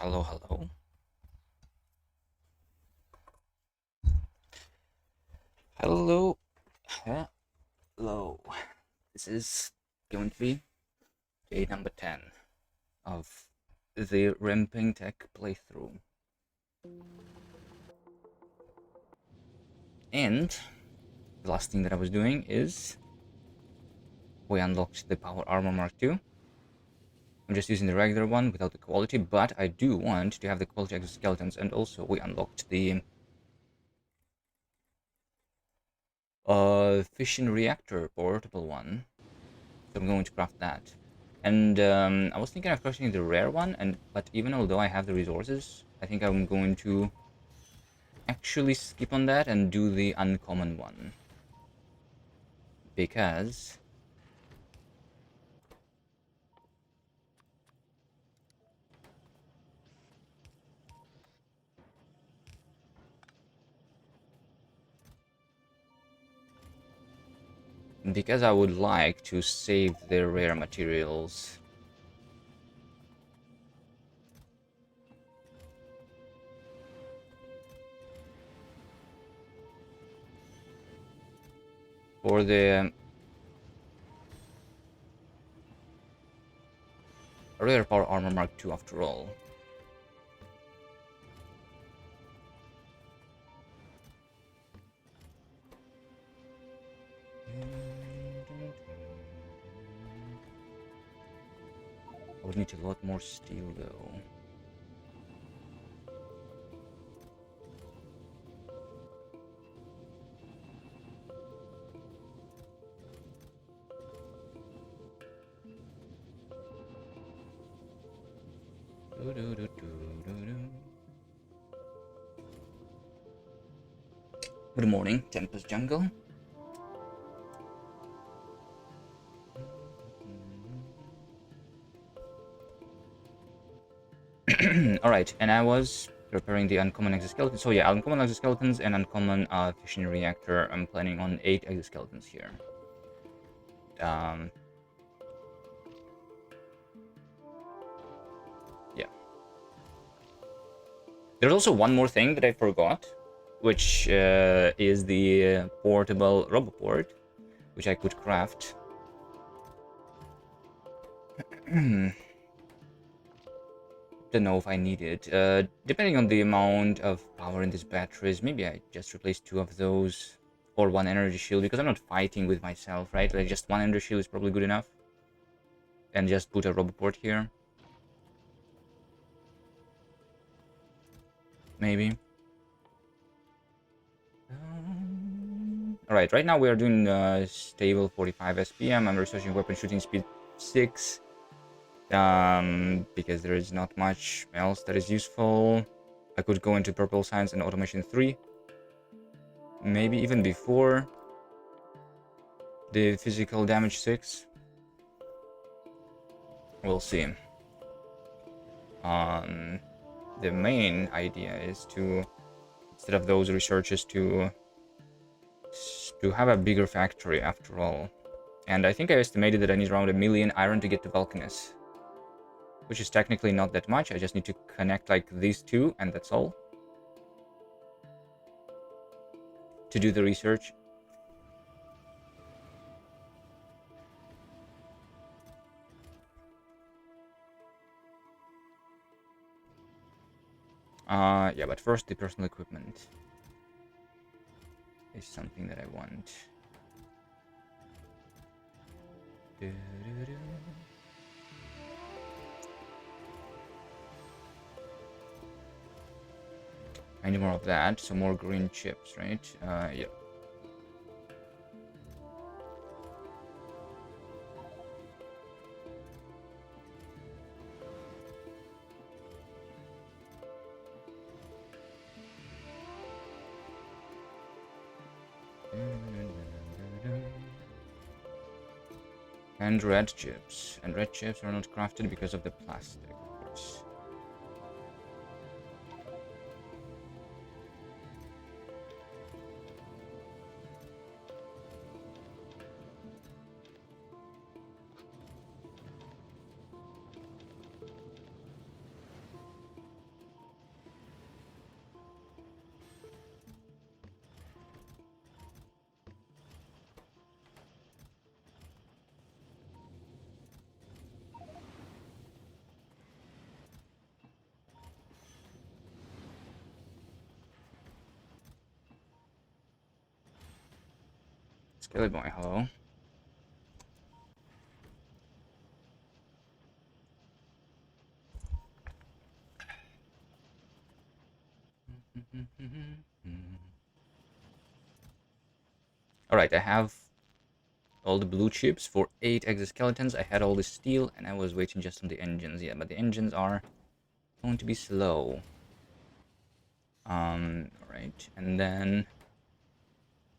Hello, hello. Hello. Hello. This is going to be day number 10 of the Ramping Tech playthrough. And the last thing that I was doing is we unlocked the Power Armor Mark II. I'm just using the regular one without the quality, but I do want to have the quality exoskeletons, and also we unlocked the fission reactor portable one. So I'm going to craft that. And I was thinking of crafting the rare one, but even although I have the resources, I think I'm going to actually skip on that and do the uncommon one. Because I would like to save the rare materials. For the rare power armor Mark II after all. I would need a lot more steel though. Good morning, Tempest Jungle. Alright, and I was preparing the uncommon exoskeleton. So yeah, uncommon exoskeletons and uncommon fission reactor. I'm planning on 8 exoskeletons here. Yeah. There's also one more thing that I forgot, which is the portable roboport, which I could craft. Don't know if I need it. Depending on the amount of power in these batteries, maybe I just replace 2 of those or 1 energy shield, because I'm not fighting with myself, right? Like just 1 energy shield is probably good enough. And just put a roboport here. Maybe. Alright, right now we are doing stable 45 SPM. I'm researching weapon shooting speed 6. Because there is not much else that is useful. I could go into purple science and automation 3. Maybe even before the physical damage 6. We'll see. The main idea is to, instead of those researches, to have a bigger factory after all. And I think I estimated that I need around 1 million iron to get to Vulcanus, which is technically not that much. I just need to connect like these two, and that's all, to do the research. Yeah, but first the personal equipment is something that I want. I need more of that, so more green chips, right? Yeah. And red chips. And red chips are not crafted because of the plastic, of course. Skelly boy, hello. Alright, I have all the blue chips for 8 exoskeletons. I had all the steel, and I was waiting just on the engines. Yeah, but the engines are going to be slow. Alright, and then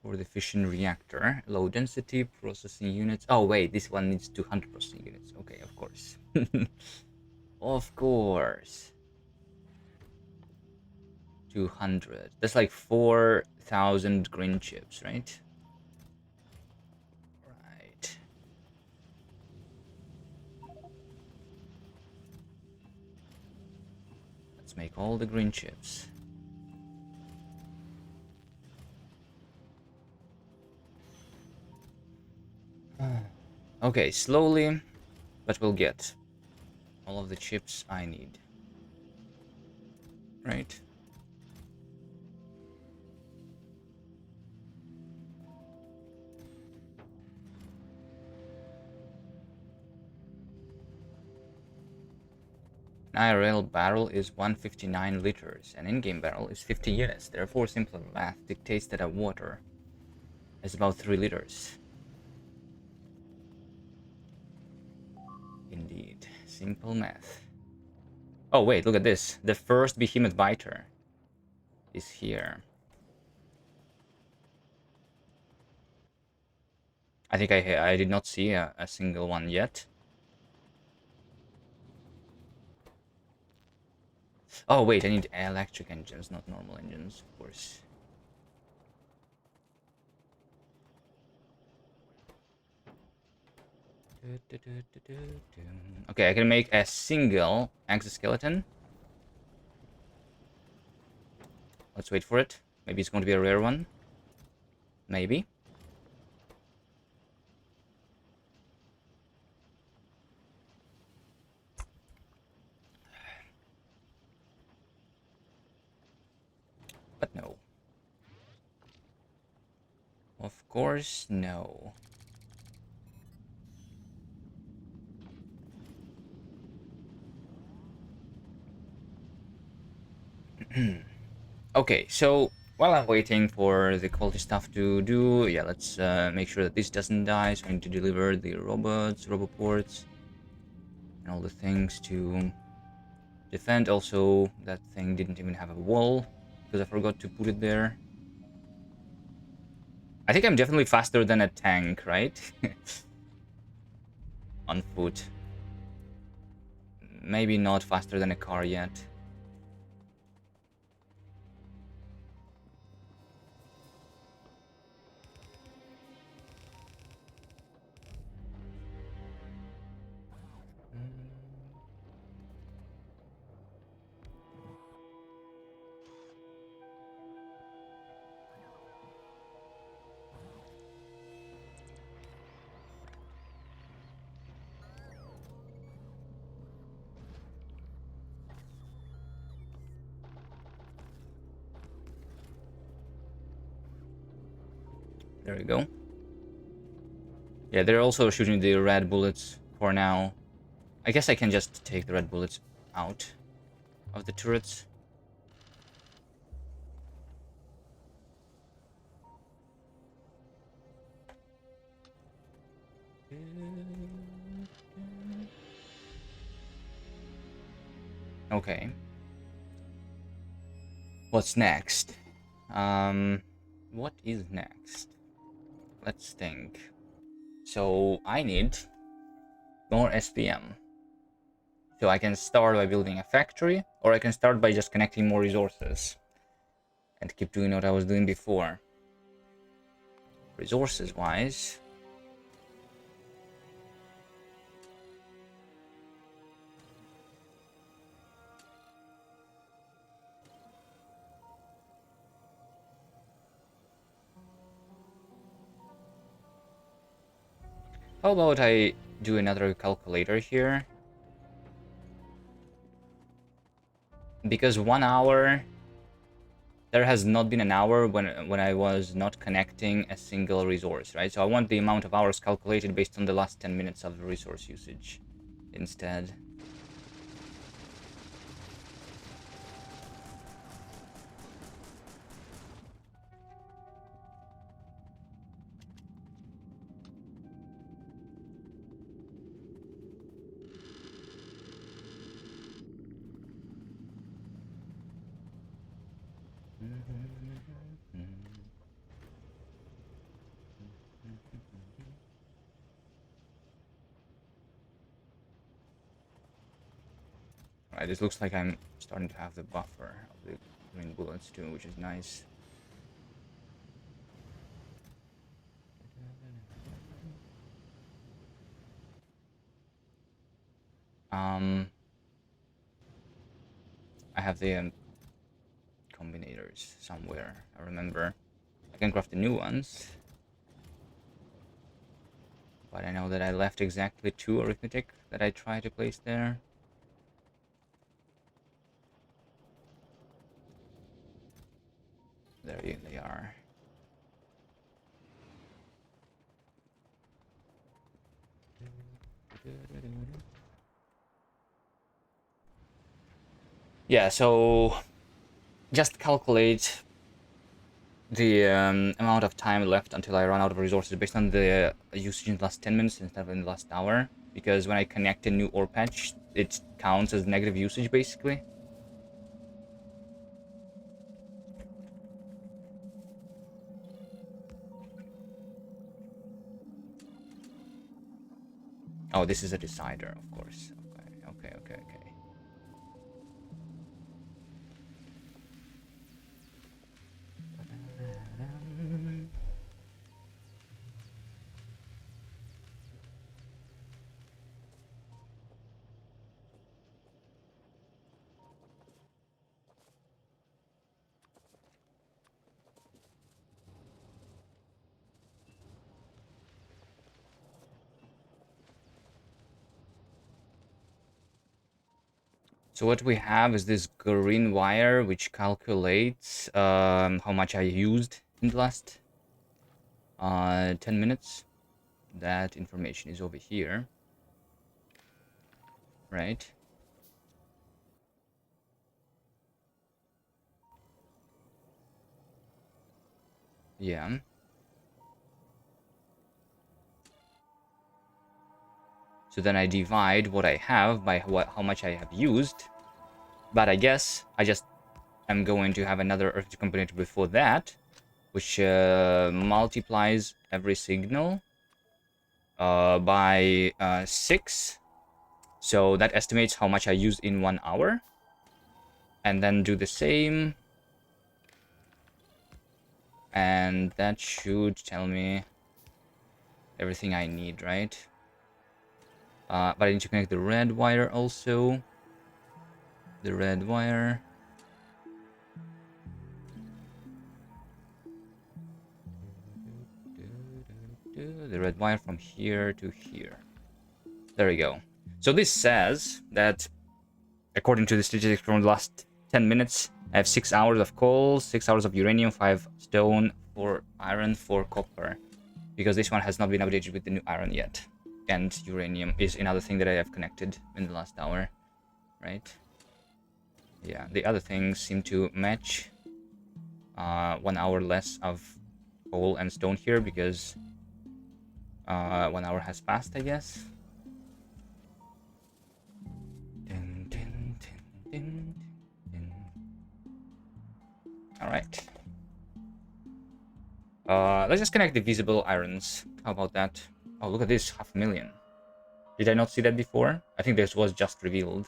for the fission reactor, low density processing units. Oh wait, this one needs 200 processing units. Okay, of course. Of course. 200. That's like 4,000 green chips, right? Right. Let's make all the green chips. Okay, slowly, but we'll get all of the chips I need. Right? An IRL barrel is 159 liters, an in-game barrel is 50 units. Therefore, simple math dictates that a water is about 3 liters. Indeed, simple math. Oh wait, look at this. The first behemoth biter is here. I think I did not see a single one yet. Oh wait, I need electric engines, not normal engines, of course. Okay, I can make a single exoskeleton. Let's wait for it. Maybe it's going to be a rare one. Maybe. But no. Of course, no. Okay, so while I'm waiting for the quality stuff to do, yeah, let's make sure that this doesn't die. So I need to deliver the robots, roboports, and all the things to defend. Also, that thing didn't even have a wall because I forgot to put it there. I think I'm definitely faster than a tank, right? On foot. Maybe not faster than a car yet. There we go. Yeah, they're also shooting the red bullets for now. I guess I can just take the red bullets out of the turrets. Okay. What's next? What is next? Let's think. So I need more SPM. So I can start by building a factory, or I can start by just connecting more resources and keep doing what I was doing before. Resources wise, how about I do another calculator here? Because 1 hour there has not been an hour when I was not connecting a single resource, right? So I want the amount of hours calculated based on the last 10 minutes of resource usage instead. Right, this looks like I'm starting to have the buffer of the green bullets too, which is nice. I have the combinators somewhere. I remember. I can craft the new ones. But I know that I left exactly 2 arithmetic that I tried to place there. There they are. Yeah, so just calculate the amount of time left until I run out of resources based on the usage in the last 10 minutes instead of in the last hour. Because when I connect a new ore patch, it counts as negative usage basically. Oh, this is a decider, of course. Okay. So what we have is this green wire which calculates how much I used in the last 10 minutes. That information is over here, right? Yeah. So then I divide what I have by how much I have used. But I guess I just am going to have another earth component before that, which multiplies every signal by 6. So that estimates how much I used in 1 hour. And then do the same. And that should tell me everything I need, right? But I need to connect the red wire also. The red wire. The red wire from here to here. There we go. So this says that, according to the statistics from the last 10 minutes, I have 6 hours of coal, 6 hours of uranium, 5 stone, 4 iron, 4 copper. Because this one has not been updated with the new iron yet. And uranium is another thing that I have connected in the last hour. Right? Yeah, the other things seem to match. 1 hour less of coal and stone here because 1 hour has passed, I guess. Alright. Let's just connect the visible irons. How about that? Oh, look at this, 500,000. Did I not see that before? I think this was just revealed.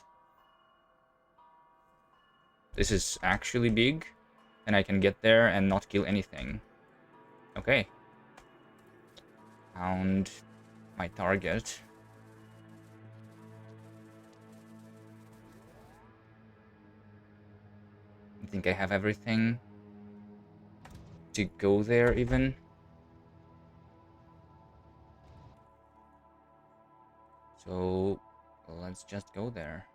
This is actually big, and I can get there and not kill anything. Okay. Found my target. I think I have everything to go there even. So let's just go there.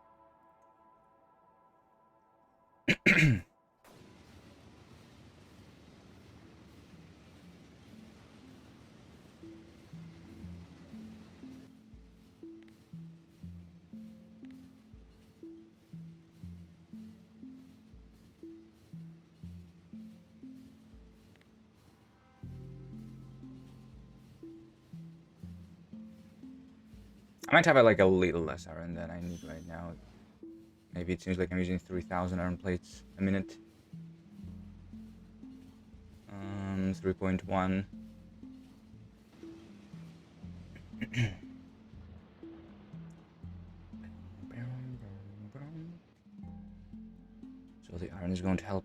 I might have like a little less iron than I need right now. Maybe it seems like I'm using 3,000 iron plates a minute. 3.1. So the iron is going to help.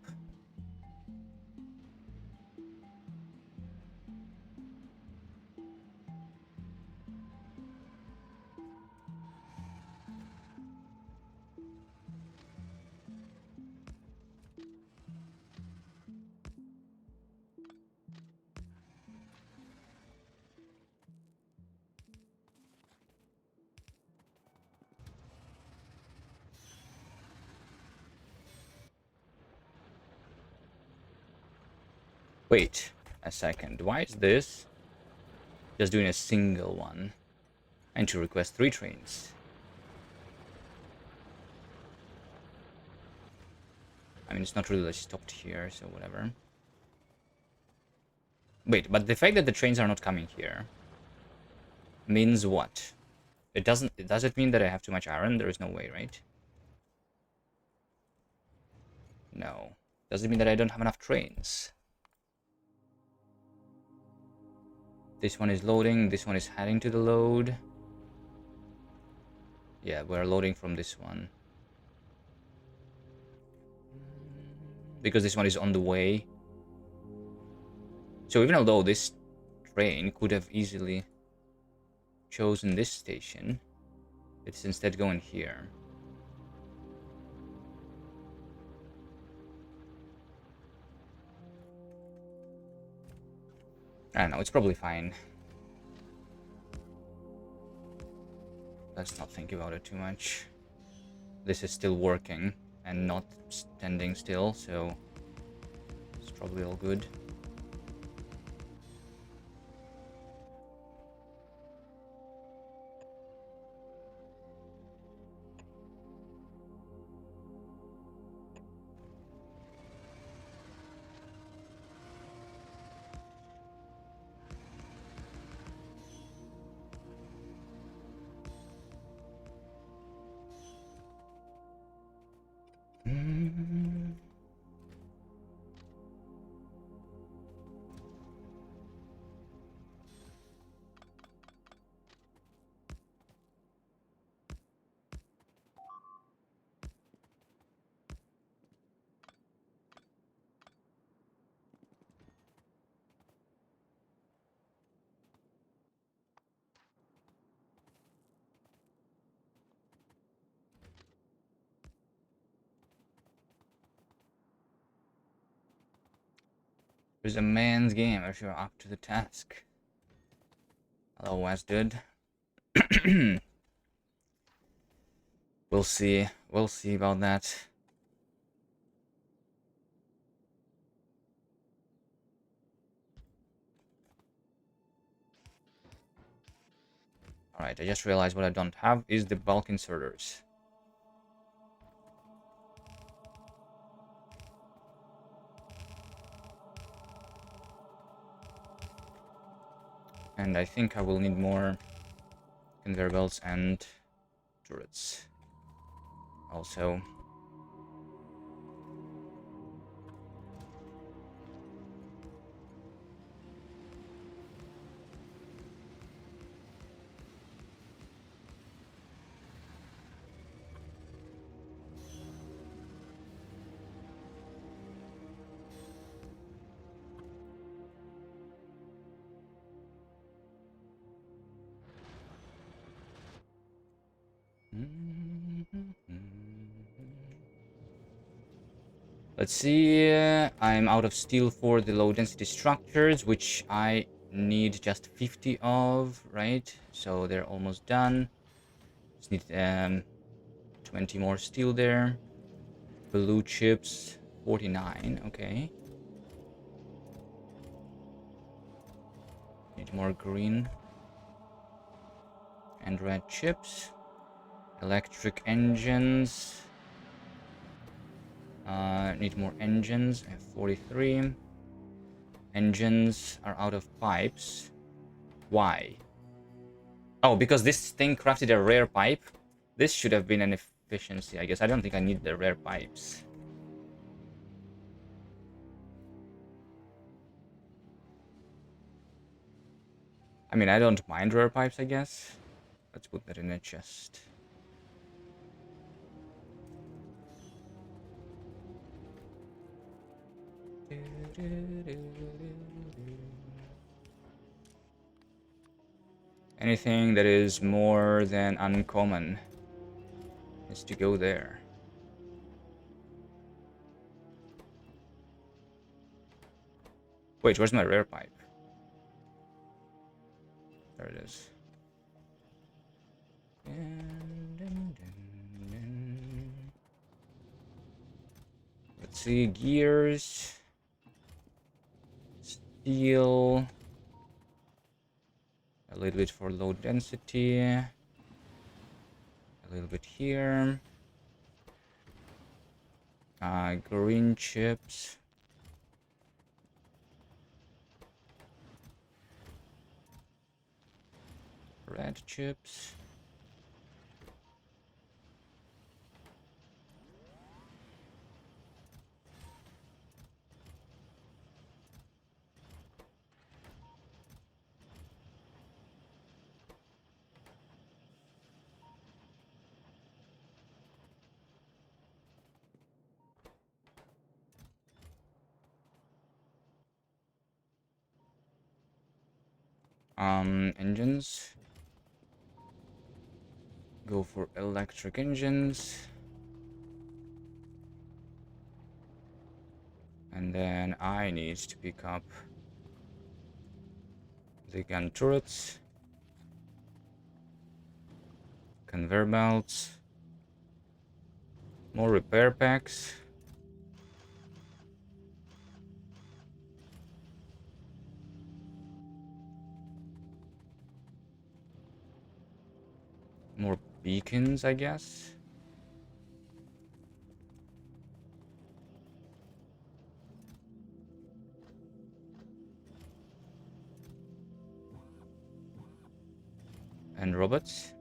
Wait a second. Why is this just doing a single one? And to request 3 trains. I mean, it's not really stopped here, so whatever. Wait, but the fact that the trains are not coming here means what? It doesn't. Does it mean that I have too much iron? There is no way, right? No. Does it mean that I don't have enough trains? This one is loading. This one is heading to the load. Yeah, we're loading from this one. Because this one is on the way. So even although this train could have easily chosen this station, it's instead going here. I don't know, it's probably fine. Let's not think about it too much. This is still working and not standing still, so it's probably all good. It's a man's game if you're up to the task. Hello, West dude. We'll see. We'll see about that. Alright, I just realized what I don't have is the bulk inserters. And I think I will need more conveyor belts and turrets. Also. Let's see, I'm out of steel for the low density structures, which I need just 50 of, right? So they're almost done. Just need 20 more steel there. Blue chips, 49, okay. Need more green and red chips. Electric engines. Need more engines. I have 43. Engines are out of pipes. Why? Oh, because this thing crafted a rare pipe? This should have been an efficiency, I guess. I don't think I need the rare pipes. I mean, I don't mind rare pipes, I guess. Let's put that in a chest. Anything that is more than uncommon is to go there. Wait, where's my rare pipe? There it is. Let's see, gears, steel, a little bit for low density, a little bit here, green chips, red chips. Engines. Go for electric engines. And then I need to pick up the gun turrets, conveyor belts, more repair packs. More beacons, I guess. And robots.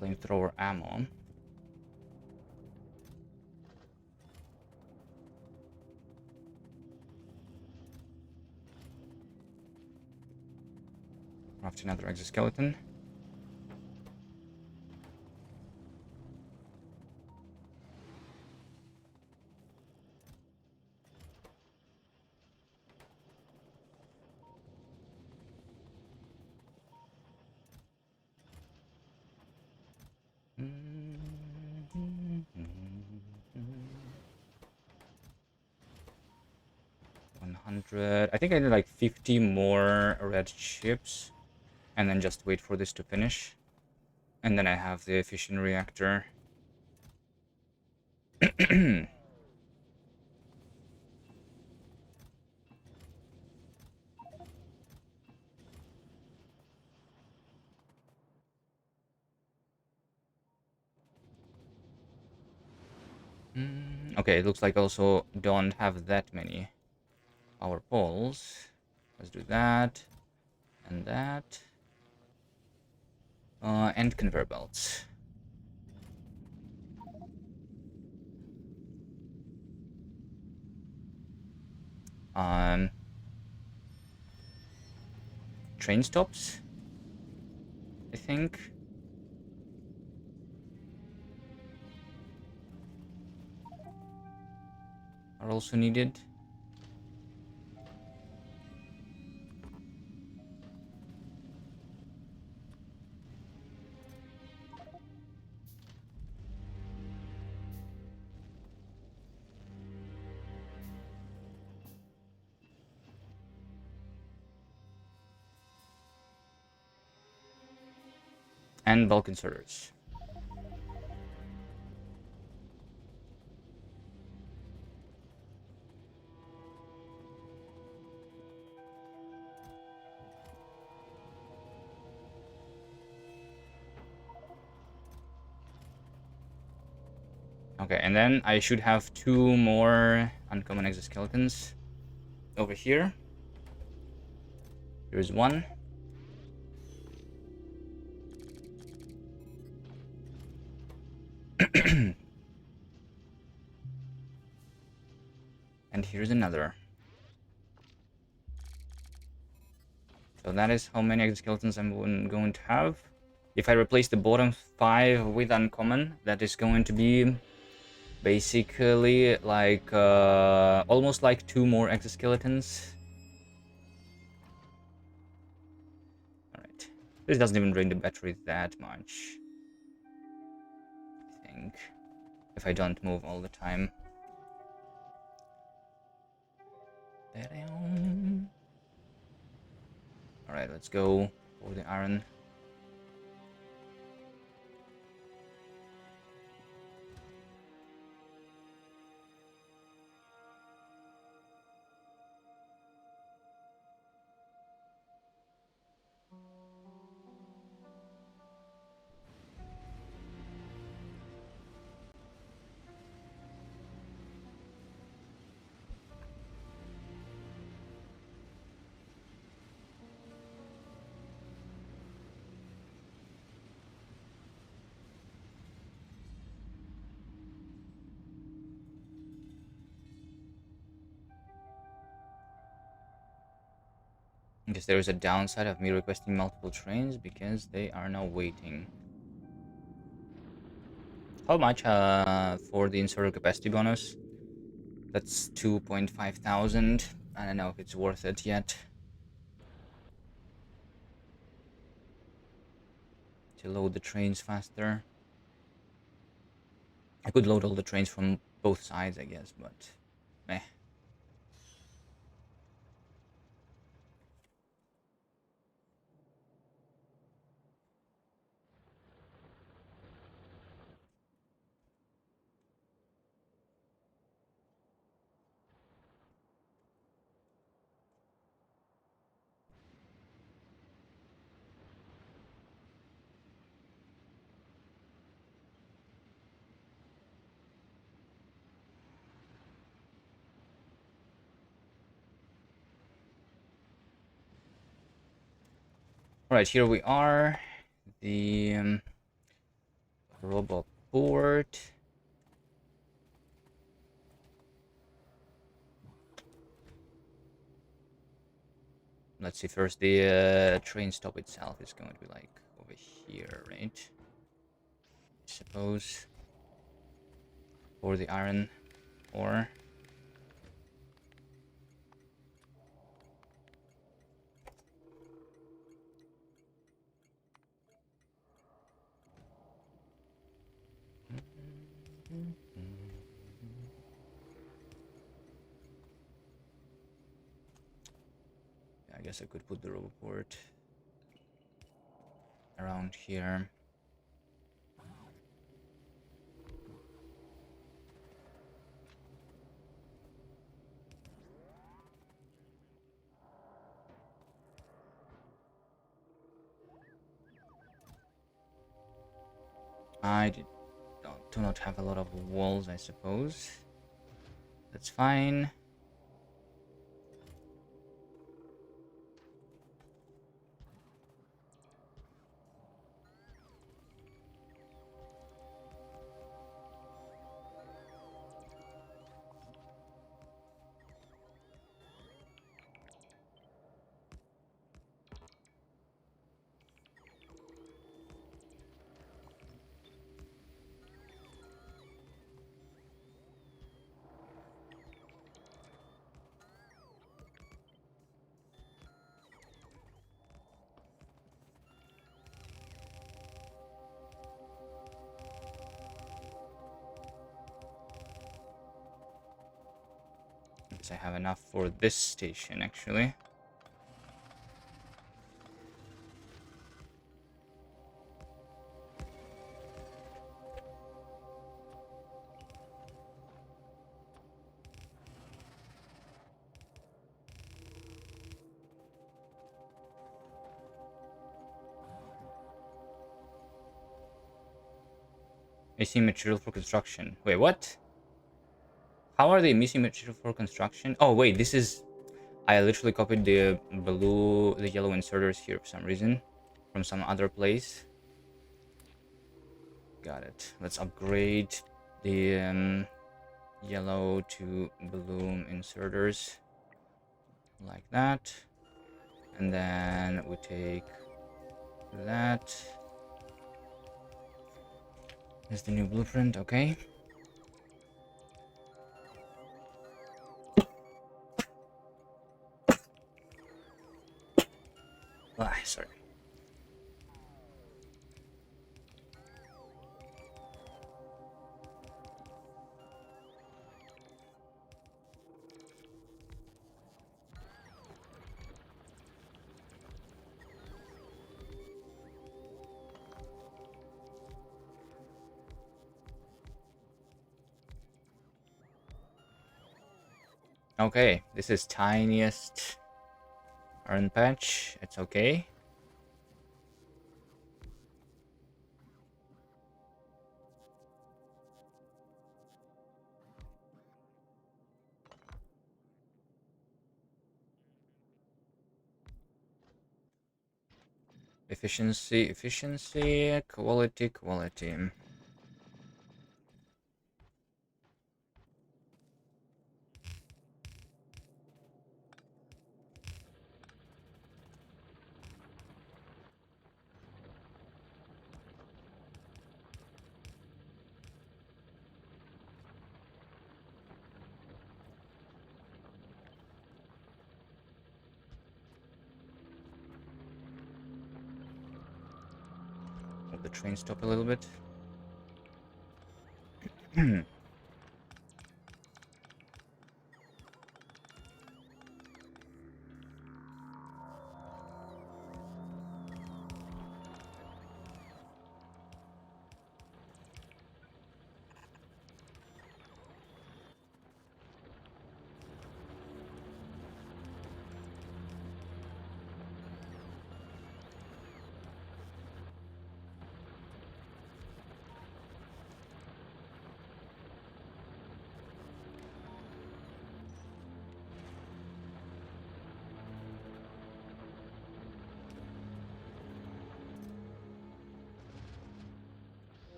Flamethrower ammo. Craft another exoskeleton. I think I need like 50 more red chips, and then just wait for this to finish. And then I have the fission reactor. Okay, it looks like also don't have that many power poles. Let's do that and that. And conveyor belts. Train stops, I think. Are also needed. And bulk inserters. Okay, and then I should have 2 more uncommon exoskeletons. over here. Here's one. And here's another. So that is how many exoskeletons I'm going to have. If I replace the bottom 5 with uncommon, that is going to be basically like almost like 2 more exoskeletons. Alright. This doesn't even drain the battery that much, I think, if I don't move all the time. Alright, let's go for the iron. I guess there is a downside of me requesting multiple trains because they are now waiting. How much for the inserter capacity bonus? That's 2,500. I don't know if it's worth it yet. To load the trains faster. I could load all the trains from both sides, I guess, but meh. Alright, here we are. The robot port. Let's see first, the train stop itself is going to be like over here, right? I suppose. For the iron ore. I guess I could put the roboport around here. I do not have a lot of walls, I suppose. That's fine. I guess I have enough for this station, actually. Missing material for construction. Wait, what? How are they missing material for construction? Oh, wait, this is... I literally copied the yellow inserters here for some reason from some other place. Got it. Let's upgrade the yellow to blue inserters like that. And then we take that. Here's the new blueprint, okay. Sorry. Okay, this is tiniest iron patch. It's okay. Efficiency, quality, quality. Let the train stop a little bit.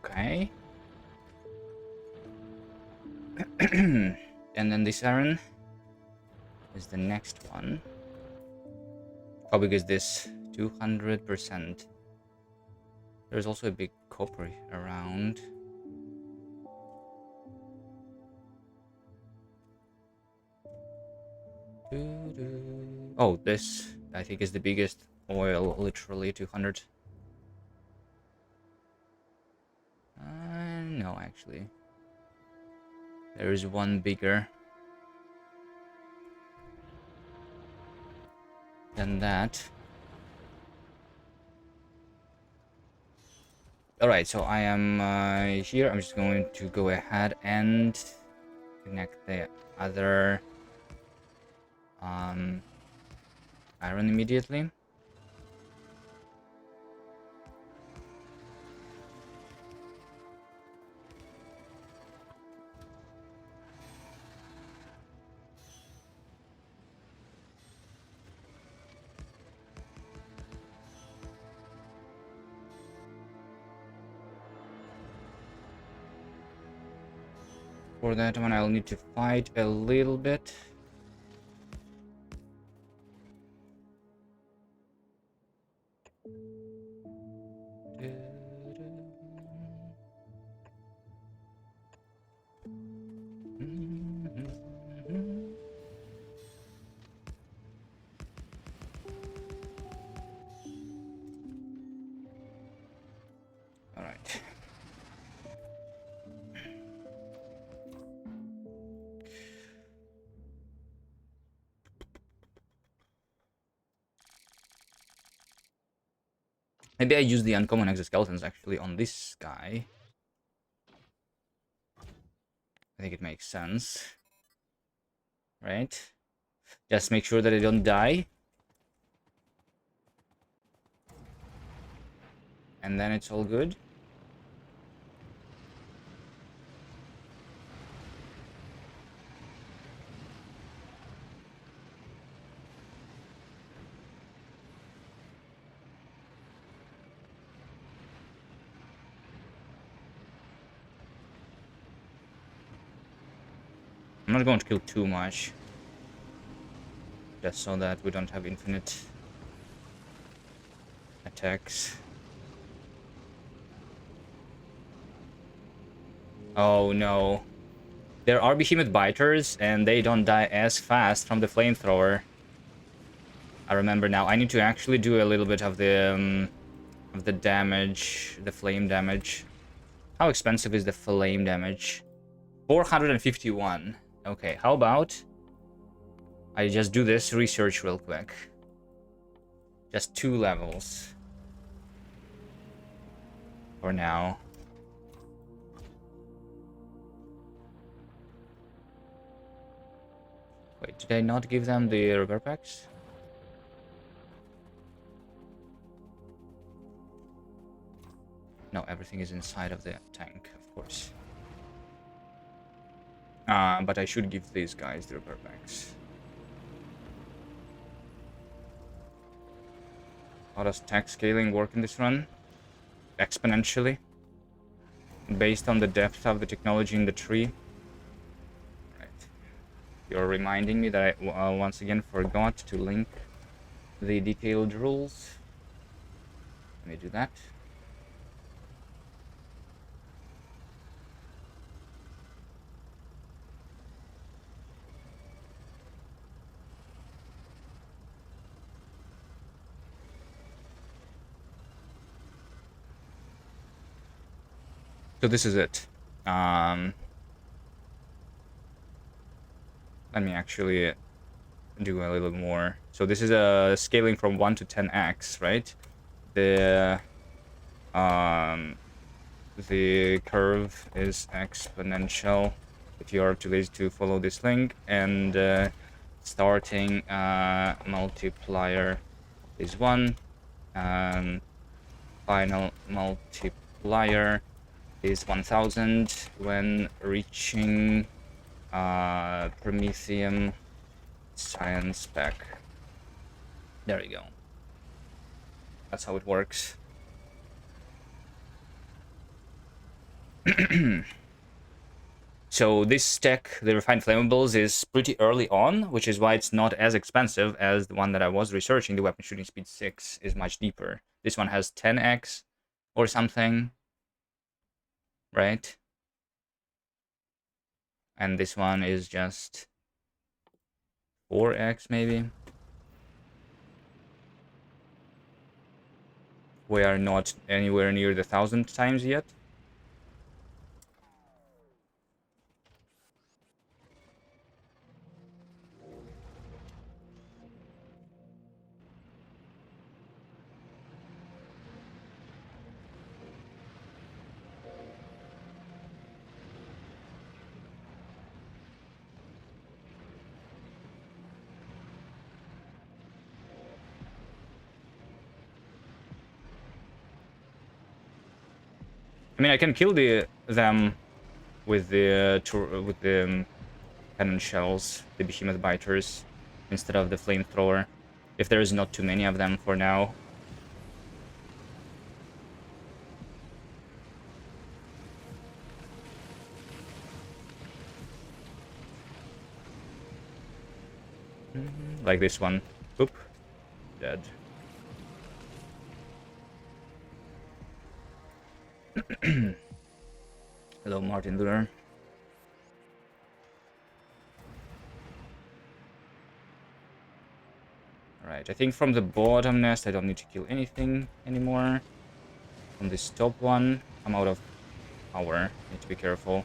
Okay. And then this iron is the next one. How big is this? 200%. There's also a big copper around. Oh, this I think is the biggest oil, literally 200. No, actually. There is one bigger than that. Alright, so I am here. I'm just going to go ahead and connect the other iron immediately. For that one, I'll need to fight a little bit. All right. Maybe I use the uncommon exoskeletons actually on this guy. I think it makes sense. Right? Just make sure that they don't die. And then it's all good. I'm not going to kill too much. Just so that we don't have infinite attacks. Oh no. There are behemoth biters, and they don't die as fast from the flamethrower. I remember now. I need to actually do a little bit of the damage, the flame damage. How expensive is the flame damage? 451. Okay, how about I just do this research real quick. Just 2 levels. For now. Wait, did I not give them the repair packs? No, everything is inside of the tank, of course. But I should give these guys the repair packs. How does tax scaling work in this run? Exponentially. Based on the depth of the technology in the tree. Right. You're reminding me that I once again forgot to link the detailed rules. Let me do that. So this is it. Let me actually do a little more. So this is a scaling from 1 to 10x, right? The curve is exponential if you are too lazy to follow this link, and starting multiplier is 1, final multiplier is 1000 when reaching Prometheum science spec. There you go. That's how it works. So this tech, the refined flammables, is pretty early on, which is why it's not as expensive as the one that I was researching. The weapon shooting speed 6 is much deeper. This one has 10x or something, right? And this one is just 4x maybe. We are not anywhere near the 1000 times yet. I mean, I can kill them with the cannon shells, the behemoth biters, instead of the flamethrower, if there is not too many of them for now. Like this one. Oop. Dead. Hello, Martin Luther. Alright, I think from the bottom nest I don't need to kill anything anymore. From this top one, I'm out of power. Need to be careful.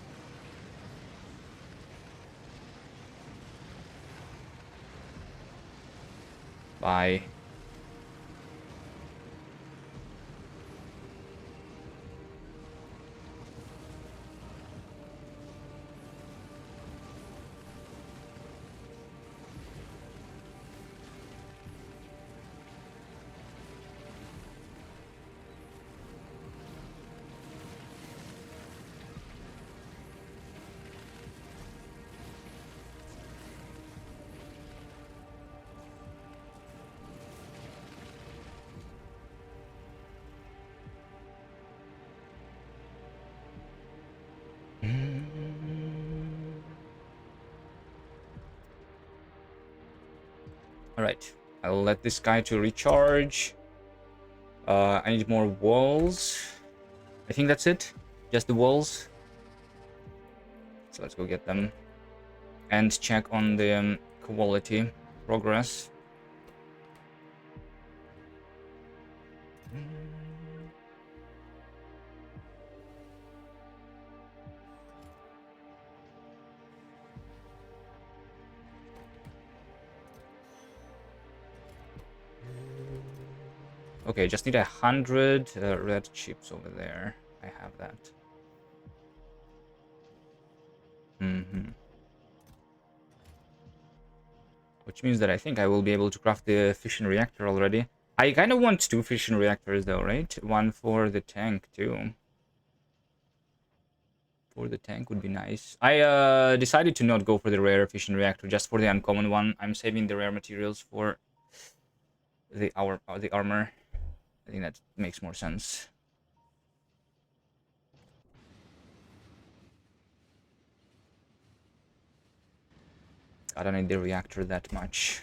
Bye. Alright, I'll let this guy to recharge. I need more walls. I think that's it. Just the walls. So let's go get them. And check on the quality progress. Okay, just need 100 red chips over there. I have that. Which means that I think I will be able to craft the fission reactor already. I kind of want 2 fission reactors though, right? One for the tank too. For the tank would be nice. I decided to not go for the rare fission reactor, just for the uncommon one. I'm saving the rare materials for the armor. I think that makes more sense. I don't need the reactor that much.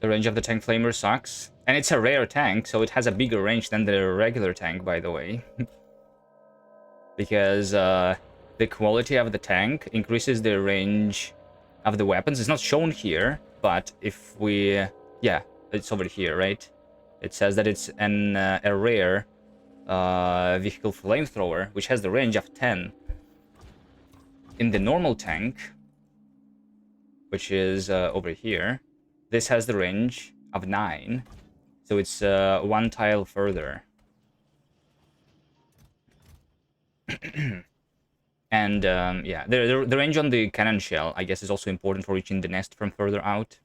The range of the tank flamer sucks. And it's a rare tank, so it has a bigger range than the regular tank, by the way. Because the quality of the tank increases the range of the weapons. It's not shown here, but if we... Yeah, it's over here, right? It says that it's a rare vehicle flamethrower, which has the range of 10. In the normal tank, which is over here, this has the range of 9. So it's 1 tile further. And yeah, the range on the cannon shell, I guess, is also important for reaching the nest from further out.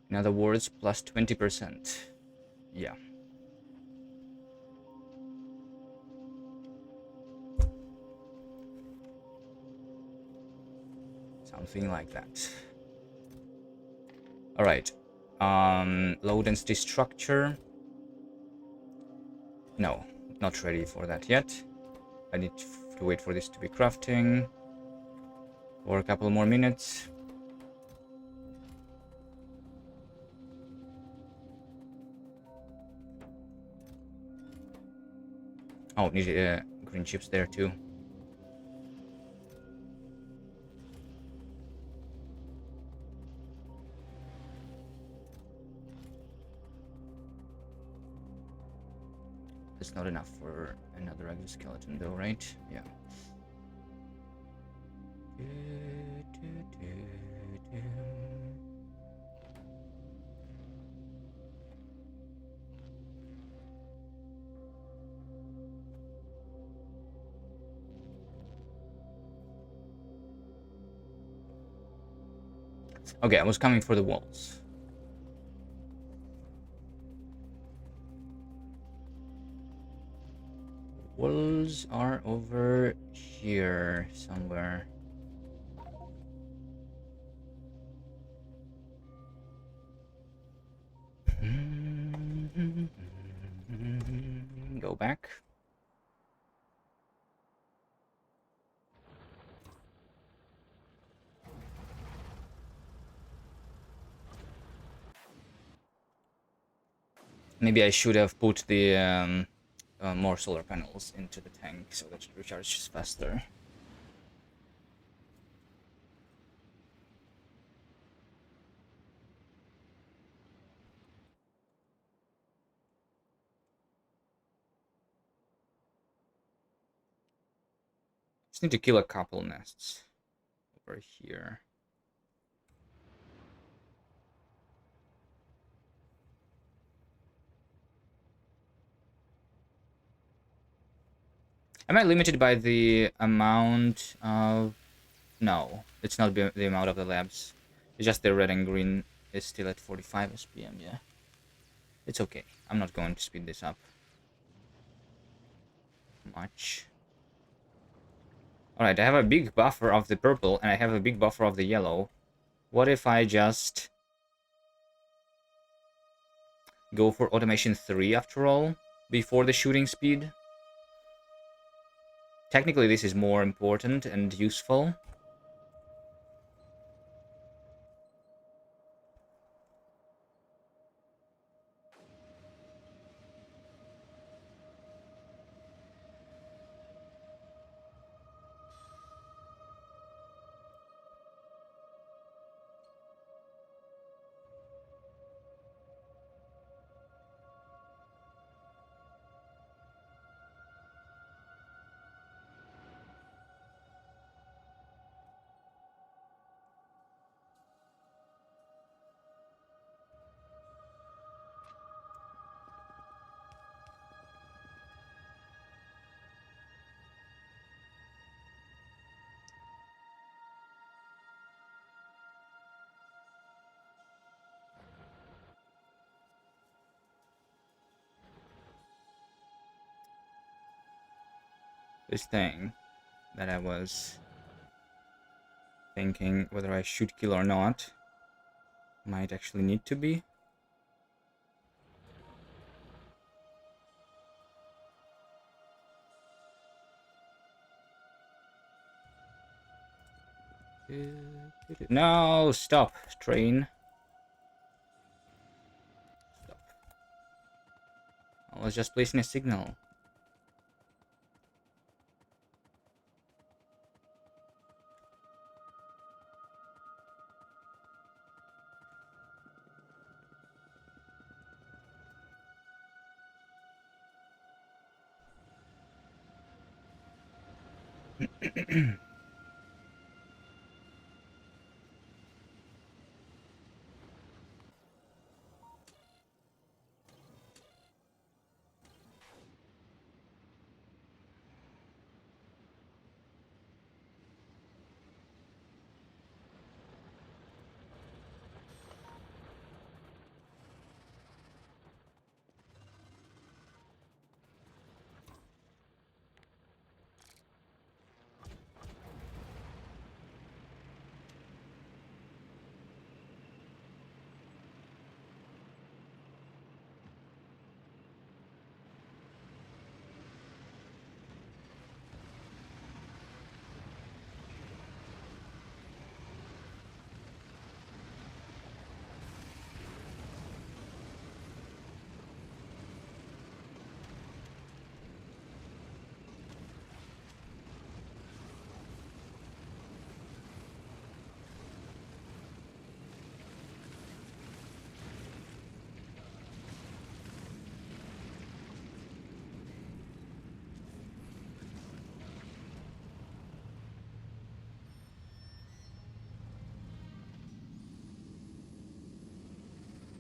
In other words, plus 20%. Yeah. Something like that. Alright. Low density structure. No, not ready for that yet. I need to wait for this to be crafting for a couple more minutes. Oh, need green chips there too. That's not enough for another exoskeleton though, right? Yeah. Okay, I was coming for the walls. Walls are over here somewhere. Go back. Maybe I should have put the more solar panels into the tank so that it recharges faster. Just need to kill a couple nests over here. Am I limited by the amount of... No, it's not the amount of the labs. It's just the red and green is still at 45 SPM, yeah. It's okay. I'm not going to speed this up much. Alright, I have a big buffer of the purple, and I have a big buffer of the yellow. What if I just go for automation 3 after all, before the shooting speed? Technically, this is more important and useful. This thing that I was thinking whether I should kill or not might actually need to be. No, stop, train. Stop. I was just placing a signal.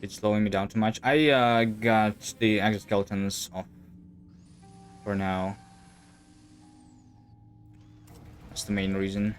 It's slowing me down too much. I got the exoskeletons off for now. That's the main reason.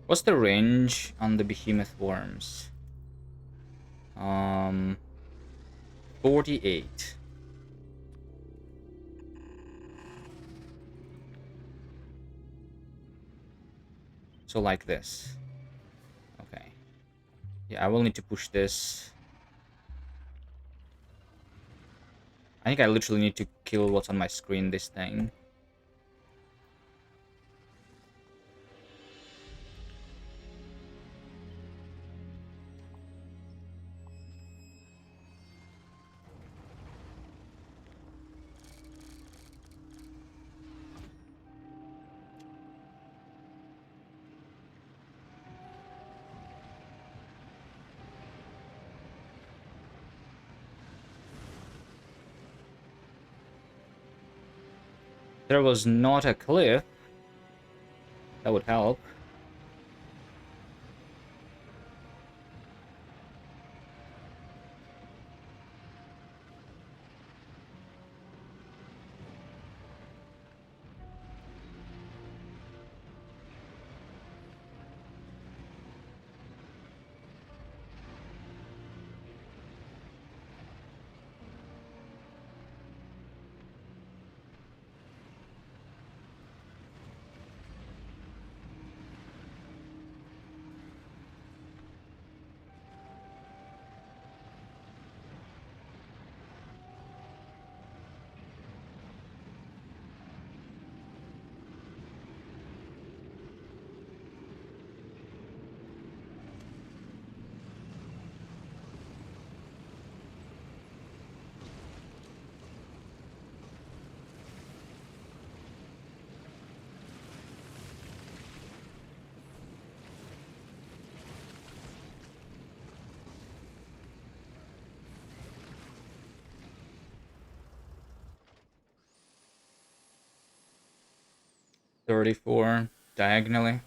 What's the range on the behemoth worms? 48. So like this. Okay. Yeah, I will need to push this. I think I literally need to kill what's on my screen, this thing. There was not a cliff. That would help. $34 diagonally.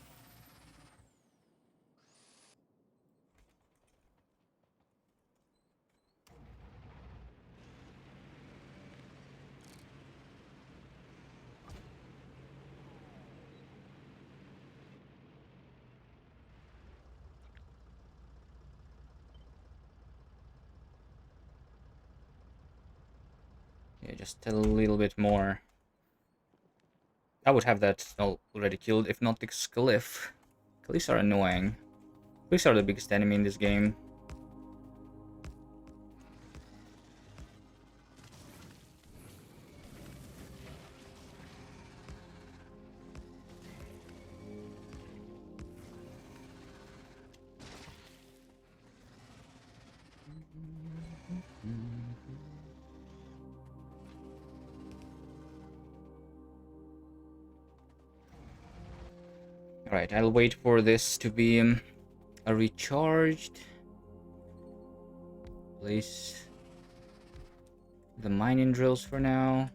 Yeah, just a little bit more. I would have that already killed, if not the Glyph. Glyphs are annoying. Glyphs are the biggest enemy in this game. Alright, I'll wait for this to be recharged. Place the mining drills for now.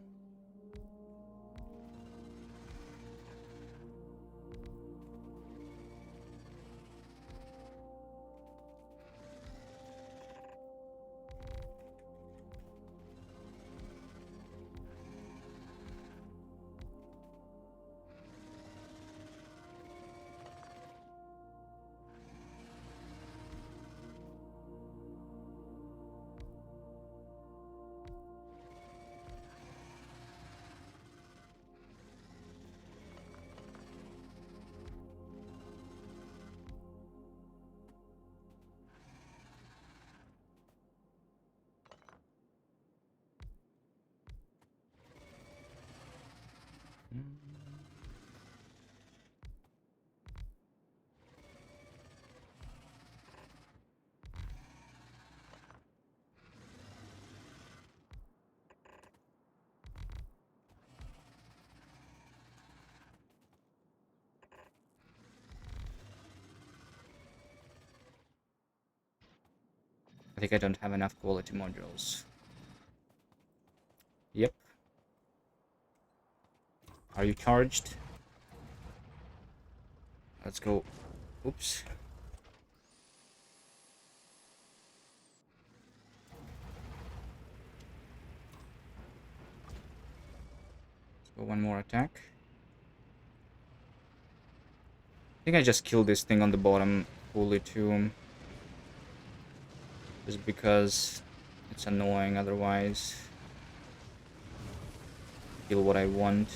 I think I don't have enough quality modules. Yep. Are you charged? Let's go. Oops. Let's go one more attack. I think I just killed this thing on the bottom fully too. Just because it's annoying otherwise. Kill what I want.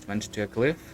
just went to a cliff.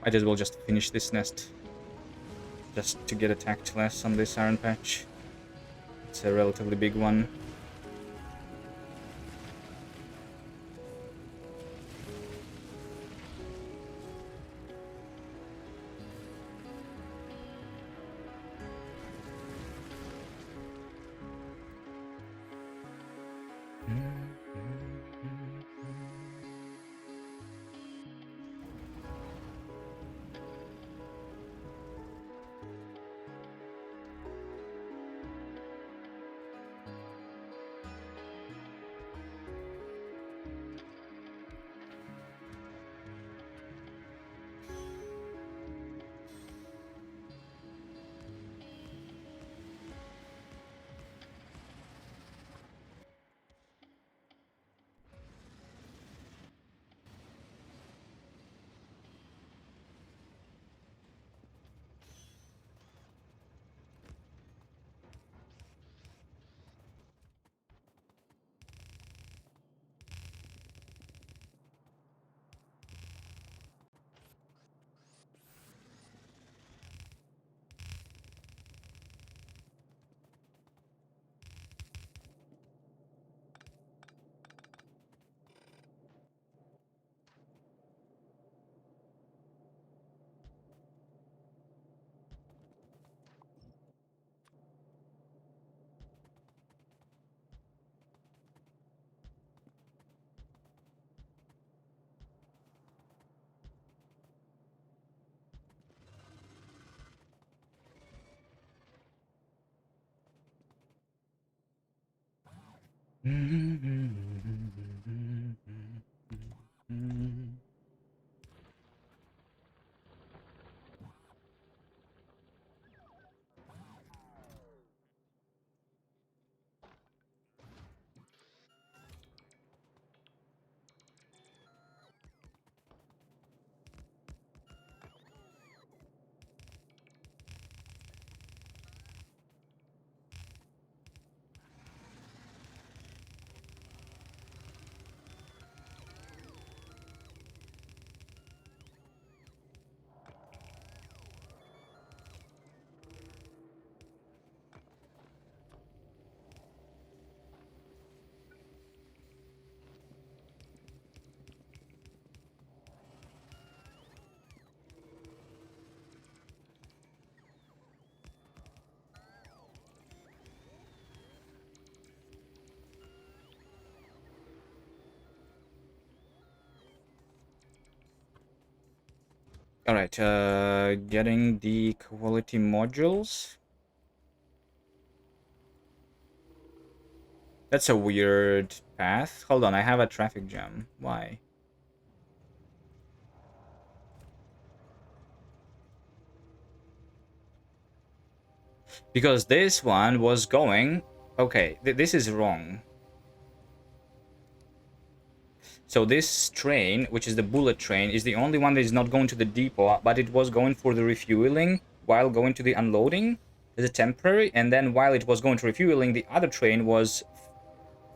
Might as well just finish this nest. Just to get attacked less on this iron patch. It's a relatively big one. Alright, getting the quality modules. That's a weird path. Hold on, I have a traffic jam. Why? Because this one was going... Okay, this is wrong. So this train, which is the bullet train, is the only one that is not going to the depot, but it was going for the refueling while going to the unloading as a temporary, and then while it was going to refueling, the other train was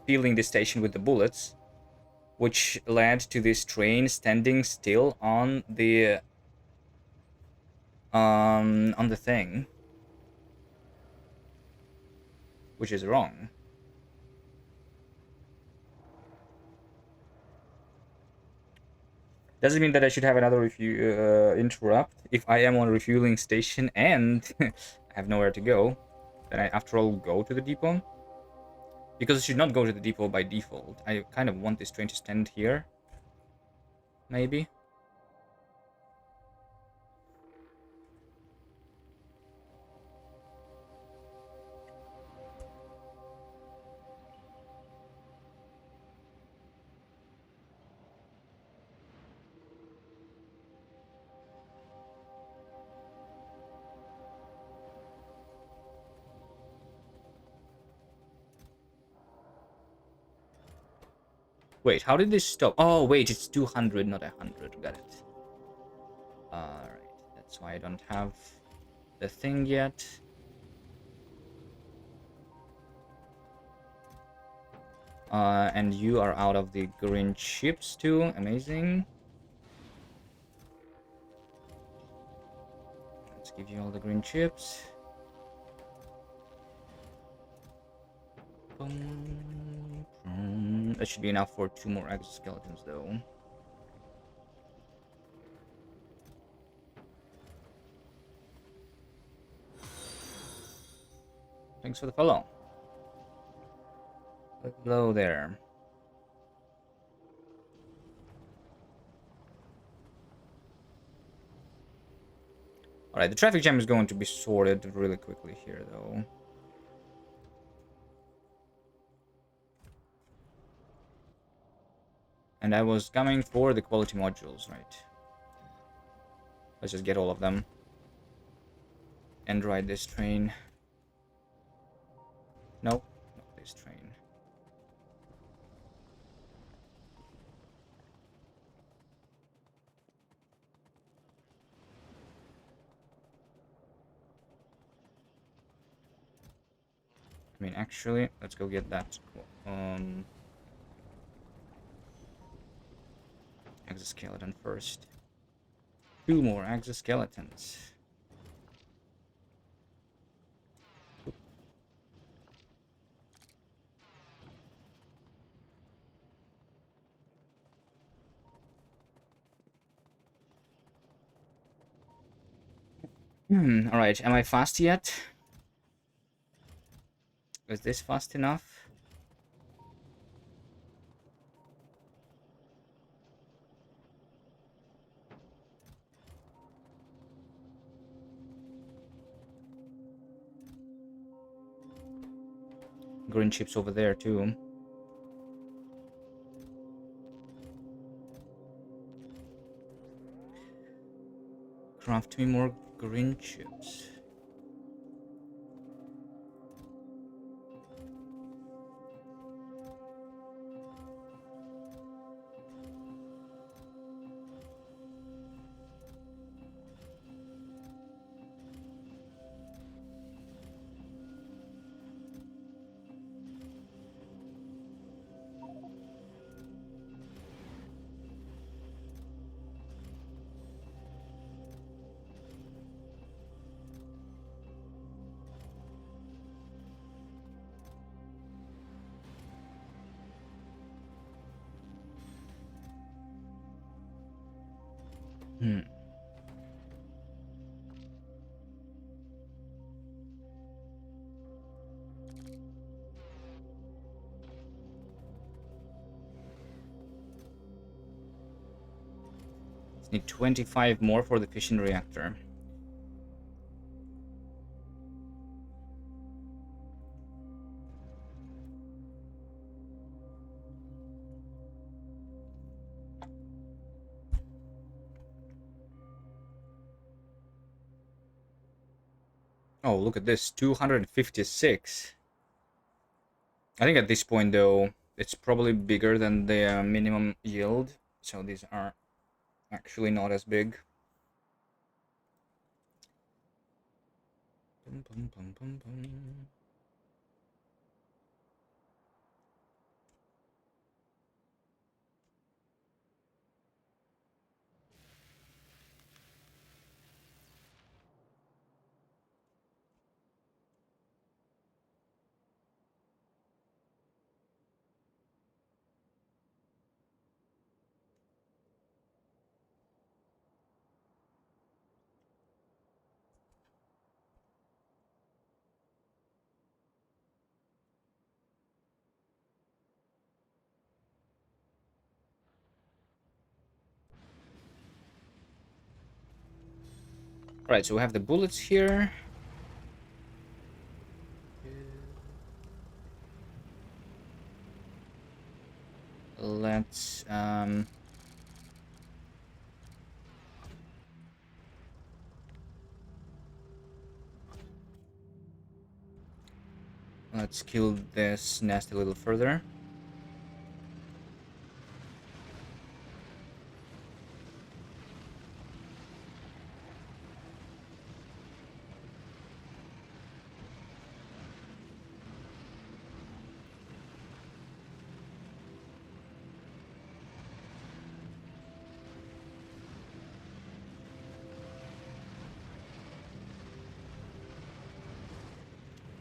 filling the station with the bullets, which led to this train standing still on the thing, which is wrong. Doesn't mean that I should have another interrupt if I am on a refueling station and I have nowhere to go. Then I, after all, go to the depot. Because it should not go to the depot by default. I kind of want this train to stand here. Maybe. Wait, how did this stop? Oh, wait, it's 200, not 100. Got it. Alright, that's why I don't have the thing yet. And you are out of the green chips too. Amazing. Let's give you all the green chips. That should be enough for 2 more exoskeletons, though. Thanks for the follow. Hello there. Alright, the traffic jam is going to be sorted really quickly here, though. And I was coming for the quality modules, right? Let's just get all of them. And ride this train. Nope, not this train. I mean, actually, let's go get that exoskeleton first. 2 more exoskeletons. Alright, am I fast yet? Is this fast enough? Green chips over there too. Craft me more green chips. Need 25 more for the fission reactor. Oh, look at this, 256. I think at this point, though, it's probably bigger than the minimum yield. So these are actually not as big. Bum, bum, bum, bum, bum. Right, so we have the bullets here. Let's let's kill this nest a little further.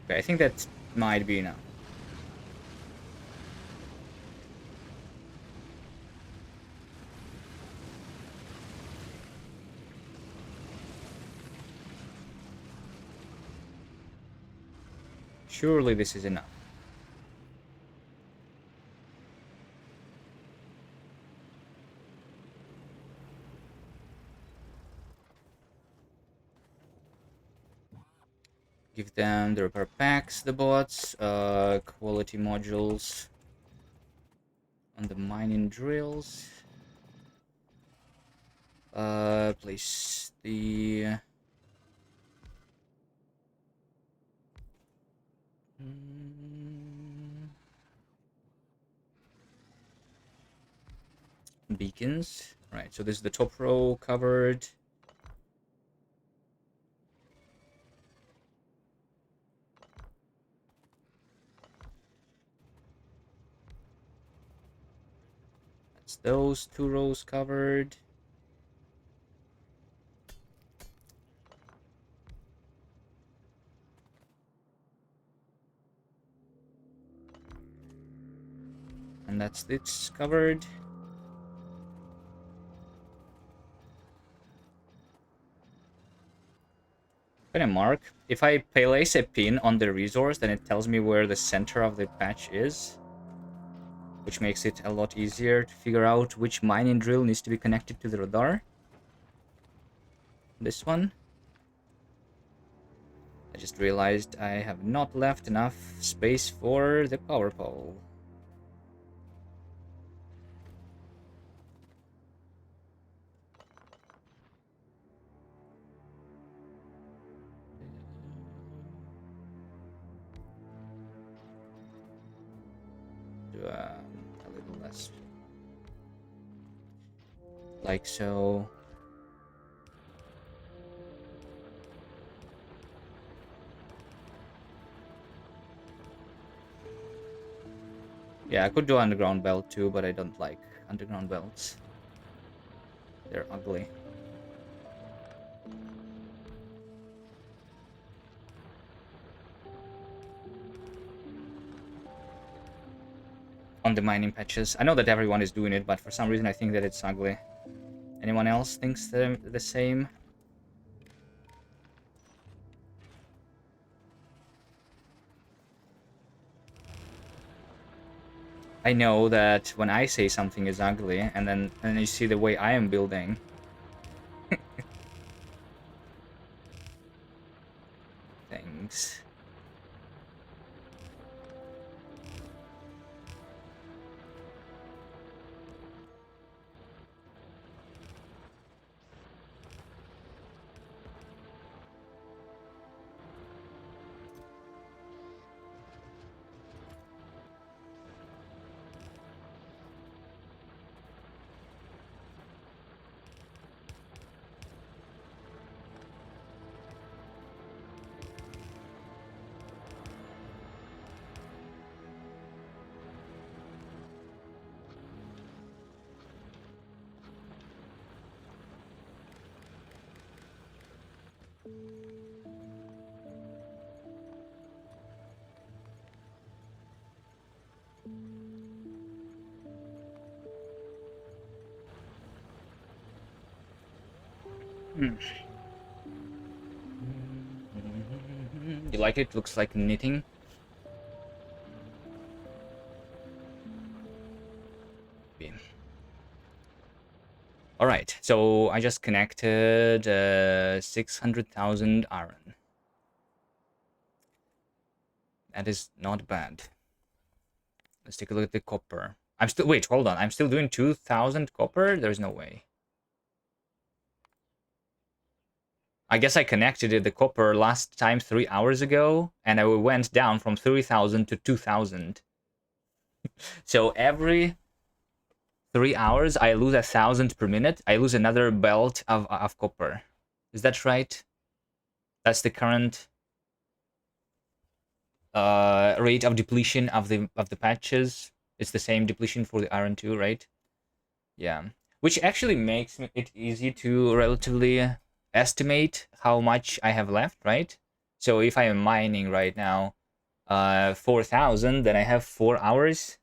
Okay, I think that might be enough. Surely this is enough. Give them the repair packs, the bots, quality modules on the mining drills. Place the beacons. Right, so this is the top row covered. That's those 2 rows covered. And that's this covered. Can I mark? If I place a pin on the resource, then it tells me where the center of the patch is, which makes it a lot easier to figure out which mining drill needs to be connected to the radar. This one. I just realized I have not left enough space for the power pole. Do a little less. Like so. Yeah, I could do underground belt too, but I don't like underground belts. They're ugly. On the mining patches. I know that everyone is doing it, but for some reason I think that it's ugly. Anyone else thinks the same? I know that when I say something is ugly, and then you see the way I am building. Things. You like it? Looks like knitting. All right, so I just connected 600,000 iron. That is not bad. Let's take a look at the copper. I'm still, wait, hold on. I'm still doing 2,000 copper? There's no way. I guess I connected the copper last time 3 hours ago, and I went down from 3,000 to 2,000. So every 3 hours, I lose 1,000 per minute. I lose another belt of copper. Is that right? That's the current rate of depletion of the patches. It's the same depletion for the iron too, right? Yeah, which actually makes it easy to relatively estimate how much I have left, right? So if I am mining right now 4,000, then I have 4 hours.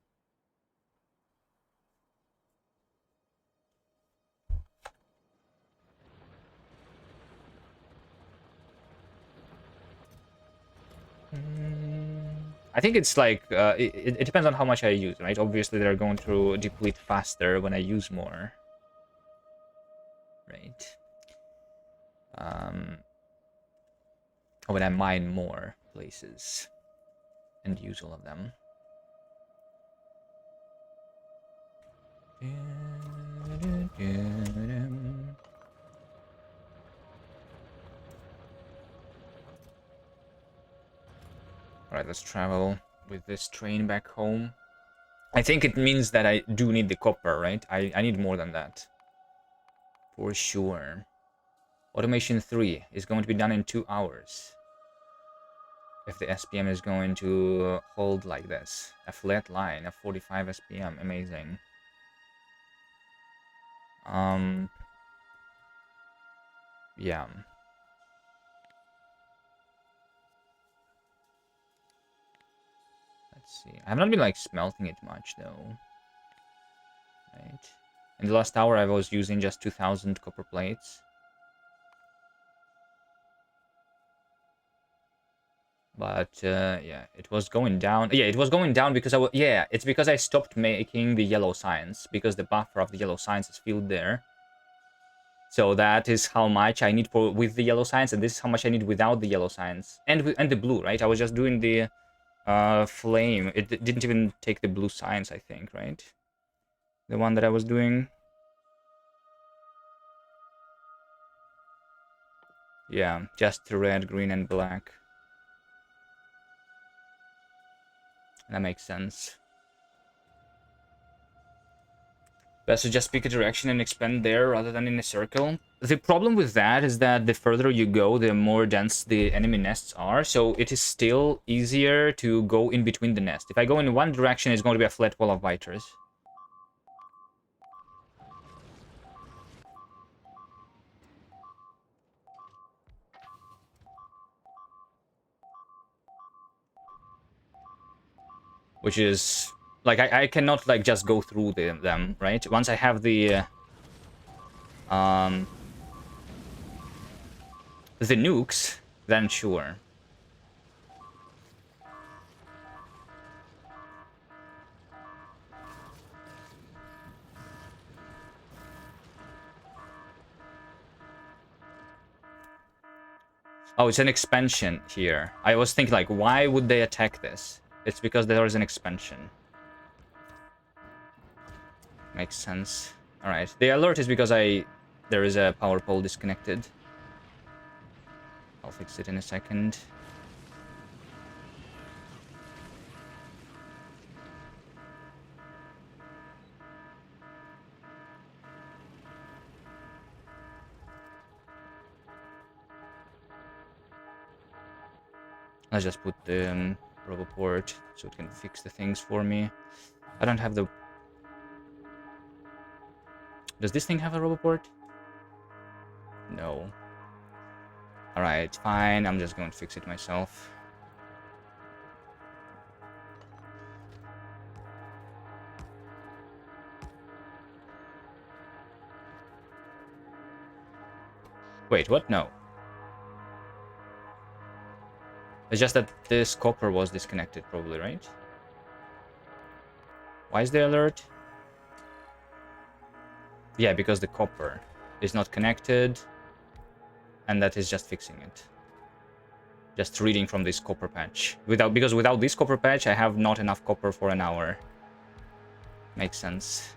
I think it's like, it depends on how much I use, right? Obviously, they're going to deplete faster when I use more. Right. When I mine more places and use all of them. Alright, let's travel with this train back home. I think it means that I do need the copper, right? I need more than that. For sure. Automation 3 is going to be done in 2 hours. If the SPM is going to hold like this. A flat line of 45 SPM. Amazing. Yeah. Let's see. I have not been like smelting it much though. Right. In the last hour I was using just 2,000 copper plates. But yeah, it was going down. Yeah, it was going down because yeah, it's because I stopped making the yellow signs because the buffer of the yellow signs is filled there. So that is how much I need for with the yellow signs, and this is how much I need without the yellow signs and the blue, right? I was just doing the flame. It didn't even take the blue signs, I think, right? The one that I was doing. Yeah, just red, green, and black. That makes sense. Best to just pick a direction and expand there rather than in a circle. The problem with that is that the further you go, the more dense the enemy nests are, so it is still easier to go in between the nest. If I go in one direction, it's going to be a flat wall of biters. Which is... like, I cannot, like, just go through them, right? Once I have the nukes, then sure. Oh, it's an expansion here. I was thinking, like, why would they attack this? It's because there is an expansion. Makes sense. Alright. The alert is because there is a power pole disconnected. I'll fix it in a second. Let's just put the RoboPort so it can fix the things for me. I don't have the... Does this thing have a RoboPort? No. Alright, fine. I'm just going to fix it myself. Wait, what? No. It's just that this copper was disconnected, probably, right? Why is the alert? Yeah, because the copper is not connected, and that is just fixing it. Just reading from this copper patch. Because without this copper patch, I have not enough copper for an hour. Makes sense.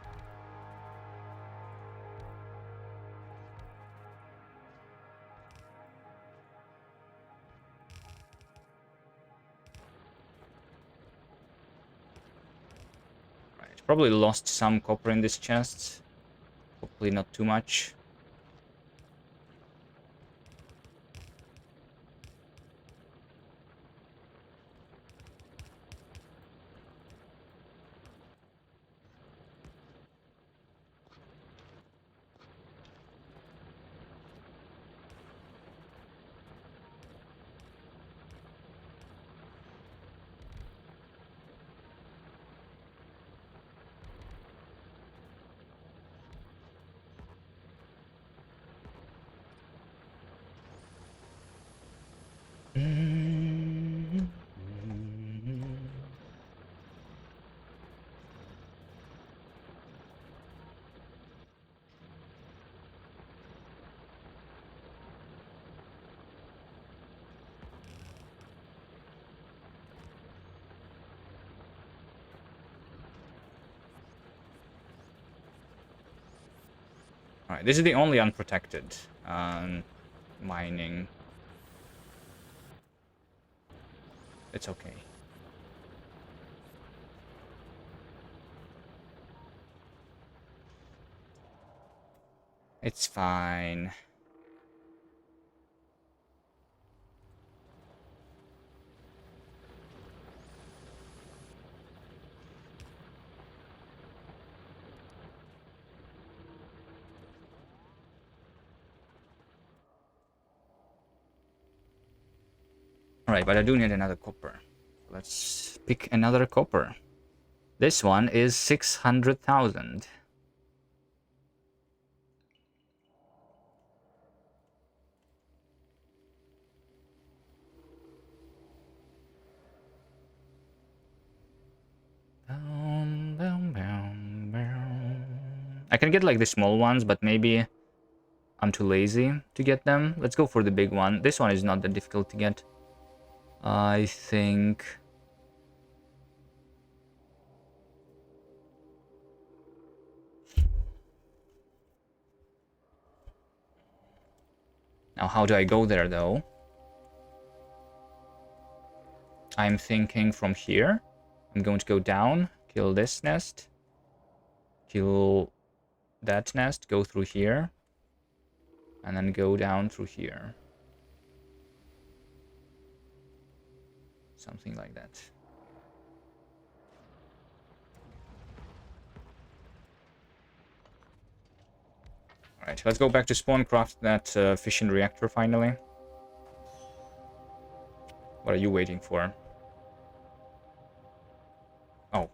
Right, probably lost some copper in this chest. Hopefully not too much. Alright, this is the only unprotected mining. It's okay. It's fine. Alright, but I do need another copper. Let's pick another copper. This one is 600,000. I can get like the small ones, but maybe I'm too lazy to get them. Let's go for the big one. This one is not that difficult to get. I think... Now, how do I go there, though? I'm thinking from here. I'm going to go down, kill this nest, kill that nest, go through here, and then go down through here. Something like that. Alright, let's go back to spawn, craft that fission reactor finally. What are you waiting for? Oh.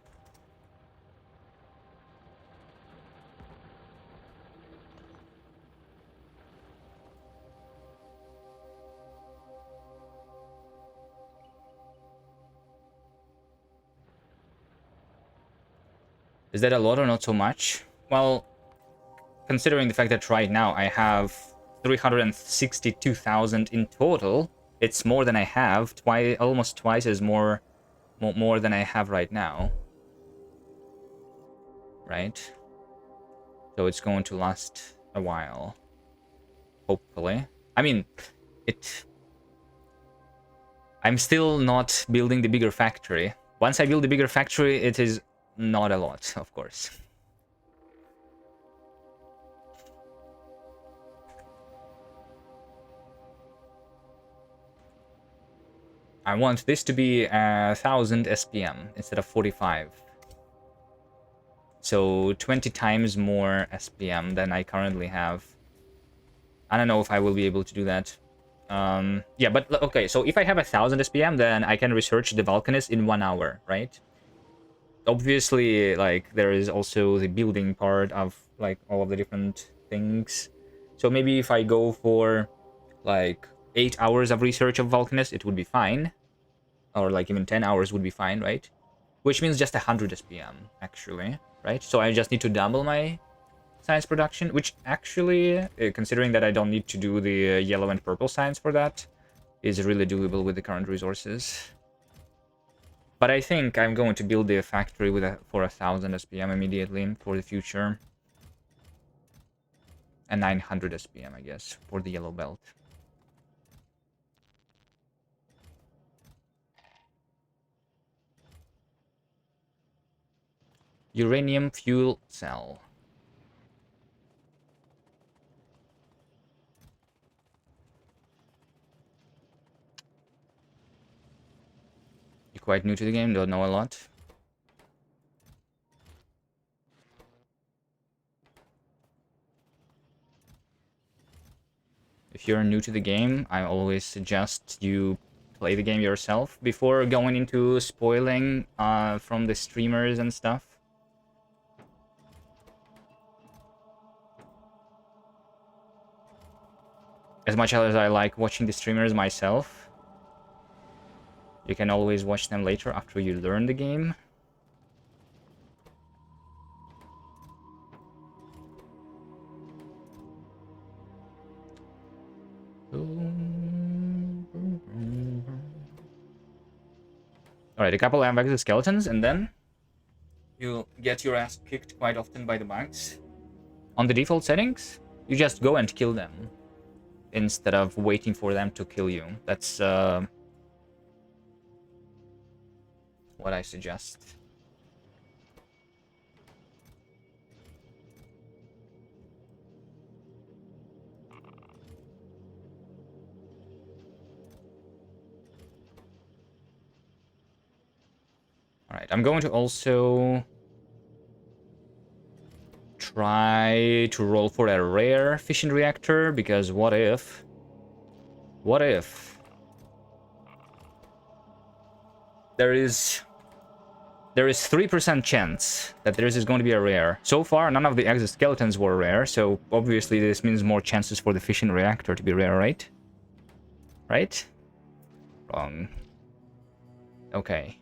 Is that a lot or not so much? Well, considering the fact that right now I have 362,000 in total, it's more than I have, almost twice as more than I have right now. Right? So it's going to last a while. Hopefully. I mean, I'm still not building the bigger factory. Once I build the bigger factory, it is not a lot, of course. I want this to be 1000 SPM instead of 45. So 20 times more SPM than I currently have. I don't know if I will be able to do that. Yeah, but okay, so if I have 1,000 SPM, then I can research the Vulcanist in 1 hour, right? Obviously, like, there is also the building part of, like, all of the different things. So maybe if I go for, like, 8 hours of research of Vulcanist, it would be fine. Or, like, even 10 hours would be fine, right? Which means just 100 SPM, actually, right? So I just need to double my science production, which actually, considering that I don't need to do the yellow and purple science for that, is really doable with the current resources. But I think I'm going to build the factory with for 1,000 SPM immediately for the future. And 900 SPM, I guess, for the yellow belt. Uranium fuel cell. You're quite new to the game, don't know a lot. If you're new to the game, I always suggest you play the game yourself before going into spoiling from the streamers and stuff. As much as I like watching the streamers myself, you can always watch them later after you learn the game. Alright, a couple of exoskeletons, and then you'll get your ass kicked quite often by the bugs. On the default settings, you just go and kill them instead of waiting for them to kill you. That's what I suggest. Alright, I'm going to also try to roll for a rare fission reactor, because what if there is 3% chance that there is going to be a rare. So far, none of the exoskeletons were rare, so obviously this means more chances for the fission reactor to be rare, right? Right? Wrong. Okay.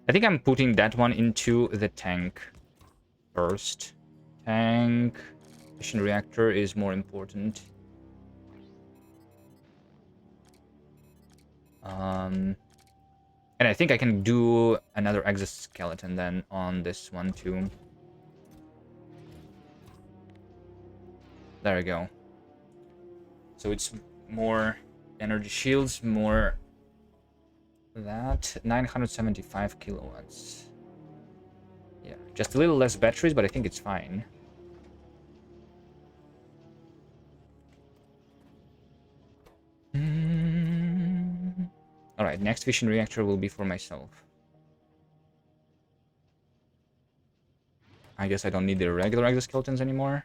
I think I'm putting that one into the tank first. Tank. Fission reactor is more important. And I think I can do another exoskeleton then on this one too. There we go. So it's more energy shields, more that. 975 kilowatts. Yeah, just a little less batteries, but I think it's fine. Alright, next fission reactor will be for myself. I guess I don't need the regular exoskeletons anymore.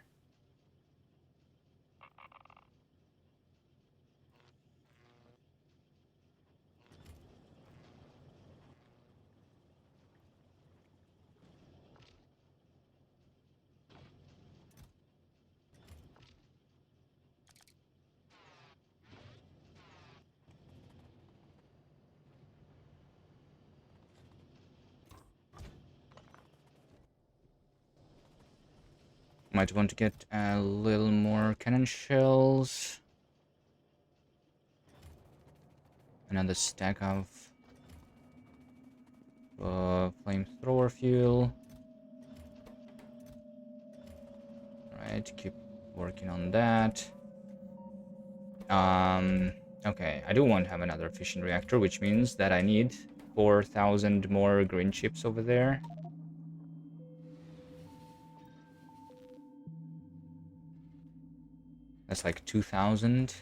Might want to get a little more cannon shells. Another stack of flamethrower fuel. Alright, keep working on that. Okay, I do want to have another fission reactor, which means that I need 4,000 more green chips over there. That's like 2,000.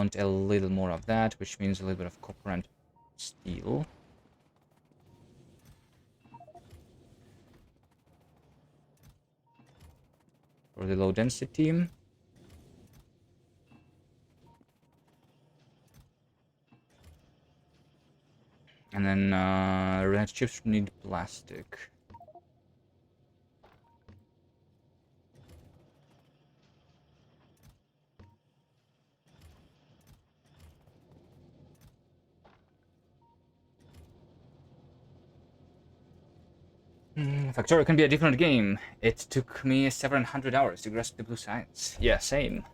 want a little more of that, which means a little bit of copper and steel. For the low density. And then red chips need plastic. Factorio can be a different game. It took me 700 hours to grasp the blue science. Yeah, same.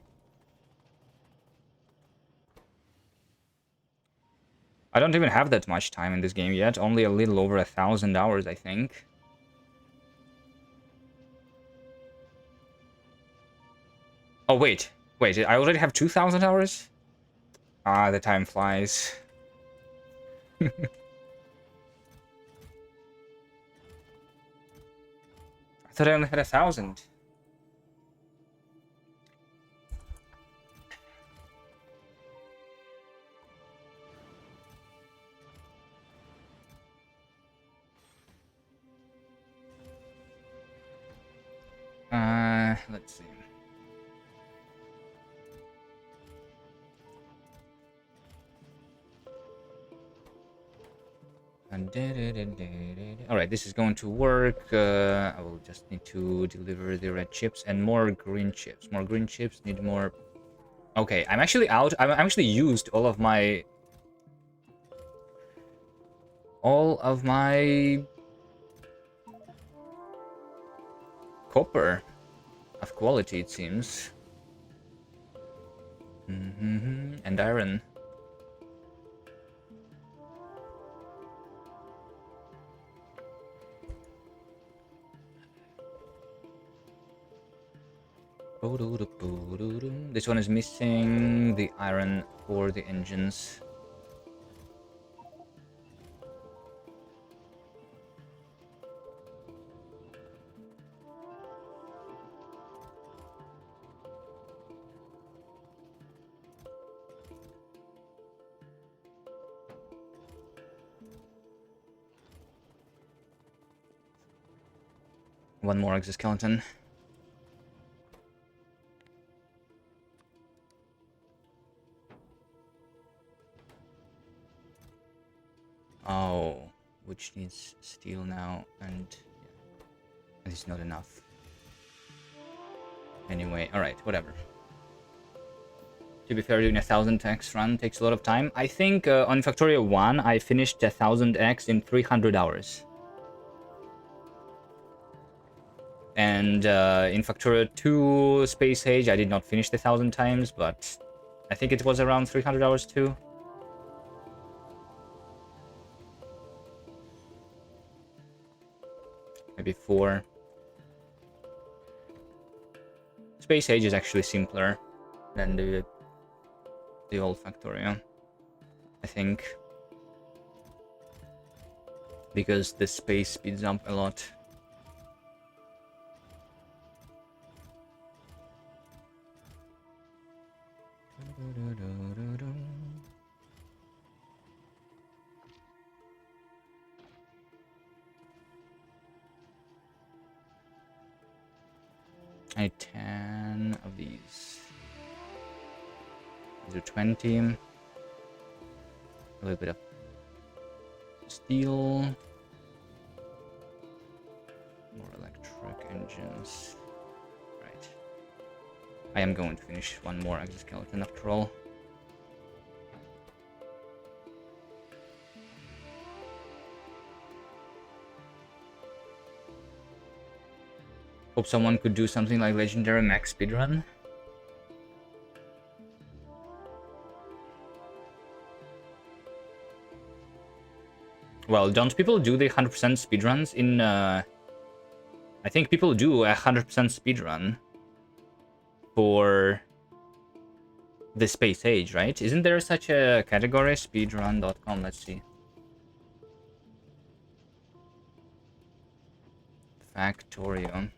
I don't even have that much time in this game yet. Only a little over 1,000 hours, I think. Oh, wait. Wait, I already have 2,000 hours? Ah, the time flies. I thought I only had 1,000. Let's see. Alright, this is going to work. I will just need to deliver the red chips and more green chips. More green chips need more... Okay, I'm actually out. I'm actually used all of my... copper of quality, it seems. And iron. This one is missing the iron for the engines. One more exoskeleton. Oh, which needs steel now, and yeah, it's not enough. Anyway, alright, whatever. To be fair, doing 1000x run takes a lot of time. I think on Factorio 1, I finished 1000x in 300 hours. And in Factorio 2 Space Age, I did not finish the 1000 times, but I think it was around 300 hours too. Maybe 4. Space Age is actually simpler than the old Factorio, I think. Because the space speeds up a lot. I need 10 of these. These are 20. A little bit of steel. More electric engines. Right. I am going to finish one more exoskeleton after all. Hope someone could do something like Legendary Max Speedrun. Well, don't people do the 100% speedruns in... I think people do a 100% speedrun for the Space Age, right? Isn't there such a category? Speedrun.com, let's see. Factorio.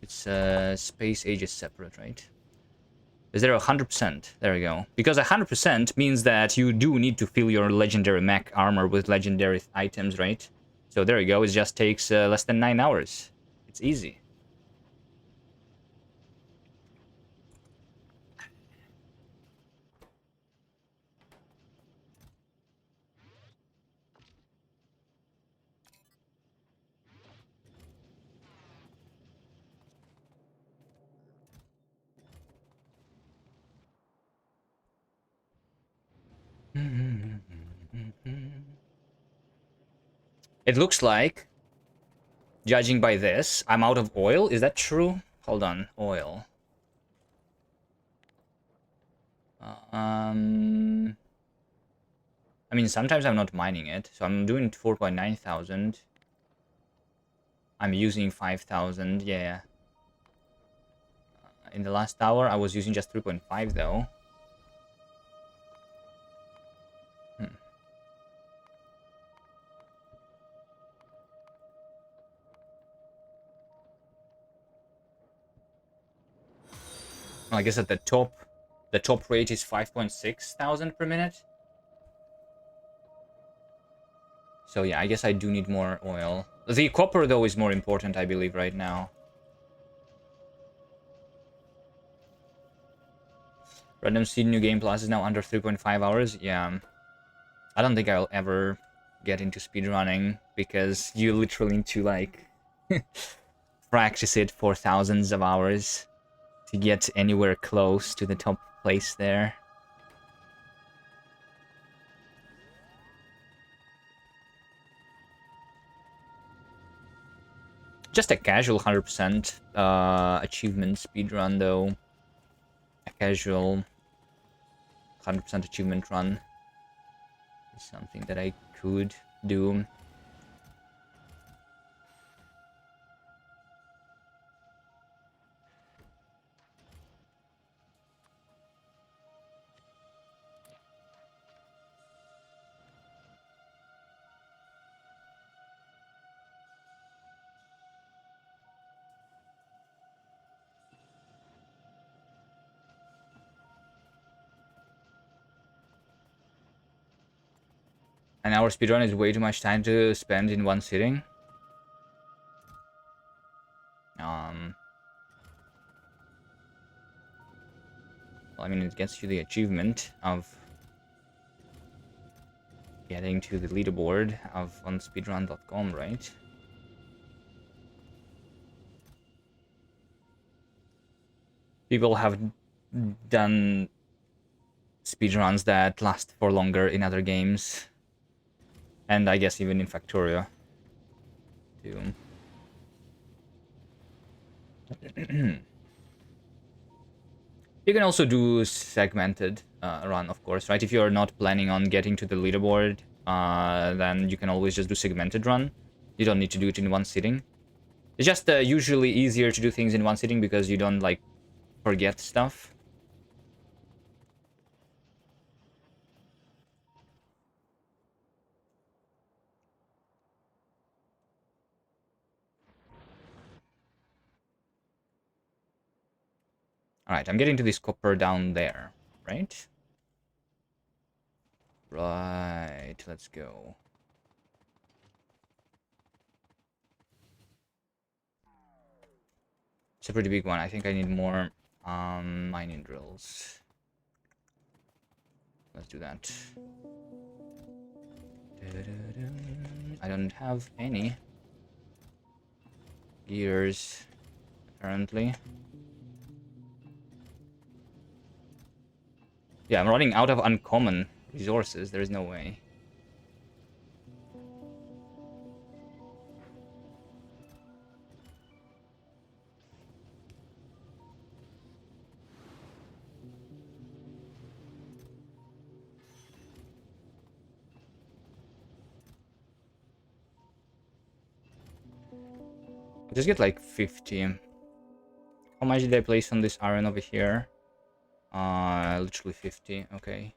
It's Space Age is separate, right? Is there 100%? There we go. Because 100% means that you do need to fill your legendary mech armor with legendary items, right? So there you go. It just takes less than 9 hours. It's easy. It looks like, judging by this, I'm out of oil. Is that true? Hold on. Oil. I mean, sometimes I'm not mining it. So I'm doing 4.9 thousand. I'm using 5,000. Yeah. In the last hour, I was using just 3.5 though. Well, I guess at the top rate is 5.6 thousand per minute. So yeah, I guess I do need more oil. The copper though is more important, I believe, right now. Random Seed New Game Plus is now under 3.5 hours. Yeah. I don't think I'll ever get into speedrunning because you literally need to like practice it for thousands of hours to get anywhere close to the top place there. Just a casual 100% achievement speedrun though. A casual 100% achievement run is something that I could do. An hour speedrun is way too much time to spend in one sitting. Well, I mean, it gets you the achievement of getting to the leaderboard of on speedrun.com, right? People have done speedruns that last for longer in other games. And I guess even in Factorio, too. You can also do segmented run, of course, right? If you're not planning on getting to the leaderboard, then you can always just do segmented run. You don't need to do it in one sitting. It's just usually easier to do things in one sitting because you don't, like, forget stuff. Alright, I'm getting to this copper down there, right? Right, let's go. It's a pretty big one. I think I need more mining drills. Let's do that. I don't have any gears, apparently. Yeah, I'm running out of uncommon resources. There's no way. I just get like 50. How much did I place on this iron over here? Literally 50. Okay.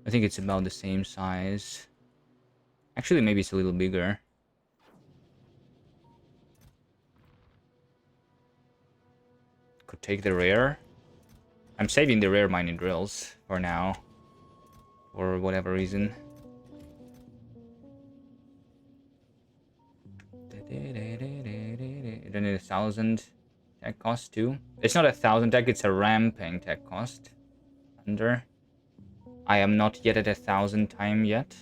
I think it's about the same size. Actually, maybe it's a little bigger. could take the rare. I'm saving the rare mining drills for now. For whatever reason. Then 1,000 tech cost too. It's not 1,000 tech, it's a ramping tech cost. Under. I am not yet at 1,000 time yet.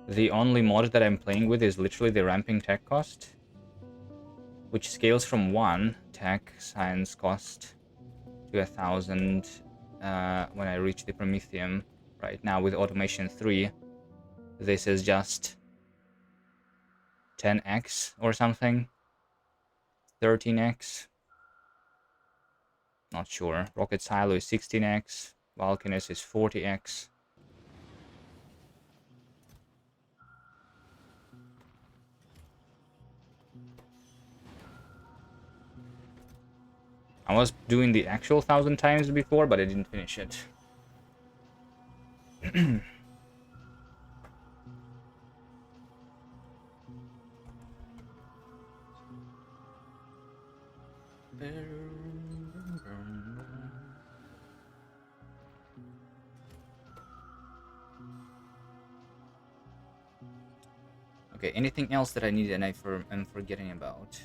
The only mod that I'm playing with is literally the ramping tech cost, which scales from 1 tech science cost to 1,000 when I reach the Prometheum. Right now with automation 3, this is just 10x or something. 13x. Not sure. Rocket Silo is 16x. Vulcanus is 40x. I was doing the actual 1,000 times before, but I didn't finish it. Okay, anything else that I need and I'm forgetting about?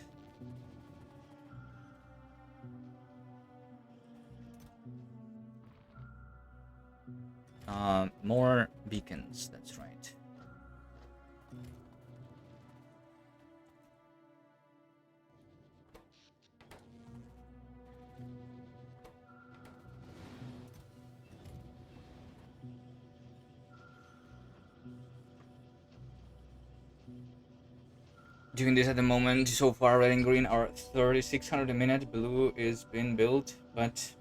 More beacons, that's right. Doing this at the moment. So far, red and green are 3,600 a minute. Blue is being built, but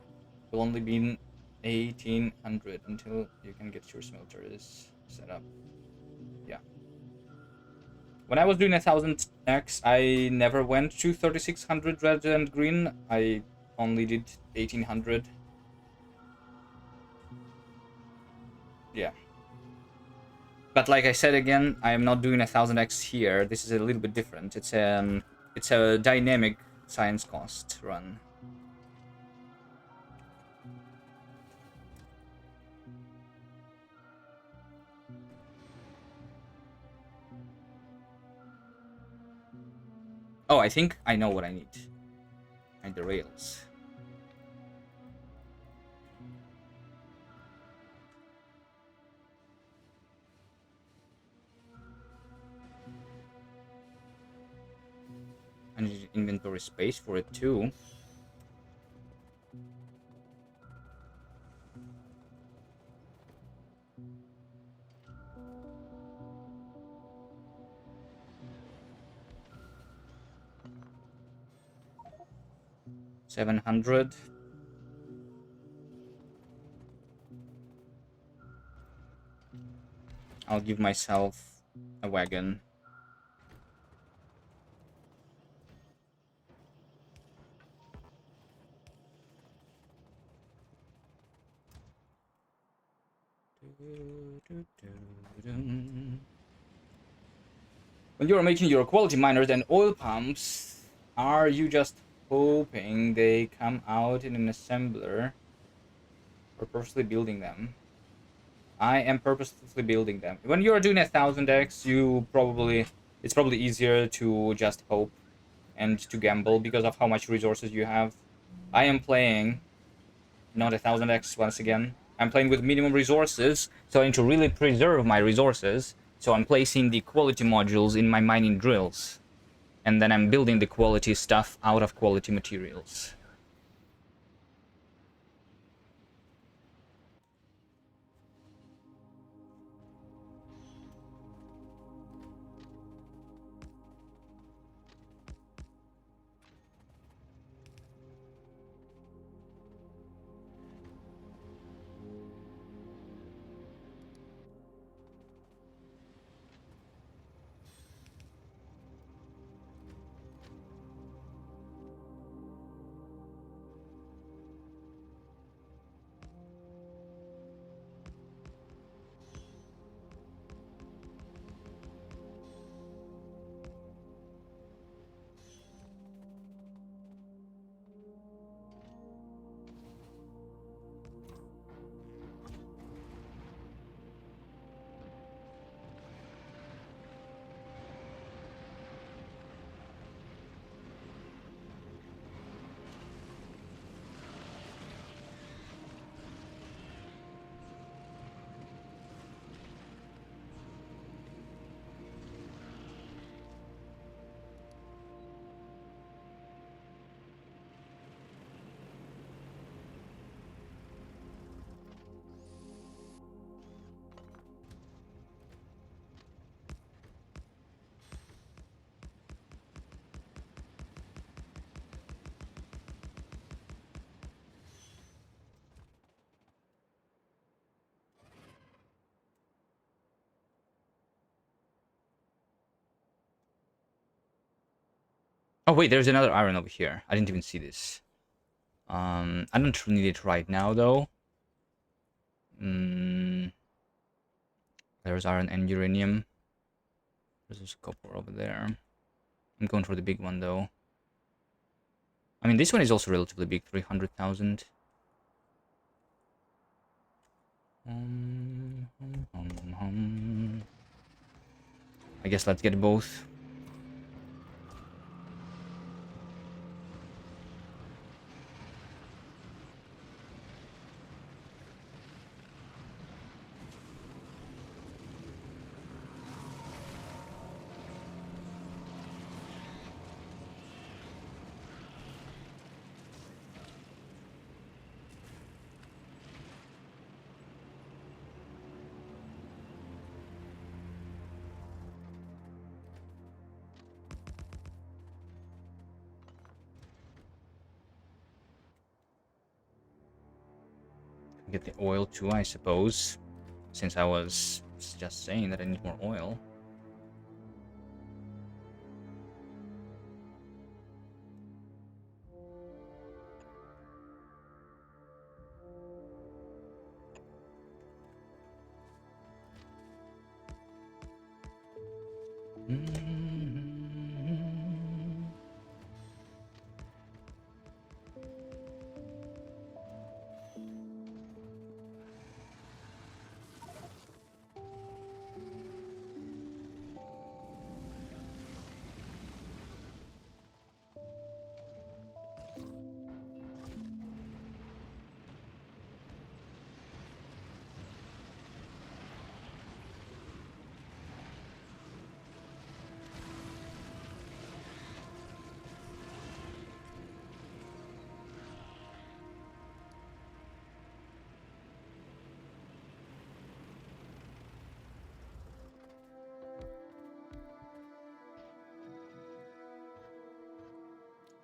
will only be 1,800 until you can get your smelters set up. Yeah. When I was doing 1,000x, I never went to 3,600 red and green. I only did 1,800. Yeah. But like I said again, I am not doing 1,000x here. This is a little bit different. It's a dynamic science cost run. Oh, I think I know what I need. I need the rails. I need inventory space for it too. $700. I'll give myself a wagon. When you are making your quality miners and oil pumps, are you just hoping they come out in an assembler or purposely building them? I am purposely building them. When you are doing 1,000x, it's probably easier to just hope and to gamble because of how much resources you have. I am playing not 1,000x once again. I'm playing with minimum resources, so I need to really preserve my resources. So I'm placing the quality modules in my mining drills. And then I'm building the quality stuff out of quality materials. Oh wait, there's another iron over here. I didn't even see this. I don't need it right now though. There's iron and uranium. There's copper over there. I'm going for the big one though. I mean, this one is also relatively big, 300,000. I guess let's get both. Get the oil too, I suppose. Since I was just saying that I need more oil.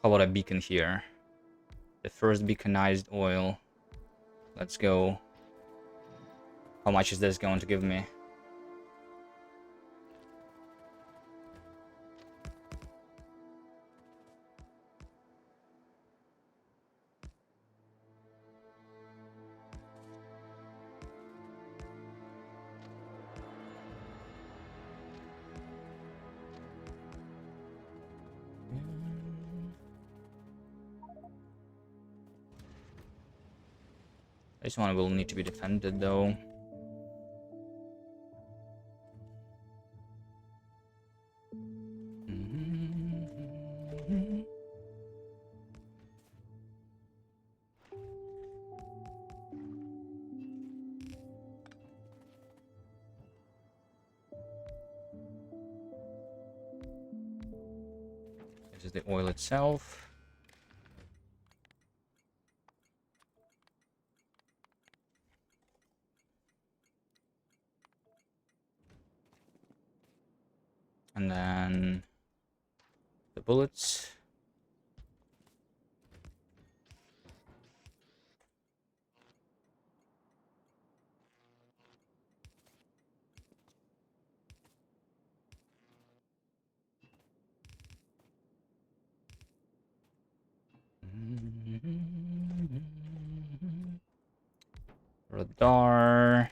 How about a beacon here? The first beaconized oil. Let's go. How much is this going to give me? This one will need to be defended though. This is the oil itself. And then the bullets. Radar.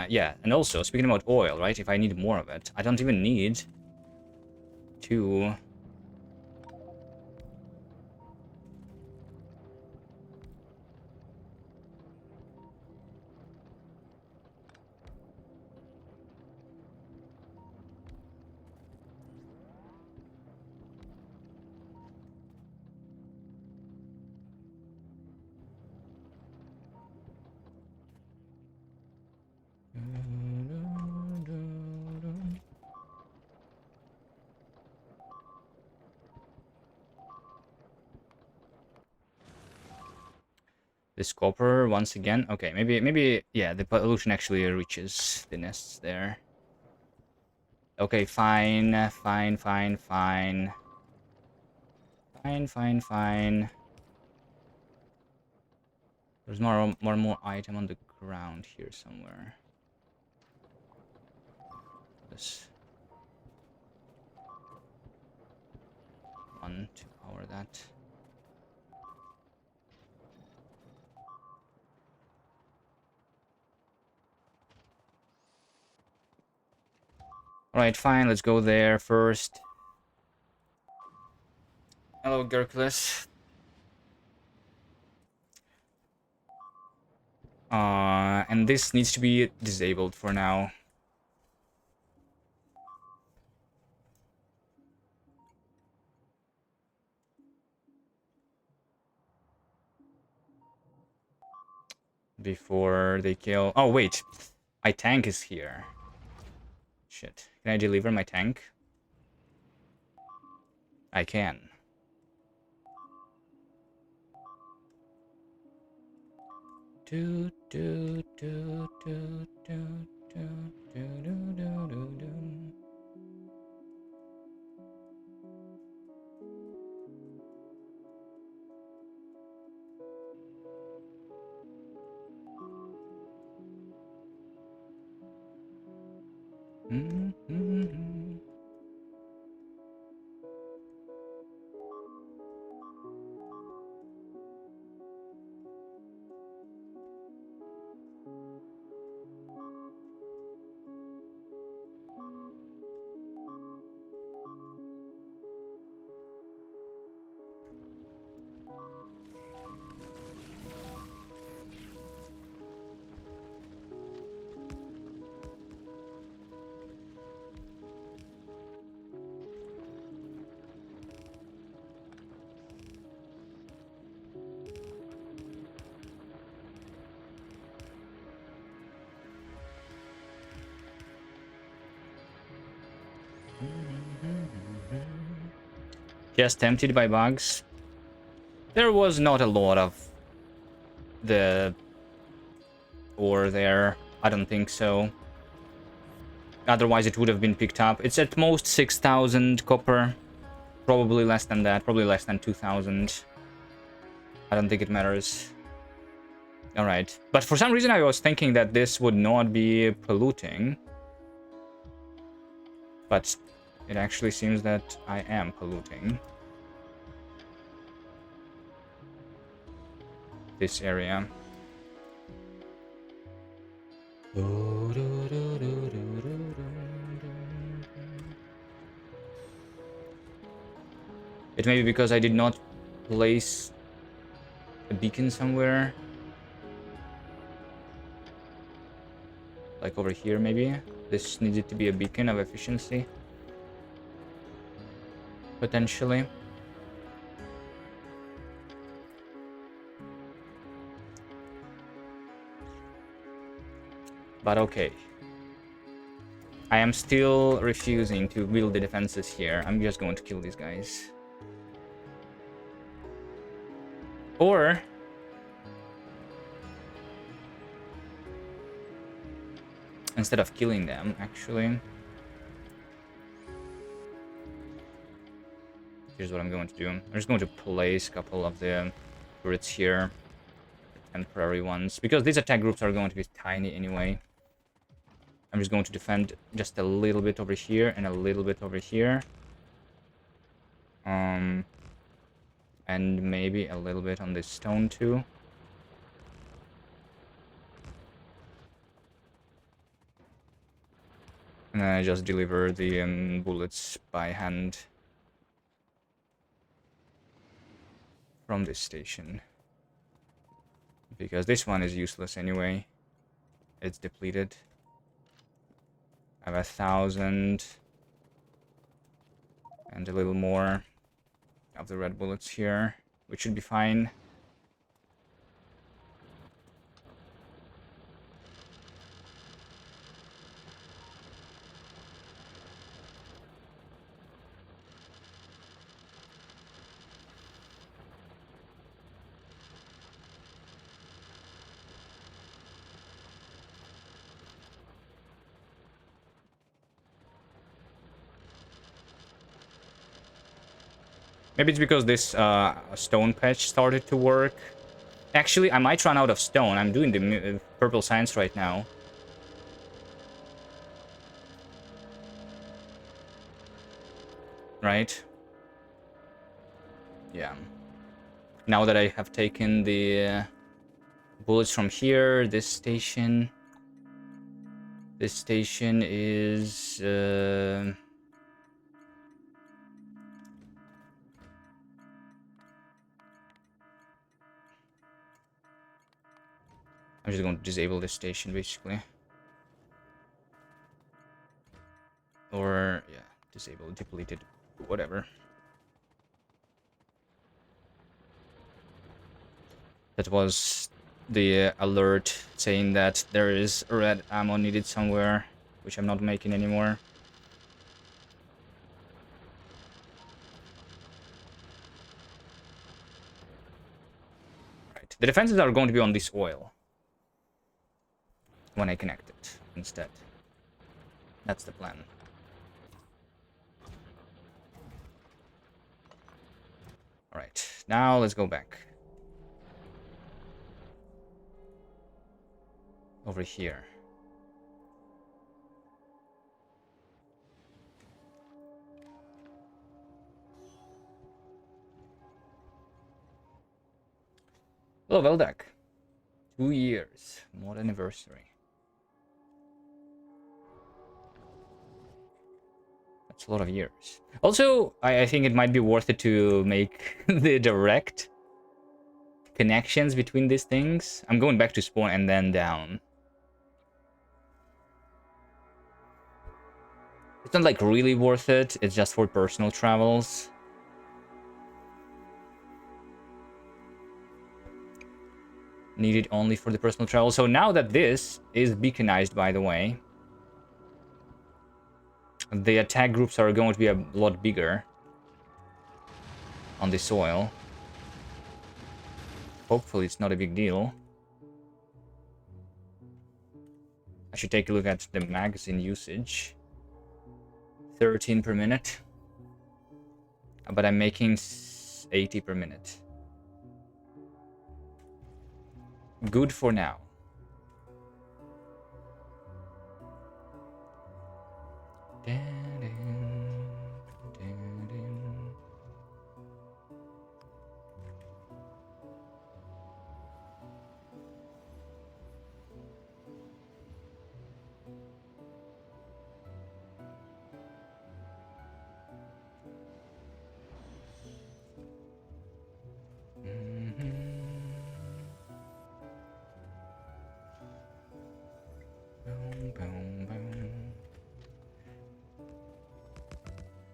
Yeah, and also, speaking about oil, right? If I need more of it, I don't even need to... this copper once again. Okay, maybe yeah, the pollution actually reaches the nests there. Okay, fine, fine, fine, fine. Fine, fine, fine. There's more item on the ground here somewhere. This one to power that. Alright, fine, let's go there first. Hello, Gurkless. And this needs to be disabled for now. Before they kill... Oh, wait. My tank is here. Shit. Can I deliver my tank? I can. Do, do, do, do, do, do, do, do, do, do. Mm-hmm. Just tempted by bugs. There was not a lot of the ore there. I don't think so. Otherwise, it would have been picked up. It's at most 6,000 copper. Probably less than that. Probably less than 2,000. I don't think it matters. Alright. But for some reason, I was thinking that this would not be polluting. But it actually seems that I am polluting this area. It may be because I did not place a beacon somewhere. Like over here, maybe. This needed to be a beacon of efficiency. Potentially. But okay. I am still refusing to build the defenses here. I'm just going to kill these guys. Or... instead of killing them, actually... here's what I'm going to do. I'm just going to place a couple of the turrets here. The temporary ones. Because these attack groups are going to be tiny anyway. I'm just going to defend just a little bit over here and a little bit over here. And maybe a little bit on this stone too. And then I just deliver the bullets by hand from this station. Because this one is useless anyway. It's depleted. I have 1,000 and a little more of the red bullets here, which should be fine. Maybe it's because this stone patch started to work. Actually, I might run out of stone. I'm doing the purple science right now. Right? Yeah. Now that I have taken the bullets from here, this station is... I'm just going to disable this station, basically. Or, yeah, disable, depleted, whatever. That was the alert saying that there is red ammo needed somewhere, which I'm not making anymore. Right. The defenses are going to be on this oil when I connect it instead. That's the plan. Alright, now let's go back. Over here. Hello, Veldak. 2 years. Mod anniversary. That's a lot of years. Also, I think it might be worth it to make the direct connections between these things. I'm going back to spawn and then down. It's not like really worth it. It's just for personal travels. Needed only for the personal travel. So now that this is beaconized, by the way, the attack groups are going to be a lot bigger on the soil. Hopefully it's not a big deal. I should take a look at the magazine usage. 13 per minute. But I'm making 80 per minute. Good for now.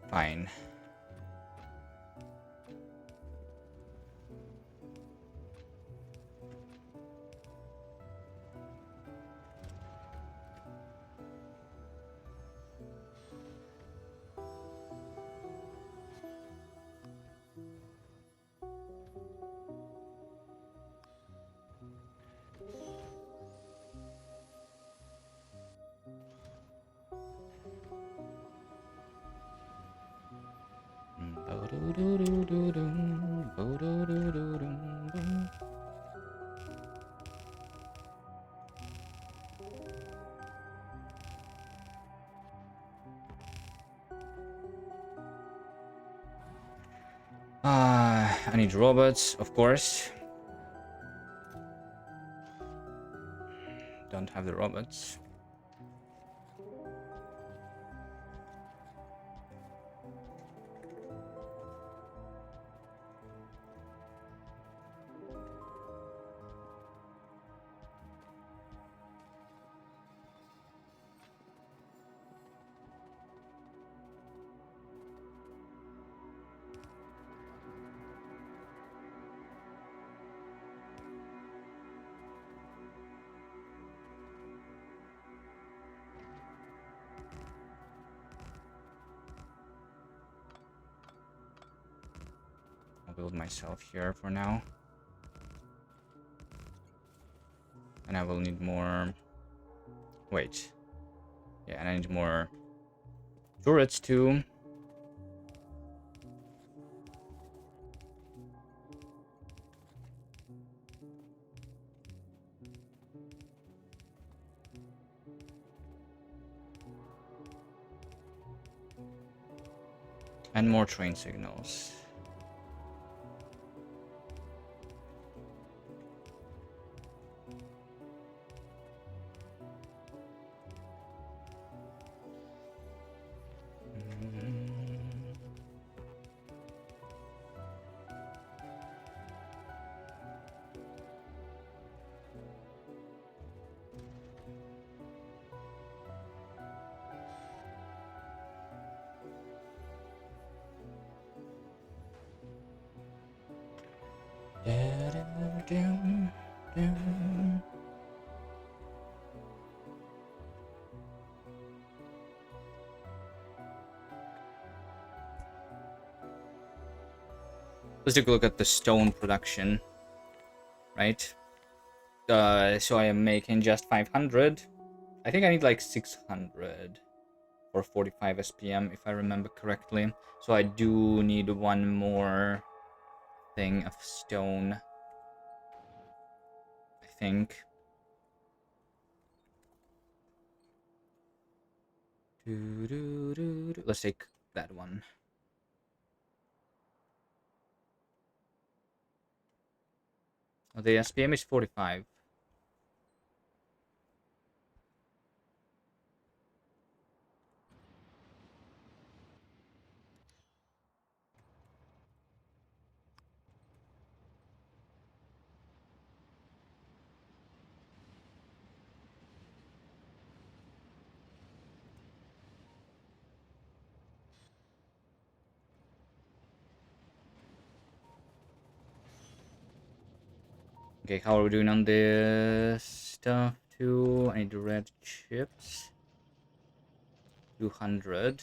Fine. I need robots, of course. Don't have the robots. I'll build myself here for now. And I will need more... Wait. Yeah, and I need more turrets too. And more train signals. Let's take a look at the stone production, right? So I am making just 500. I think I need like 600 for 45 SPM, if I remember correctly. So I do need one more thing of stone, I think. Let's take that one. Oh, the SPM is 45. Okay, how are we doing on this stuff too? I need the red chips. 200.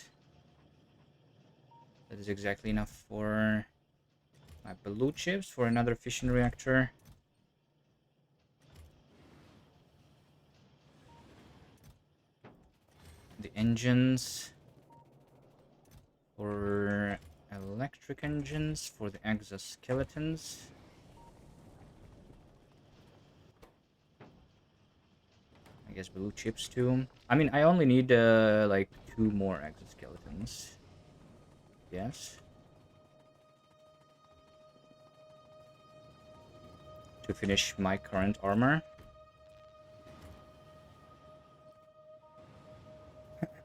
That is exactly enough for my blue chips for another fission reactor. The engines for electric engines for the exoskeletons. I guess blue chips too. I mean, I only need like 2 more exoskeletons. Yes. To finish my current armor.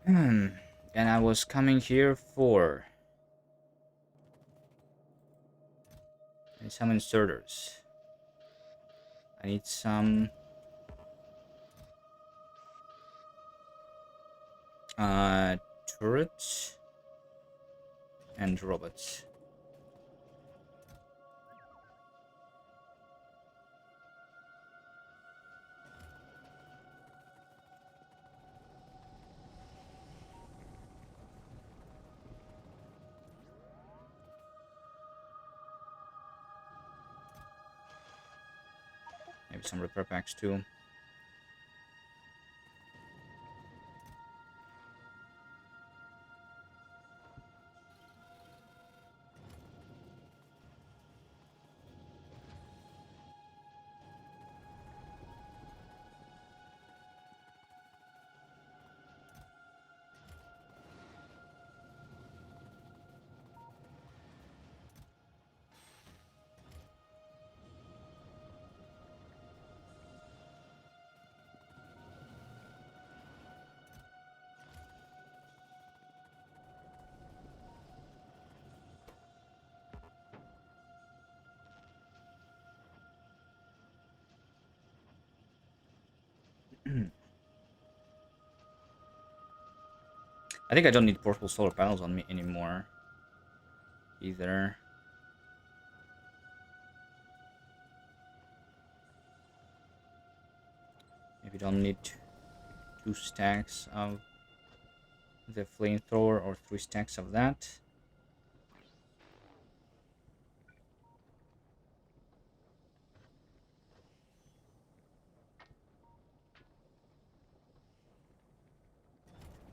And I was coming here for some inserters. I need some turrets and robots. Maybe some repair packs too. I think I don't need portable solar panels on me anymore either. Maybe don't need 2 stacks of the flamethrower or 3 stacks of that.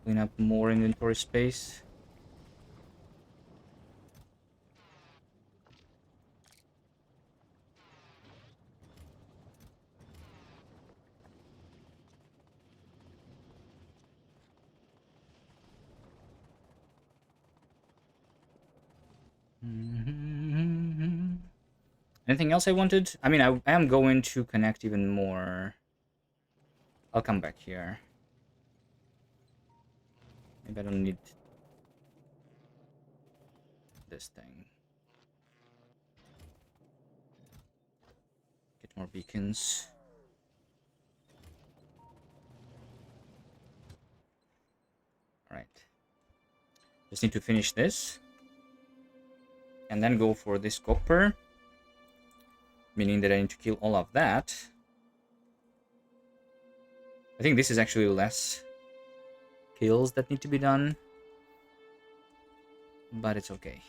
Clean up more inventory space. Anything else I wanted? I mean, I am going to connect even more. I'll come back here. Maybe I don't need this thing. Get more beacons. Alright. Just need to finish this. And then go for this copper. Meaning that I need to kill all of that. I think this is actually less kills that need to be done. But it's okay.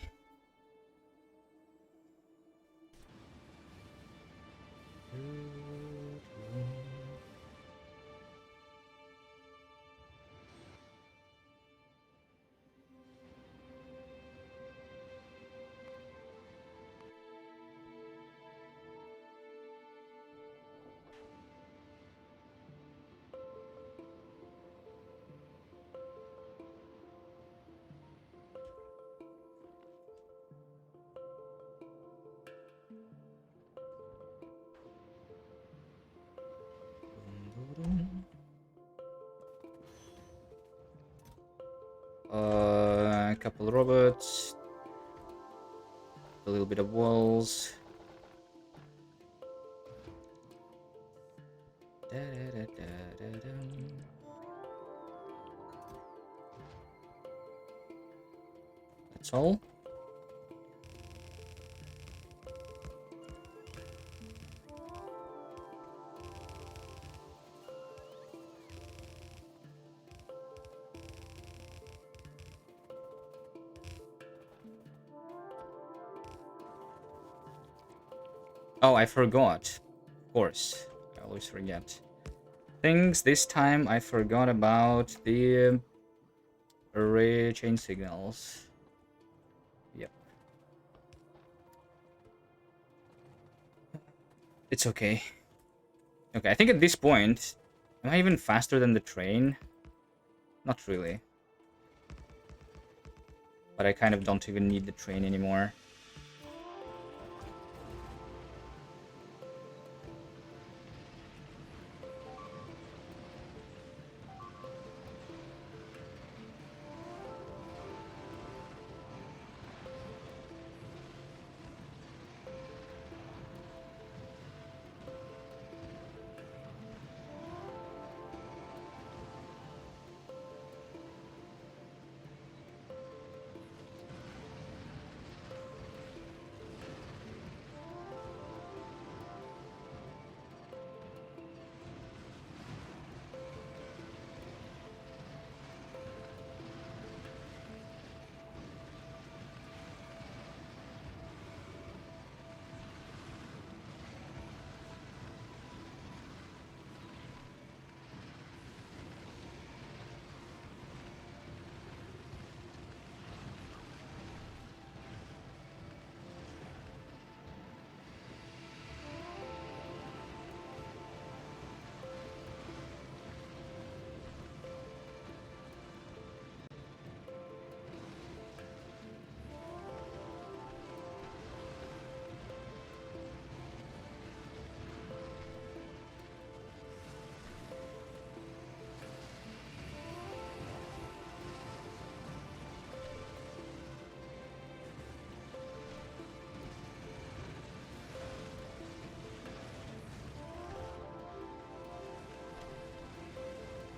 A couple of robots. A little bit of walls. That's all. Oh, I forgot. Of course. I always forget. Things this time I forgot about the array chain signals. Yep. It's okay. Okay, I think at this point, am I even faster than the train? Not really. But I kind of don't even need the train anymore.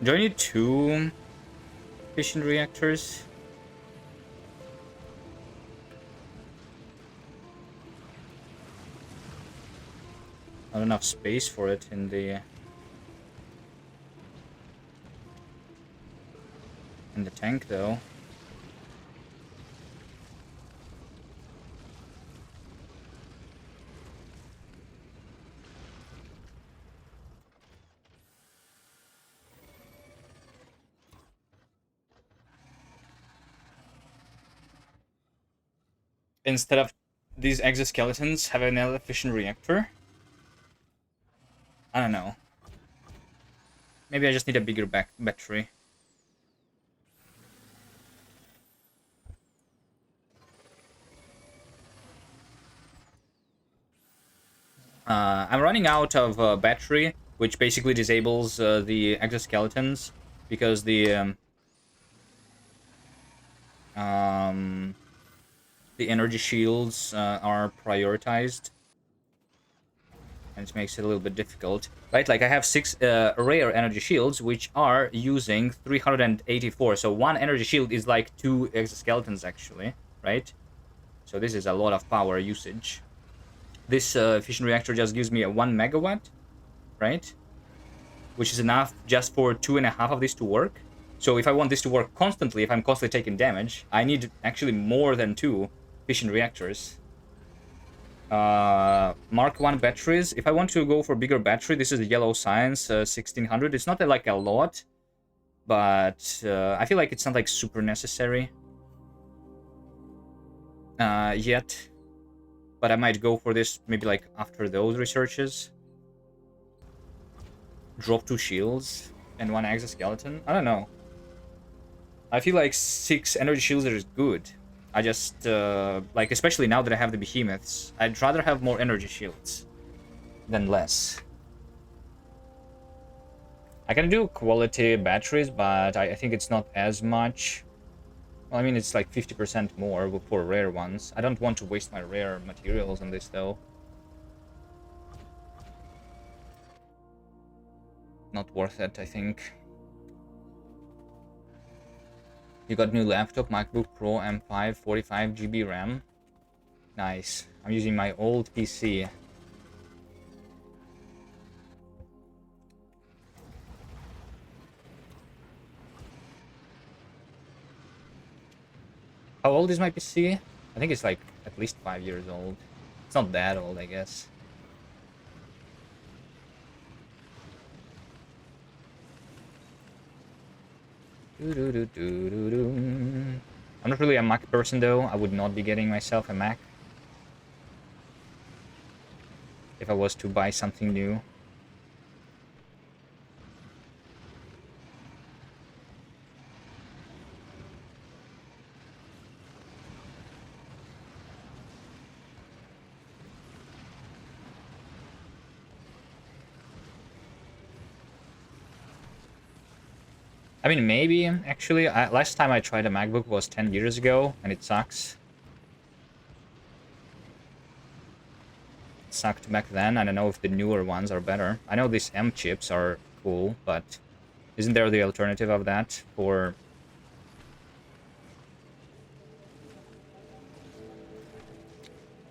Do I need 2 fission reactors? Not enough space for it in the tank though. Instead of these exoskeletons have an fission reactor? I don't know. Maybe I just need a bigger battery. I'm running out of battery, which basically disables the exoskeletons because um, the energy shields are prioritized, and it makes it a little bit difficult, right? Like I have 6 rare energy shields, which are using 384. So one energy shield is like 2 exoskeletons, actually, right? So this is a lot of power usage. This fission reactor just gives me a 1 megawatt, right? Which is enough just for 2.5 of this to work. So if I want this to work constantly, if I'm constantly taking damage, I need actually more than 2 fission reactors. Mark 1 batteries. If I want to go for bigger battery, this is the yellow science 1600. It's not like a lot, but I feel like it's not like super necessary yet. But I might go for this maybe like after those researches. Drop 2 shields and 1 exoskeleton. I don't know. I feel like 6 energy shields is good. I just like, especially now that I have the behemoths, I'd rather have more energy shields than less. I can do quality batteries, but I think it's not as much. Well, I mean, it's like 50% more for rare ones. I don't want to waste my rare materials on this, though. Not worth it, I think. You got new laptop, MacBook Pro M5, 45 GB RAM. Nice. I'm using my old PC. How old is my PC? I think it's like at least 5 years old. It's not that old, I guess. I'm not really a Mac person, though. I would not be getting myself a Mac if I was to buy something new. I mean, maybe, actually. Last time I tried a MacBook was 10 years ago, and it sucks. It sucked back then. I don't know if the newer ones are better. I know these M chips are cool, but isn't there the alternative of that for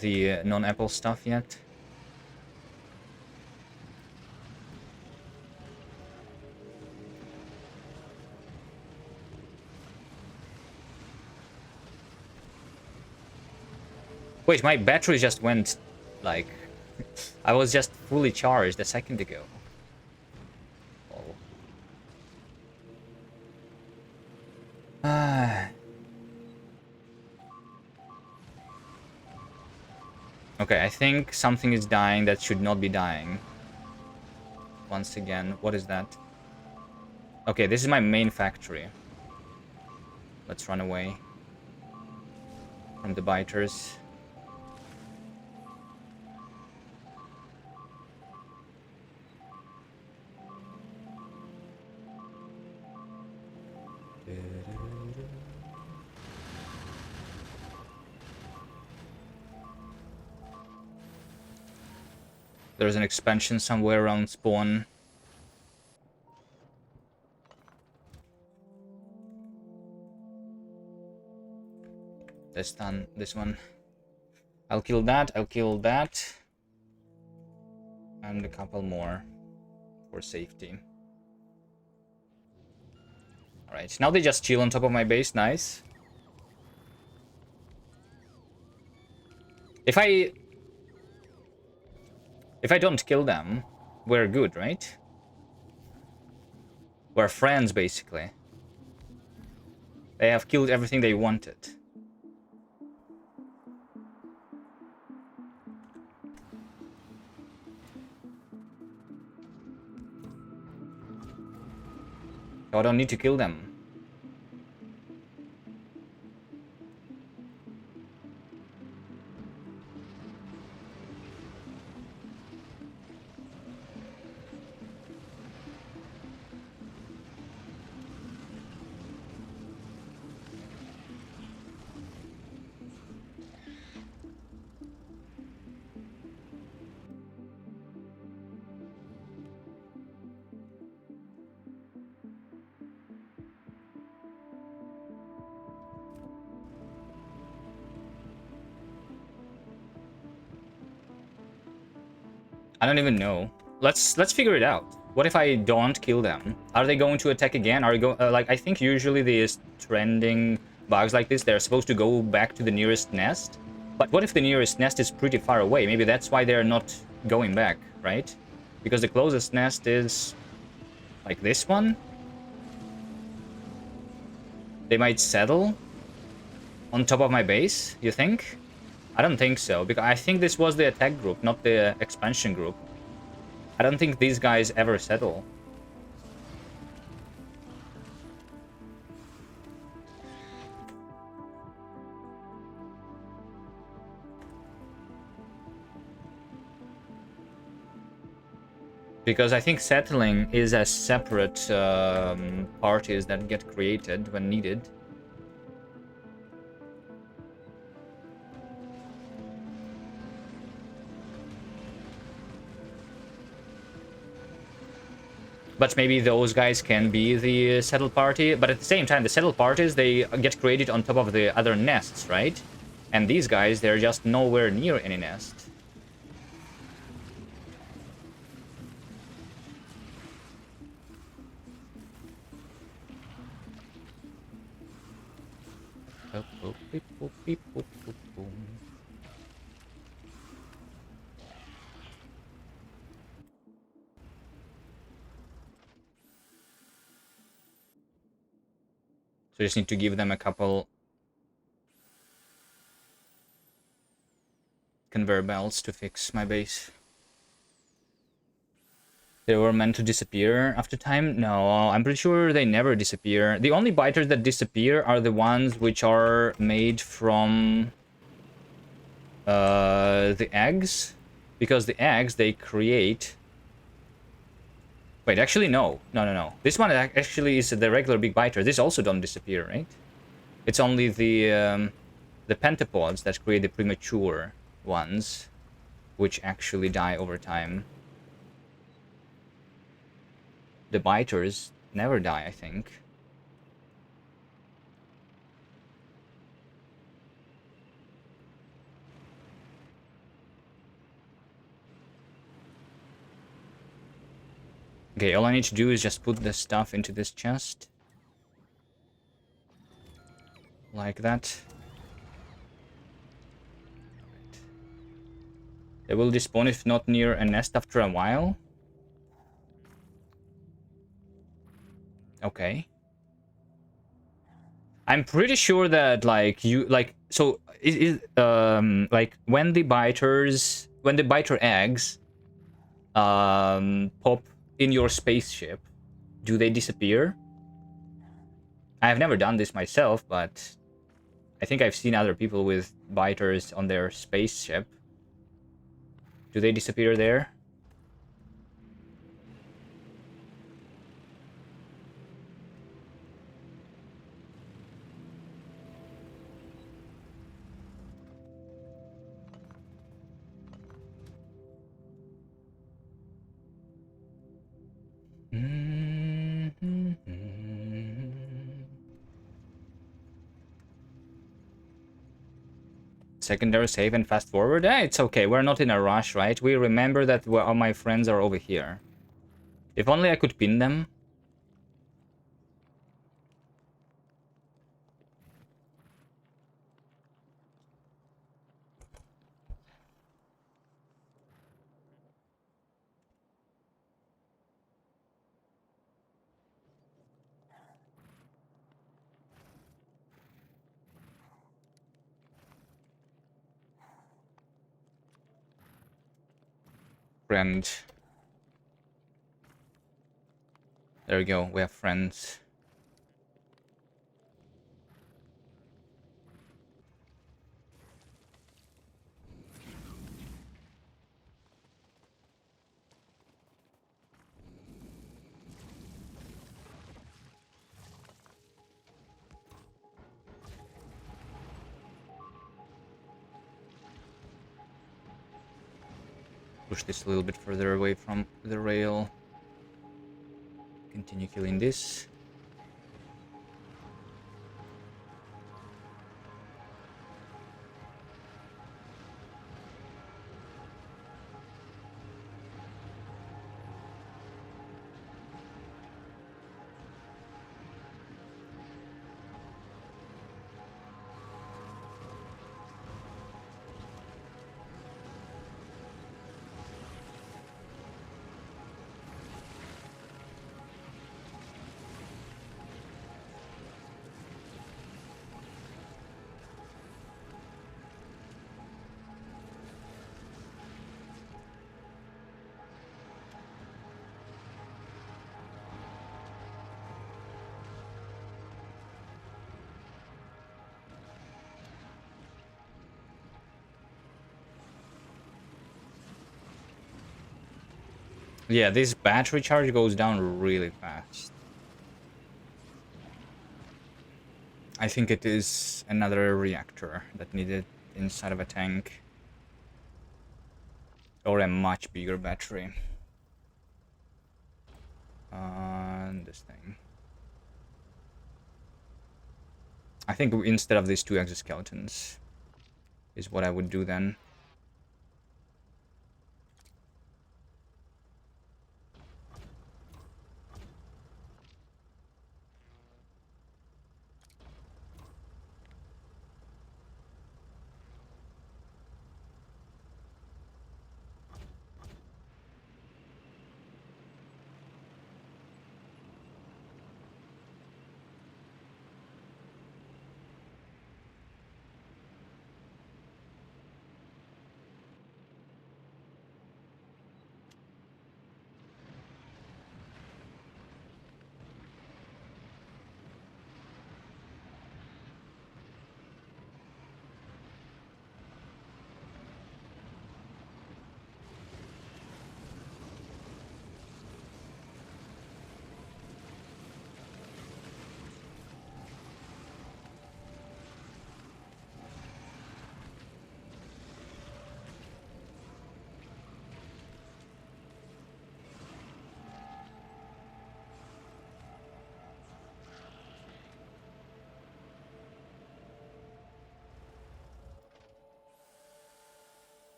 the non-Apple stuff yet? Wait, my battery just went, like... I was just fully charged a second ago. Oh. Okay, I think something is dying that should not be dying. Once again, what is that? Okay, this is my main factory. Let's run away from the biters. There's an expansion somewhere around spawn. This done. This one. I'll kill that. I'll kill that. And a couple more for safety. Alright, now they just chill on top of my base. Nice. If I don't kill them, we're good, right? We're friends, basically. They have killed everything they wanted. So I don't need to kill them. I don't even know. Let's figure it out. What if I don't kill them? Are they going to attack again? Are you go like I think usually these trending bugs like this, they're supposed to go back to the nearest nest. But what if the nearest nest is pretty far away? Maybe that's why they're not going back, right? Because the closest nest is like this one. They might settle on top of my base, you think? I don't think so, because I think this was the attack group, not the expansion group. I don't think these guys ever settle. Because I think settling is a separate parties that get created when needed. But maybe those guys can be the settled party. But at the same time, the settled parties, they get created on top of the other nests, right? And these guys, they're just nowhere near any nest. So you just need to give them a couple conveyor belts to fix my base. They were meant to disappear after time? No, I'm pretty sure they never disappear. The only biters that disappear are the ones which are made from the eggs. Because the eggs, they create... Wait, actually, no. No. This one actually is the regular big biter. This also don't disappear, right? It's only the pentapods that create the premature ones, which actually die over time. The biters never die, I think. Okay, all I need to do is just put the stuff into this chest. Like that. Right. They will despawn if not near a nest after a while. Okay. I'm pretty sure that like so like when the biter eggs pop in your spaceship, do they disappear? I have never done this myself, but I think I've seen other people with biters on their spaceship. Do they disappear there? Secondary save and fast forward? It's okay. We're not in a rush, right? We remember that all my friends are over here. If only I could pin them. Friend. There we go. We have friends. Push this a little bit further away from the rail. Continue killing this. Yeah, this battery charge goes down really fast. I think it is another reactor that needed inside of a tank. Or a much bigger battery. This thing. I think instead of these 2 exoskeletons is what I would do then.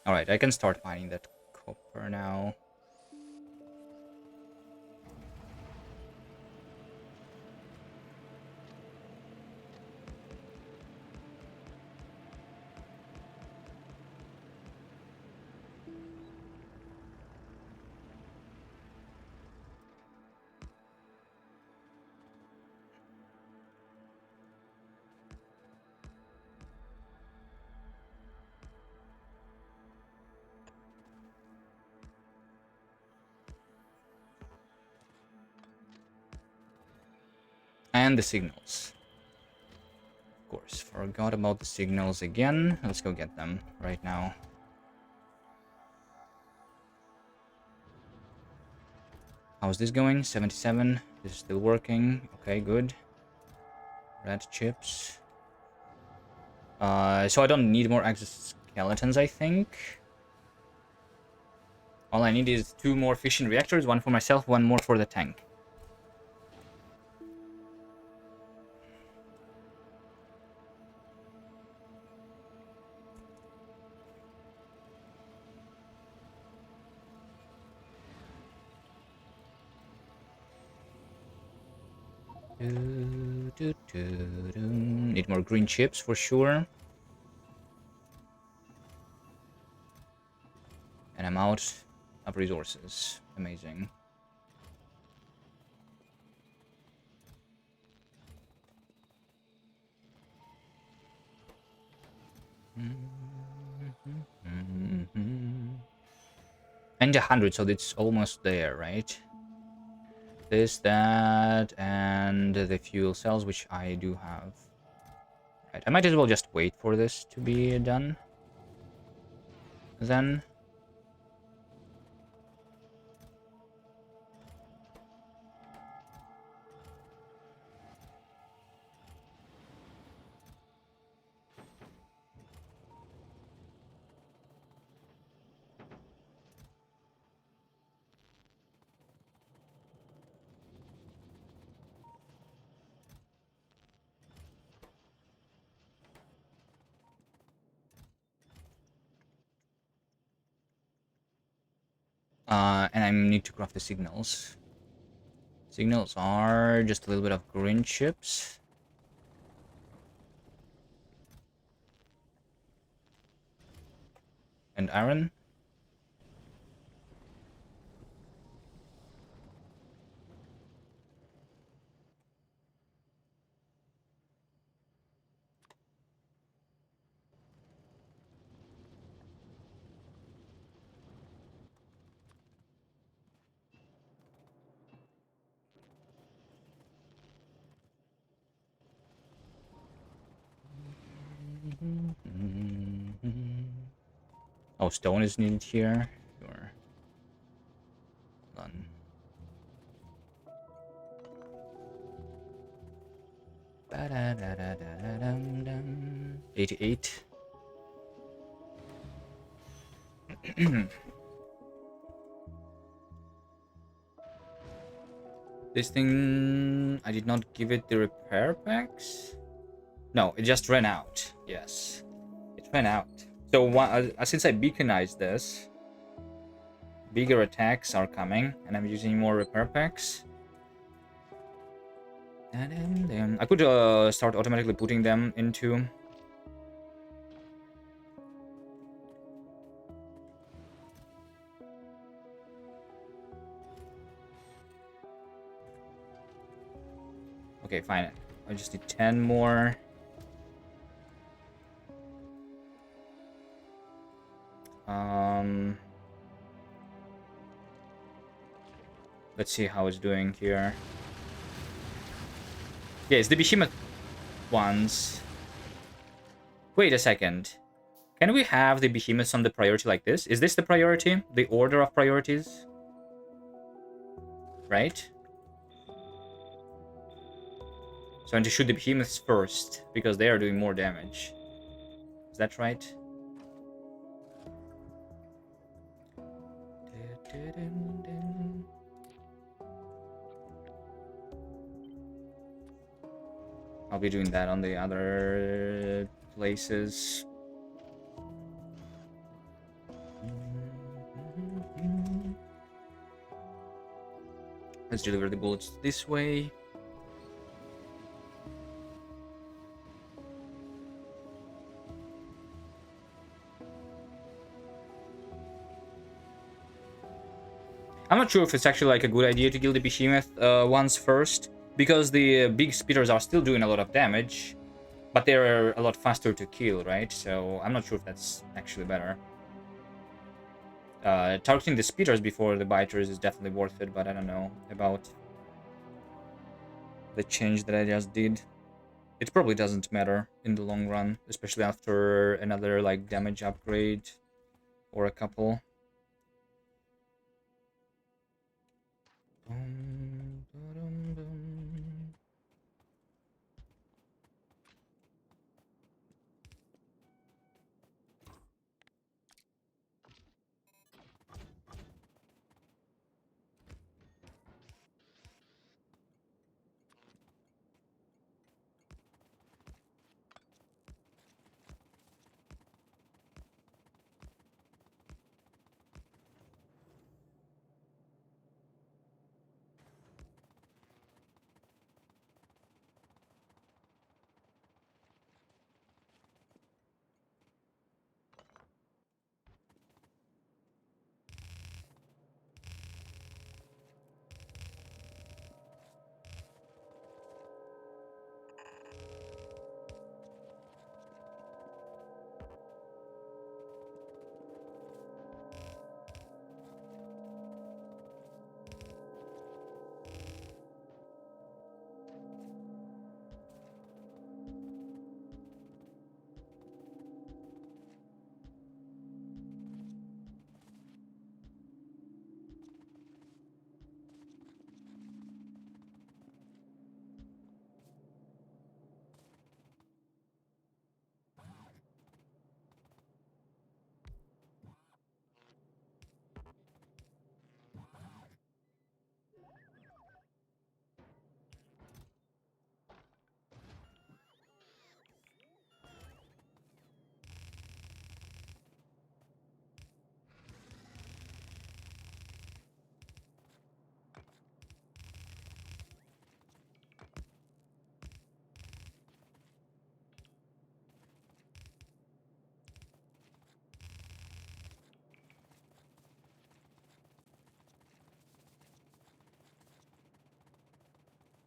Alright, I can start mining that copper now. And the signals. Of course, forgot about the signals again. Let's go get them right now. How's this going? 77. This is still working. Okay, good. Red chips. So I don't need more exoskeletons, I think. All I need is 2 more fission reactors, 1 for myself, 1 more for the tank. Need more green chips for sure. And I'm out of resources. Amazing. And 100, so it's almost there, right? This, that, and the fuel cells, which I do have. Right, I might as well just wait for this to be done. Then. And I need to craft the signals. Signals are just a little bit of green chips. And iron. Oh, stone is needed here. Sure. Done. Ba-da-da-da-da-dum-dum. 88. This thing, I did not give it the repair packs. No, it just ran out. Yes, it ran out. So since I beaconized this, bigger attacks are coming, and I'm using more repair packs. I could start automatically putting them into. Okay, fine. I just need 10 more. Let's see how it's doing here. Yeah, it's the behemoth ones. Wait a second. Can we have the behemoths on the priority like this? Is this the priority? The order of priorities? Right? So I need to shoot the behemoths first, because they are doing more damage. Is that right? I'll be doing that on the other places. Let's deliver the bullets this way. I'm not sure if it's actually like a good idea to kill the behemoth ones first, because the big speeders are still doing a lot of damage, but they're a lot faster to kill, right? So I'm not sure if that's actually better. Targeting the speeders before the biters is definitely worth it, but I don't know about the change that I just did. It probably doesn't matter in the long run, especially after another like damage upgrade or a couple.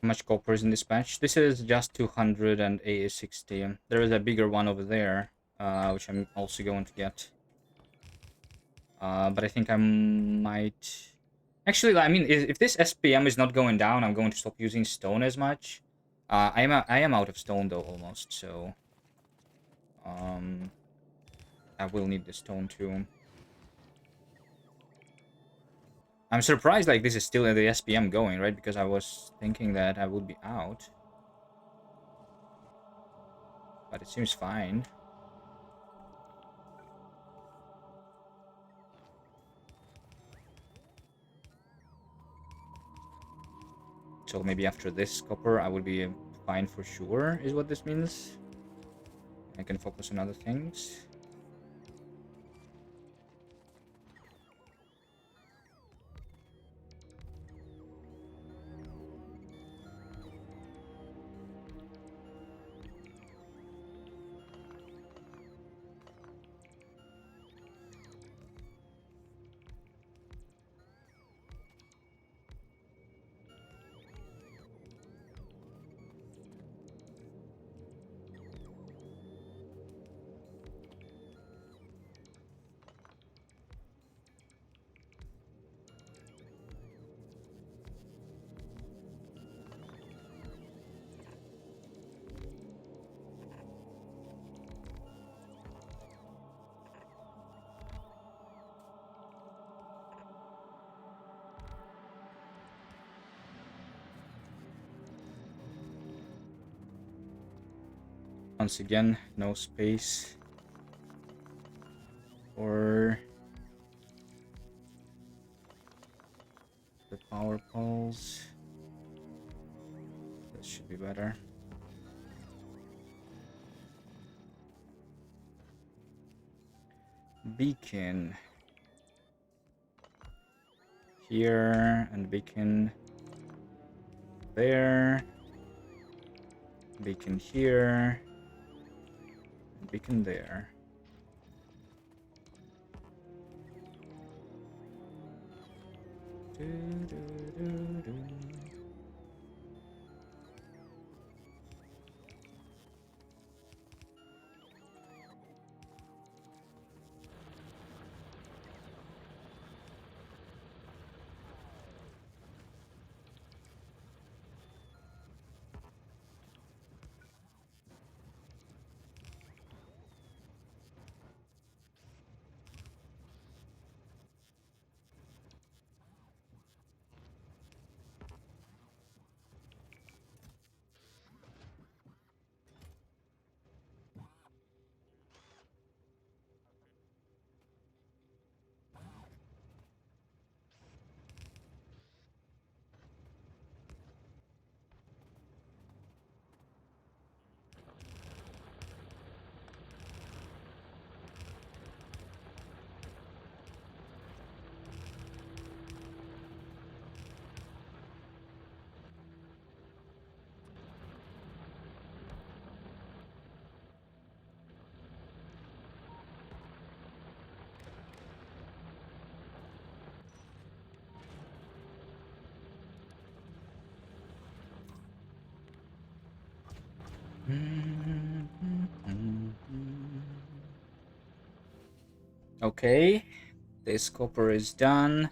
How much copper is in this patch? This is just 200 and A is 60. There is a bigger one over there, which I'm also going to get. But I think I might... Actually, I mean, if this SPM is not going down, I'm going to stop using stone as much. I am out of stone, though, almost, so... I will need the stone, too. I'm surprised like this is still in the SPM going, right? Because I was thinking that I would be out. But it seems fine. So maybe after this copper I will be fine for sure, is what this means. I can focus on other things. Once again, no space for the power poles. That should be better. Beacon here and beacon there. Beacon here and beacon there. Okay, this copper is done.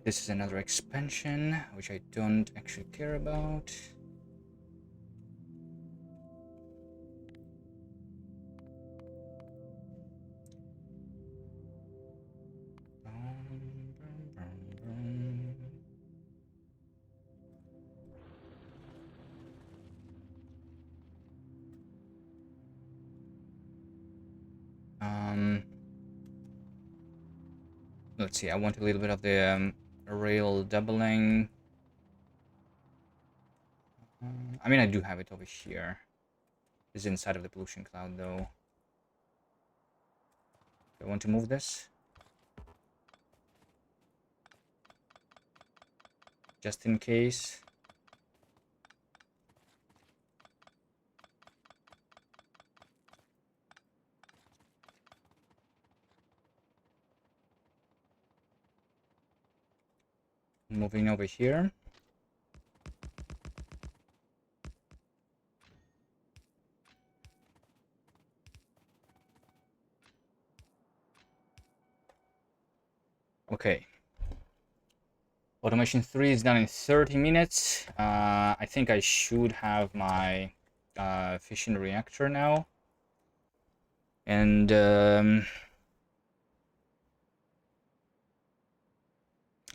This is another expansion, which I don't actually care about. Let's see, I want a little bit of the rail doubling. I mean, I do have it over here. It's inside of the pollution cloud, though. Do I want to move this? Just in case. Moving over here. Okay. Automation 3 is done in 30 minutes. I think I should have my fission reactor now. And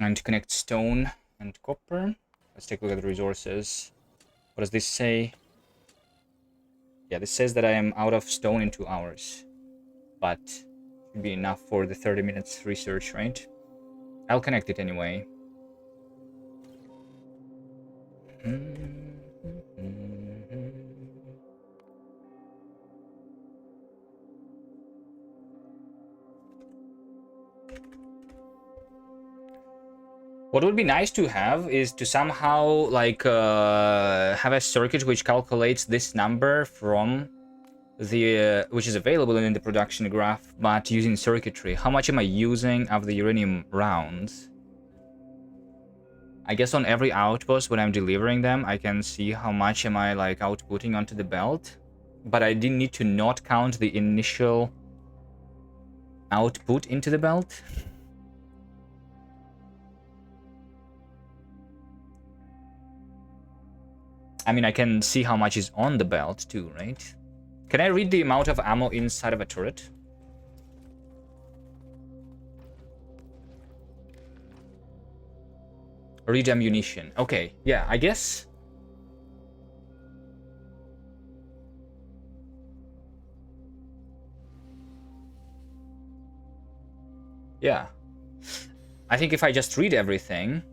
And to connect stone and copper. Let's take a look at the resources. What does this say? Yeah, this says that I am out of stone in 2 hours. But should be enough for the 30 minutes research, right? I'll connect it anyway. What would be nice to have is to somehow like have a circuit which calculates this number from the which is available in the production graph, but using circuitry. How much am I using of the uranium rounds? I guess on every outpost when I'm delivering them, I can see how much am I like outputting onto the belt. But I didn't need to not count the initial output into the belt. I mean, I can see how much is on the belt too, right? Can I read the amount of ammo inside of a turret? Read ammunition. Okay, yeah, I guess. Yeah. I think if I just read everything,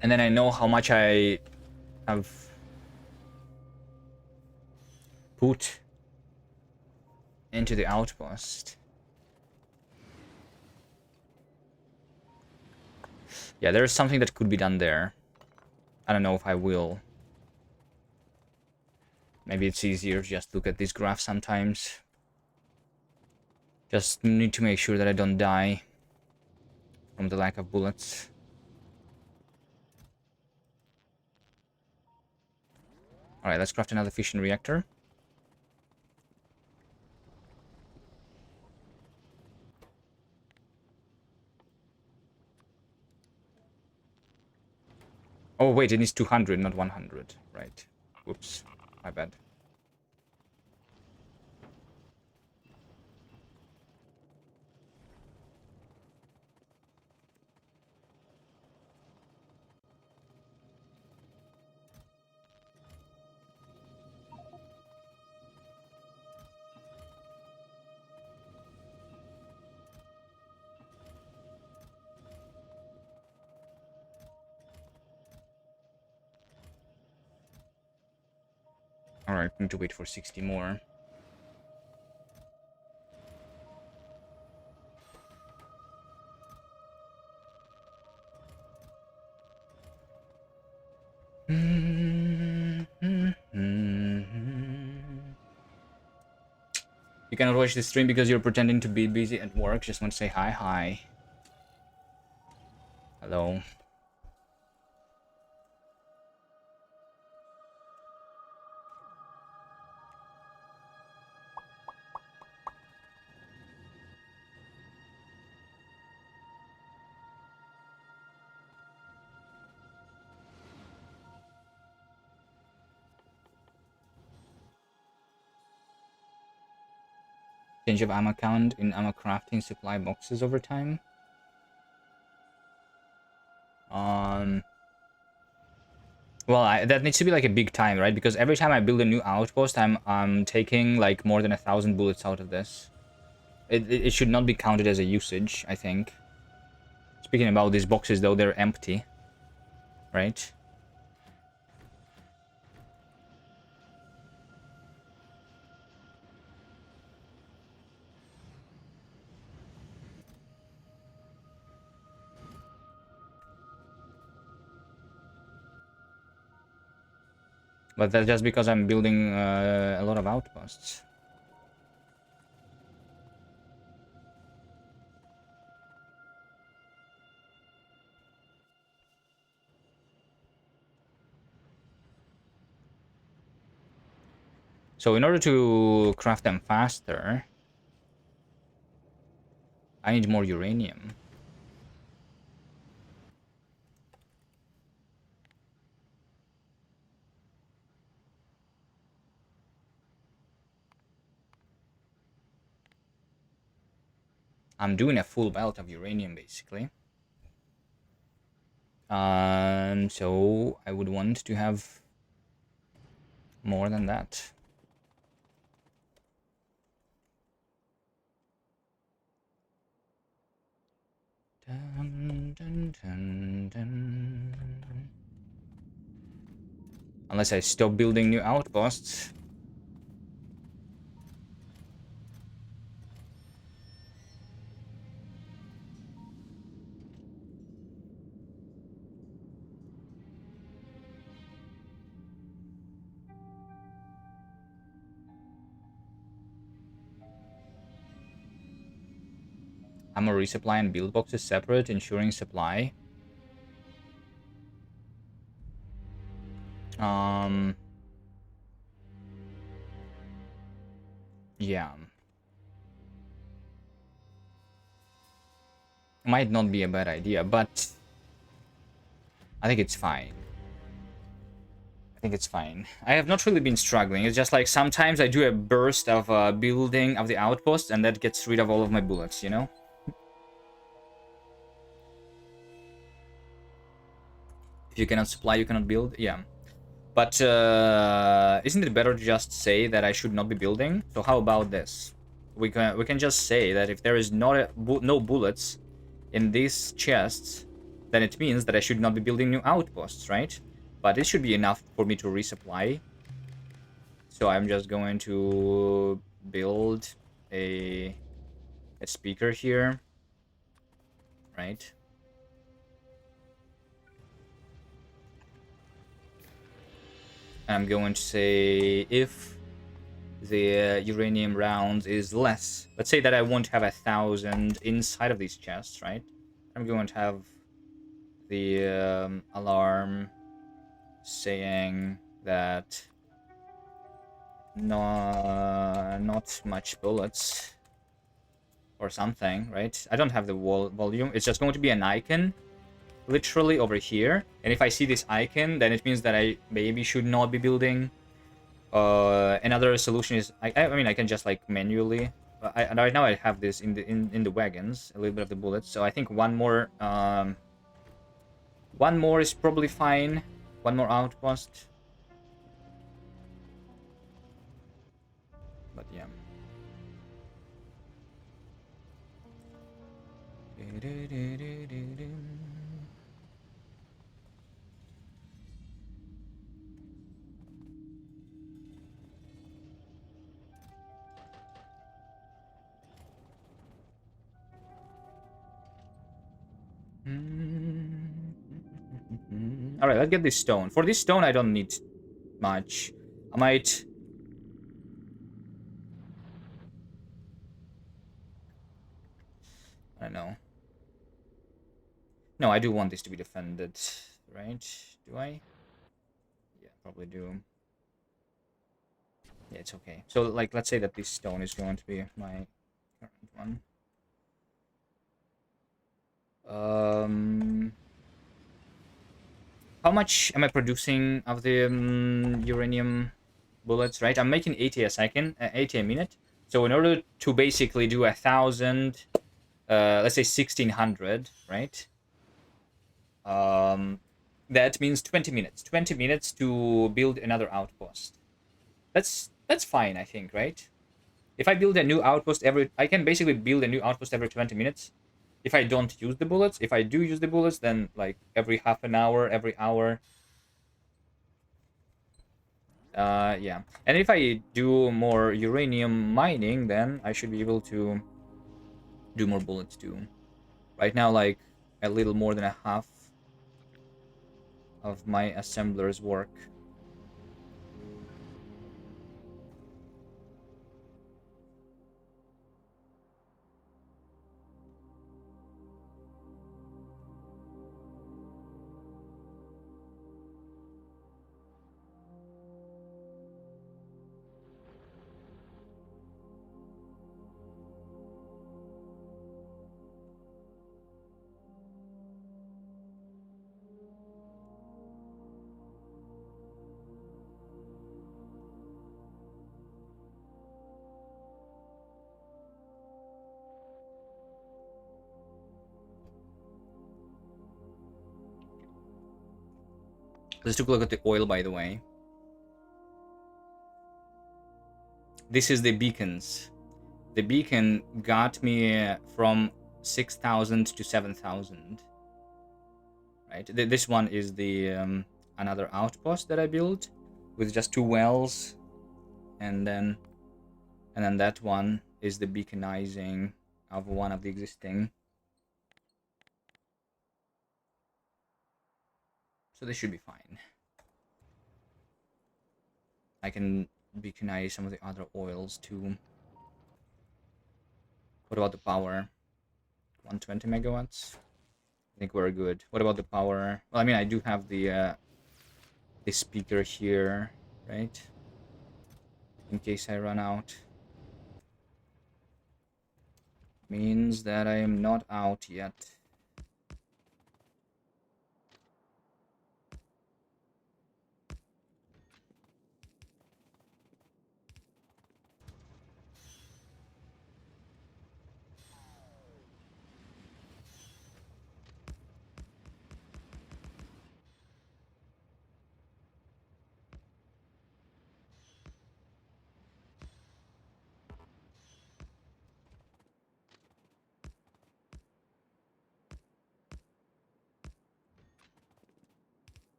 and then I know how much I have put into the outpost. Yeah, there's something that could be done there. I don't know if I will. Maybe it's easier to just look at this graph sometimes. Just need to make sure that I don't die from the lack of bullets. Alright, let's craft another fission reactor. Oh, wait, it needs 200, not 100. Right. Whoops. My bad. Alright, need to wait for 60 more. You cannot watch the stream because you're pretending to be busy at work. Just want to say hi, hi. Hello. Change of ammo count in ammo crafting supply boxes over time. Well, that needs to be like a big time, right? Because every time I build a new outpost, I'm taking like more than 1,000 bullets out of this. It should not be counted as a usage, I think. Speaking about these boxes, though, they're empty, right? But that's just because I'm building a lot of outposts. So in order to craft them faster, I need more uranium. I'm doing a full belt of uranium, basically. So I would want to have more than that. Dun, dun, dun, dun. Unless I stop building new outposts. Ammo resupply and build boxes separate, ensuring supply. Yeah. Might not be a bad idea, but I think it's fine. I think it's fine. I have not really been struggling. It's just like sometimes I do a burst of building of the outpost, and that gets rid of all of my bullets, you know? If you cannot supply, you cannot build. Yeah. But isn't it better to just say that I should not be building? So how about this? We can just say that if there is no bullets in these chests, then it means that I should not be building new outposts, right? But it should be enough for me to resupply. So I'm just going to build a speaker here, right? And I'm going to say if the uranium rounds is less. Let's say that I won't have 1,000 inside of these chests, right? I'm going to have the alarm saying that not much bullets or something, right? I don't have the volume. It's just going to be an icon literally over here. And if I see this icon, then it means that I maybe should not be building. Another solution is I mean I can just like manually. Right now I have this in the wagons, a little bit of the bullets. So I think one more is probably fine. One more outpost. But yeah. All right, let's get this stone. For this stone, I don't need much. I might. I don't know. No, I do want this to be defended, right? Do I? Yeah, probably do. Yeah, it's okay. So, like, let's say that this stone is going to be my current one. How much am I producing of the uranium bullets? Right, I'm making 80 a second, 80 a minute. So in order to basically do 1,000, let's say 1,600, right? That means 20 minutes. 20 minutes to build another outpost. That's fine, I think, right? If I build a new outpost I can basically build a new outpost every 20 minutes. If I don't use the bullets, if I do use the bullets, then like every half an hour, every hour. Yeah. And if I do more uranium mining, then I should be able to do more bullets too. Right now, like a little more than a half of my assembler's work. Let's take a look at the oil, by the way. This is the beacons. The beacon got me from 6,000 to 7,000. Right. This one is the another outpost that I built with just 2 wells, and then that one is the beaconizing of one of the existing. So this should be fine. I can beaconize some of the other oils too. What about the power? 120 megawatts. I think we're good. What about the power? Well, I mean, I do have the speaker here, right? In case I run out. Means that I am not out yet.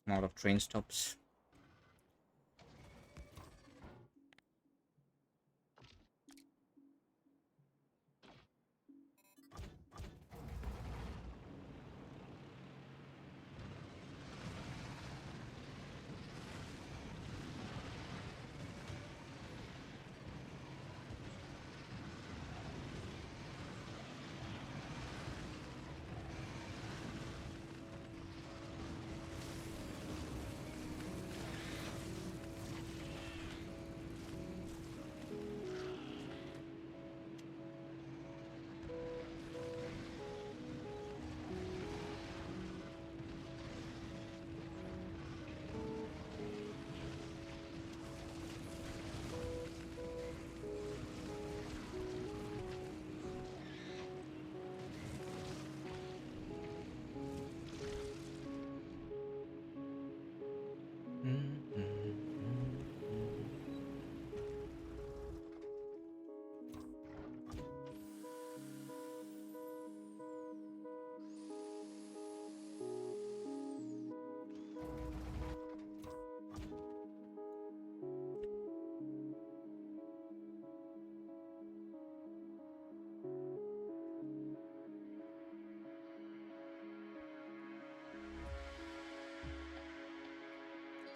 I'm out of train stops.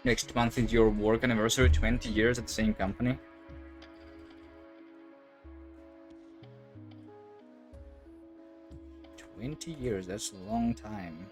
Next month is your work anniversary, 20 years at the same company. 20 years, that's a long time.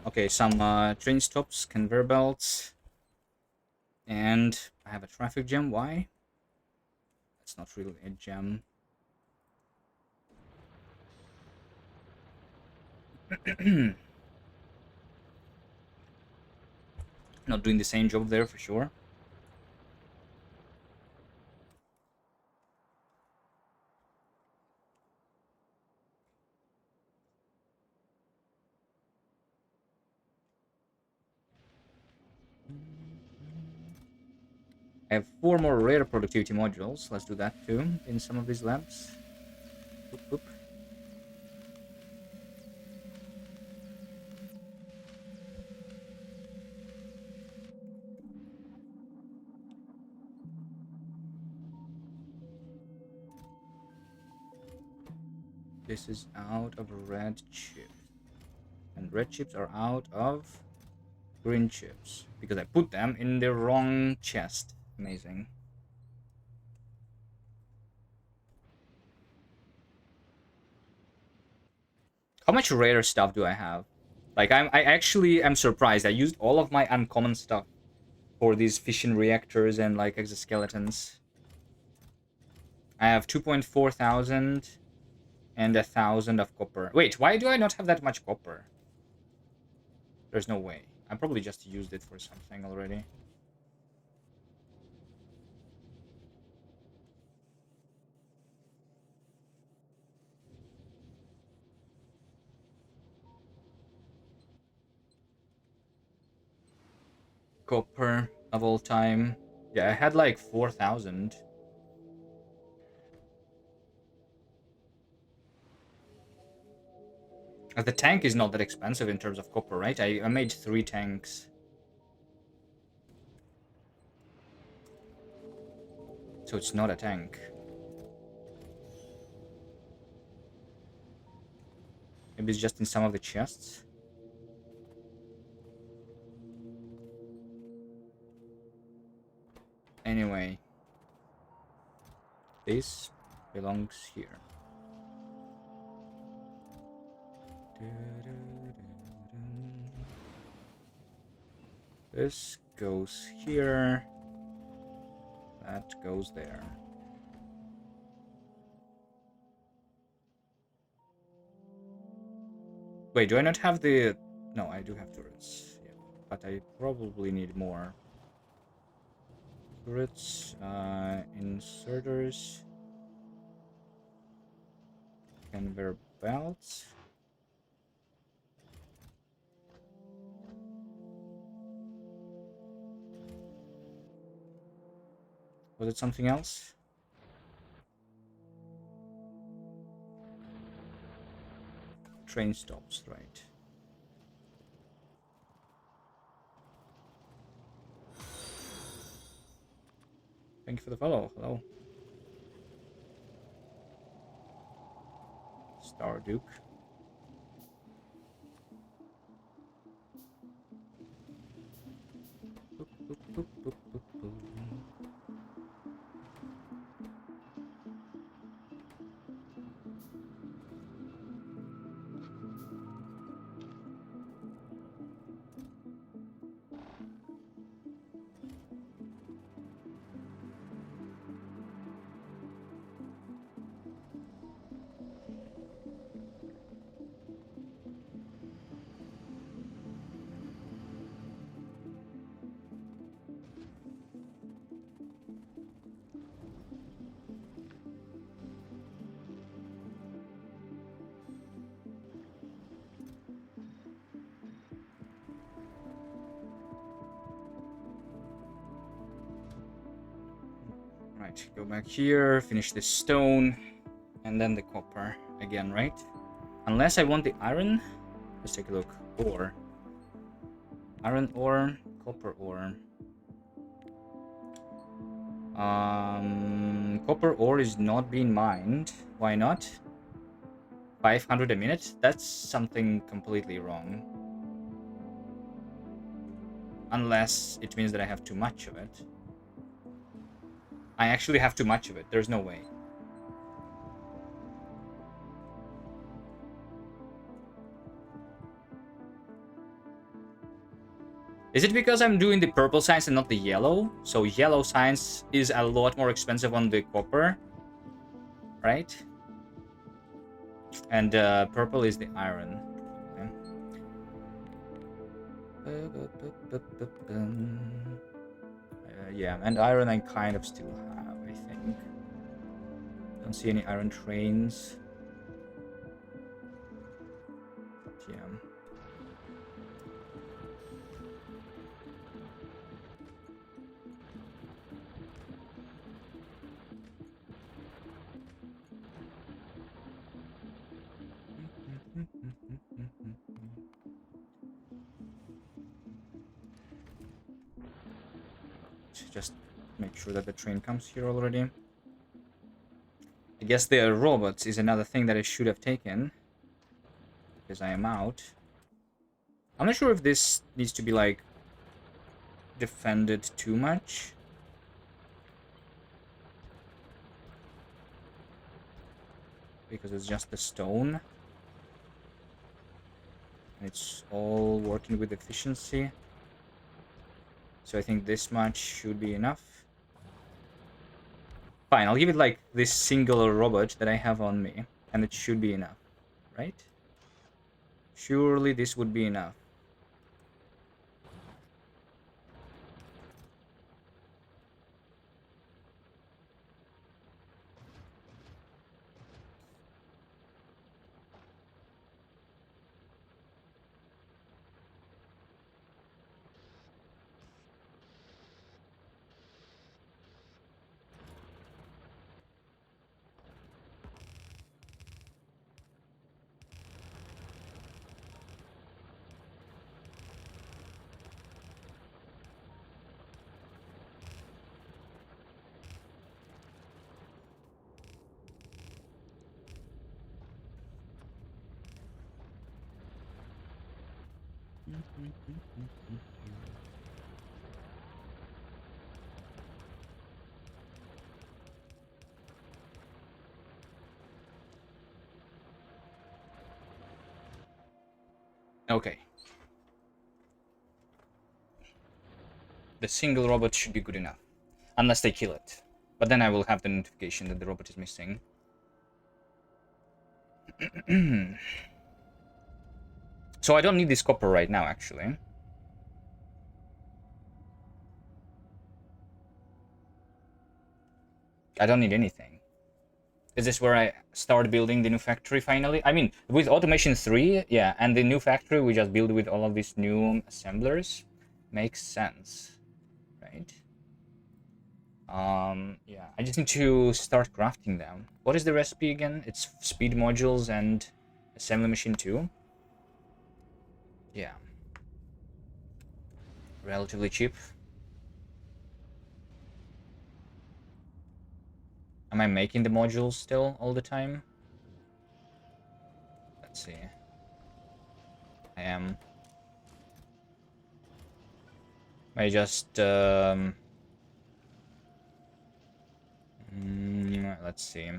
Okay, some train stops, conveyor belts, and I have a traffic jam. Why? That's not really a jam. Not doing the same job there for sure. I have 4 more rare productivity modules. Let's do that too in some of these labs. Boop, boop. This is out of red chips. And red chips are out of green chips. Because I put them in the wrong chest. Amazing. How much rare stuff do I have? Like, I actually am surprised. I used all of my uncommon stuff for these fission reactors and, like, exoskeletons. I have 2.4 thousand and 1,000 of copper. Wait, why do I not have that much copper? There's no way. I probably just used it for something already. Copper of all time. Yeah, I had like 4,000. The tank is not that expensive in terms of copper, right? I made 3 tanks. So it's not a tank. Maybe it's just in some of the chests. Anyway. This belongs here. This goes here. That goes there. Wait, do I not have the... No, I do have turrets. Yeah, but I probably need more. Turrets, inserters, conveyor belts. Was it something else? Train stops, right. Thank you for the follow. Hello. Star Duke. Boop, boop, boop, boop, boop, boop. Right, go back here, finish this stone, and then the copper again, right? Unless I want the iron. Let's take a look. Ore. Iron ore, copper ore. Copper ore is not being mined. Why not? 500 a minute? That's something completely wrong. Unless it means that I have too much of it. I actually have too much of it. There's no way. Is it because I'm doing the purple science and not the yellow? So yellow science is a lot more expensive on the copper, right? And purple is the iron. Yeah, and iron I kind of still have, I think. Don't see any iron trains. But yeah. Just make sure that the train comes here already. I guess the robots is another thing that I should have taken. Because I am out. I'm not sure if this needs to be, like, defended too much. Because it's just the stone. And it's all working with efficiency. So I think this much should be enough. Fine, I'll give it like this single robot that I have on me. And it should be enough, right? Surely this would be enough. Okay. The single robot should be good enough. Unless they kill it. But then I will have the notification that the robot is missing. So I don't need this copper right now, actually. I don't need anything. Is this where I start building the new factory finally? I mean, with Automation 3, yeah, and the new factory we just build with all of these new assemblers. Makes sense, right? Yeah, I just need to start crafting them. What is the recipe again? It's speed modules and assembly machine 2. Yeah. Relatively cheap. Am I making the modules still all the time? Let's see. I am. I just let's see.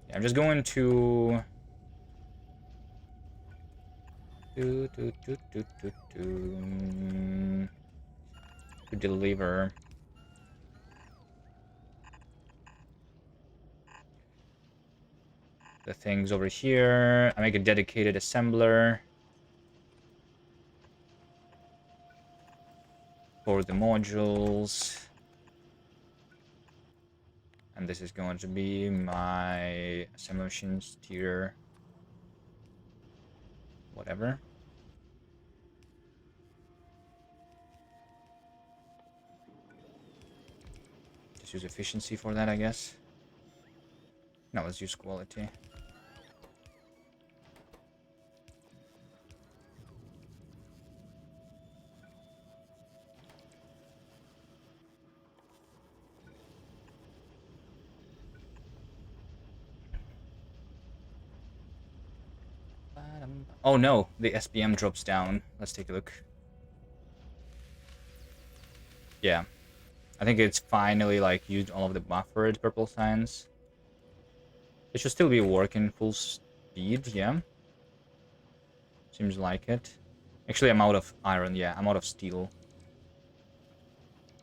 Yeah, I'm just going to deliver the things over here. I make a dedicated assembler for the modules. And this is going to be my assembly machines tier whatever. Just use efficiency for that, I guess. No, let's use quality. Oh no, the SPM drops down. Let's take a look. Yeah. I think it's finally like used all of the buffered purple signs. It should still be working full speed, yeah. Seems like it. Actually, I'm out of iron. Yeah, I'm out of steel.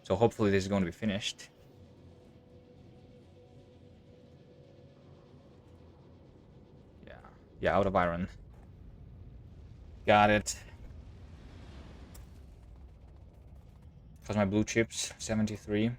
So hopefully this is going to be finished. Yeah. Yeah, out of iron. Got it. Because my blue chips, 73.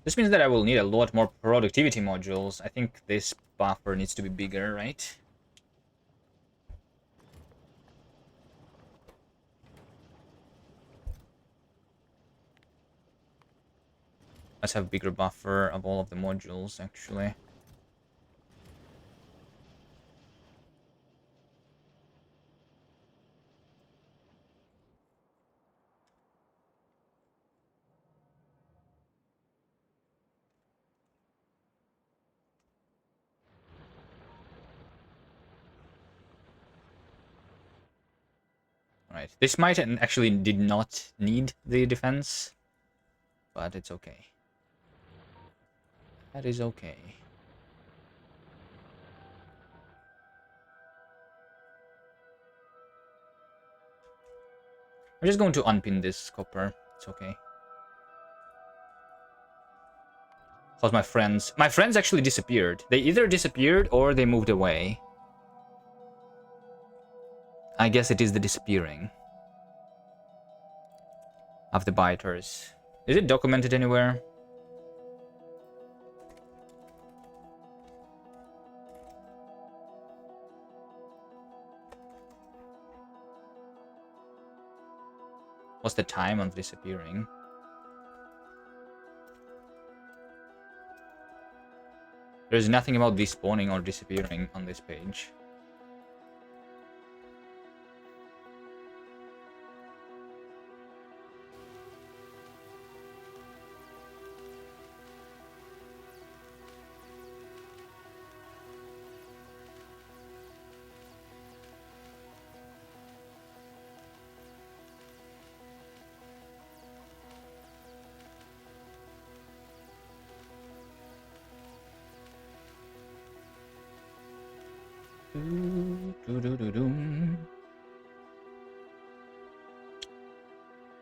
This means that I will need a lot more productivity modules. I think this buffer needs to be bigger, right? Let's have a bigger buffer of all of the modules, actually. Right. This might actually did not need the defense, but it's okay. That is okay. I'm just going to unpin this copper. It's okay. Because my friends actually disappeared. They either disappeared or they moved away. I guess it is the disappearing of the biters. Is it documented anywhere? What's the time of disappearing? There's nothing about despawning or disappearing on this page.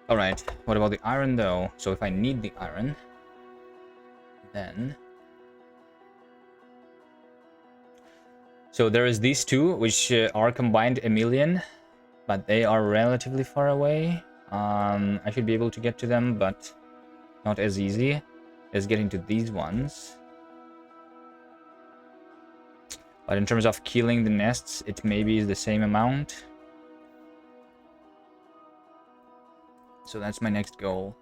Alright, what about the iron though? So if I need the iron, then... So there is these two, which are combined 1,000,000, but they are relatively far away. I should be able to get to them, but not as easy as getting to these ones. But in terms of killing the nests, it maybe is the same amount. So that's my next goal.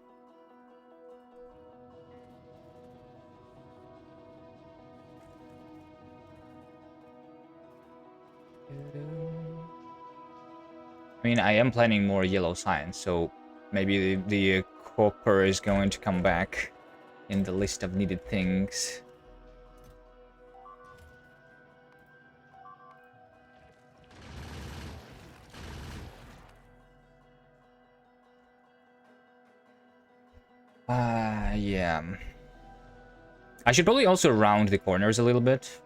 I mean, I am planning more yellow signs, so maybe the copper is going to come back in the list of needed things. Yeah. I should probably also round the corners a little bit.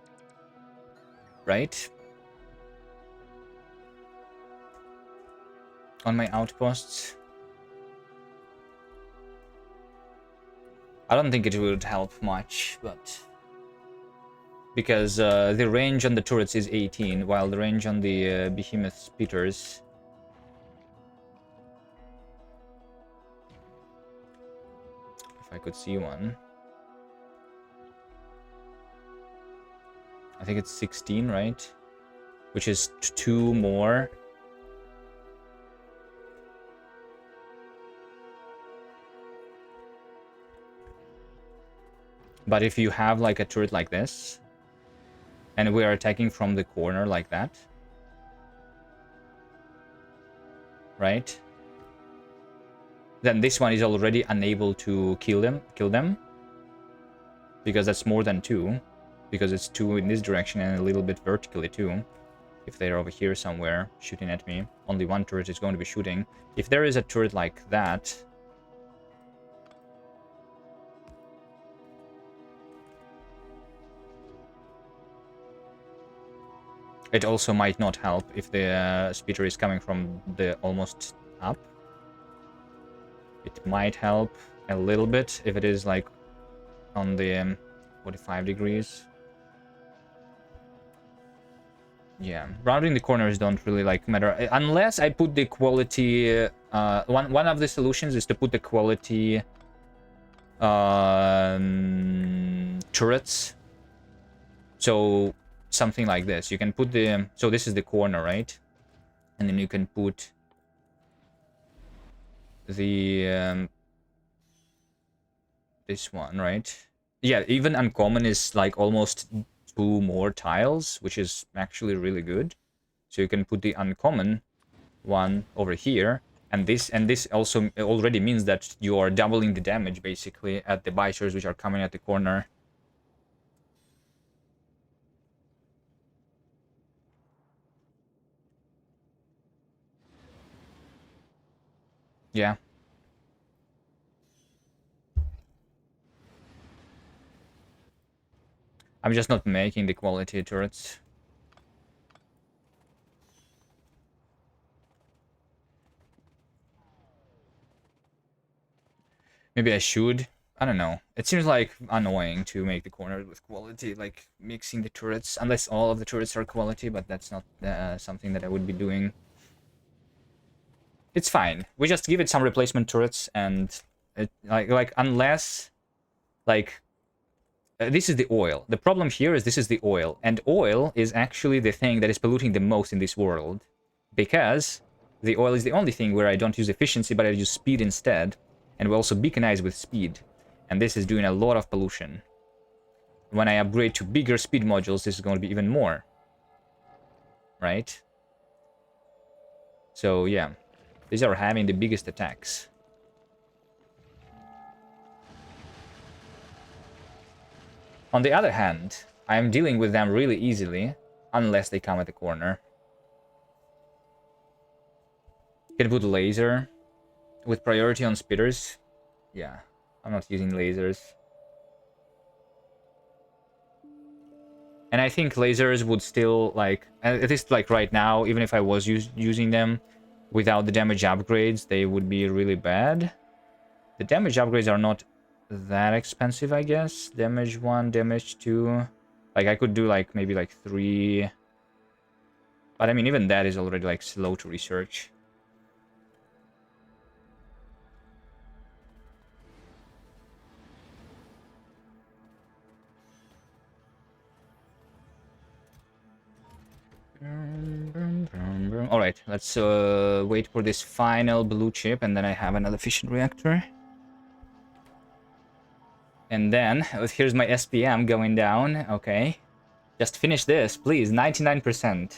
Right? On my outposts. I don't think it would help much, but... Because the range on the turrets is 18, while the range on the behemoth speeders... If I could see one... I think it's 16, right? Which is 2 more. But if you have like a turret like this, and we are attacking from the corner like that, right? Then this one is already unable to kill them, because that's more than 2. because it's 2 in this direction and a little bit vertically too. If they're over here somewhere shooting at me, only one turret is going to be shooting. If there is a turret like that, it also might not help if the speeder is coming from the almost up. It might help a little bit if it is like on the 45 degrees. Yeah, rounding the corners don't really like matter unless I put the quality. One of the solutions is to put the quality turrets. So something like this. You can put the so this is the corner, right? And then you can put the this one, right? Yeah, even uncommon is like almost 2 more tiles, which is actually really good. So you can put the uncommon one over here, and this also already means that you are doubling the damage basically at the biters which are coming at the corner. Yeah. I'm just not making the quality turrets. Maybe I should. I don't know. It seems like annoying to make the corners with quality, like mixing the turrets, unless all of the turrets are quality, but that's not something that I would be doing. It's fine. We just give it some replacement turrets, and it, like unless like this is the oil. The problem here is this is the oil, and oil is actually the thing that is polluting the most in this world, because the oil is the only thing where I don't use efficiency, but I use speed instead, and we also beaconize with speed, and this is doing a lot of pollution. When I upgrade to bigger speed modules, this is going to be even more, right? So yeah, these are having the biggest attacks. On the other hand, I am dealing with them really easily, unless they come at the corner. Can put laser with priority on speeders. Yeah, I'm not using lasers. And I think lasers would still, like, at least like right now, even if I was using them without the damage upgrades, they would be really bad. The damage upgrades are not that expensive, I guess. Damage 1, damage 2. Like, I could do, like, maybe, like, 3. But, I mean, even that is already, like, slow to research. Alright, let's wait for this final blue chip, and then I have another fission reactor. And then, here's my SPM going down. Okay. Just finish this, please. 99%.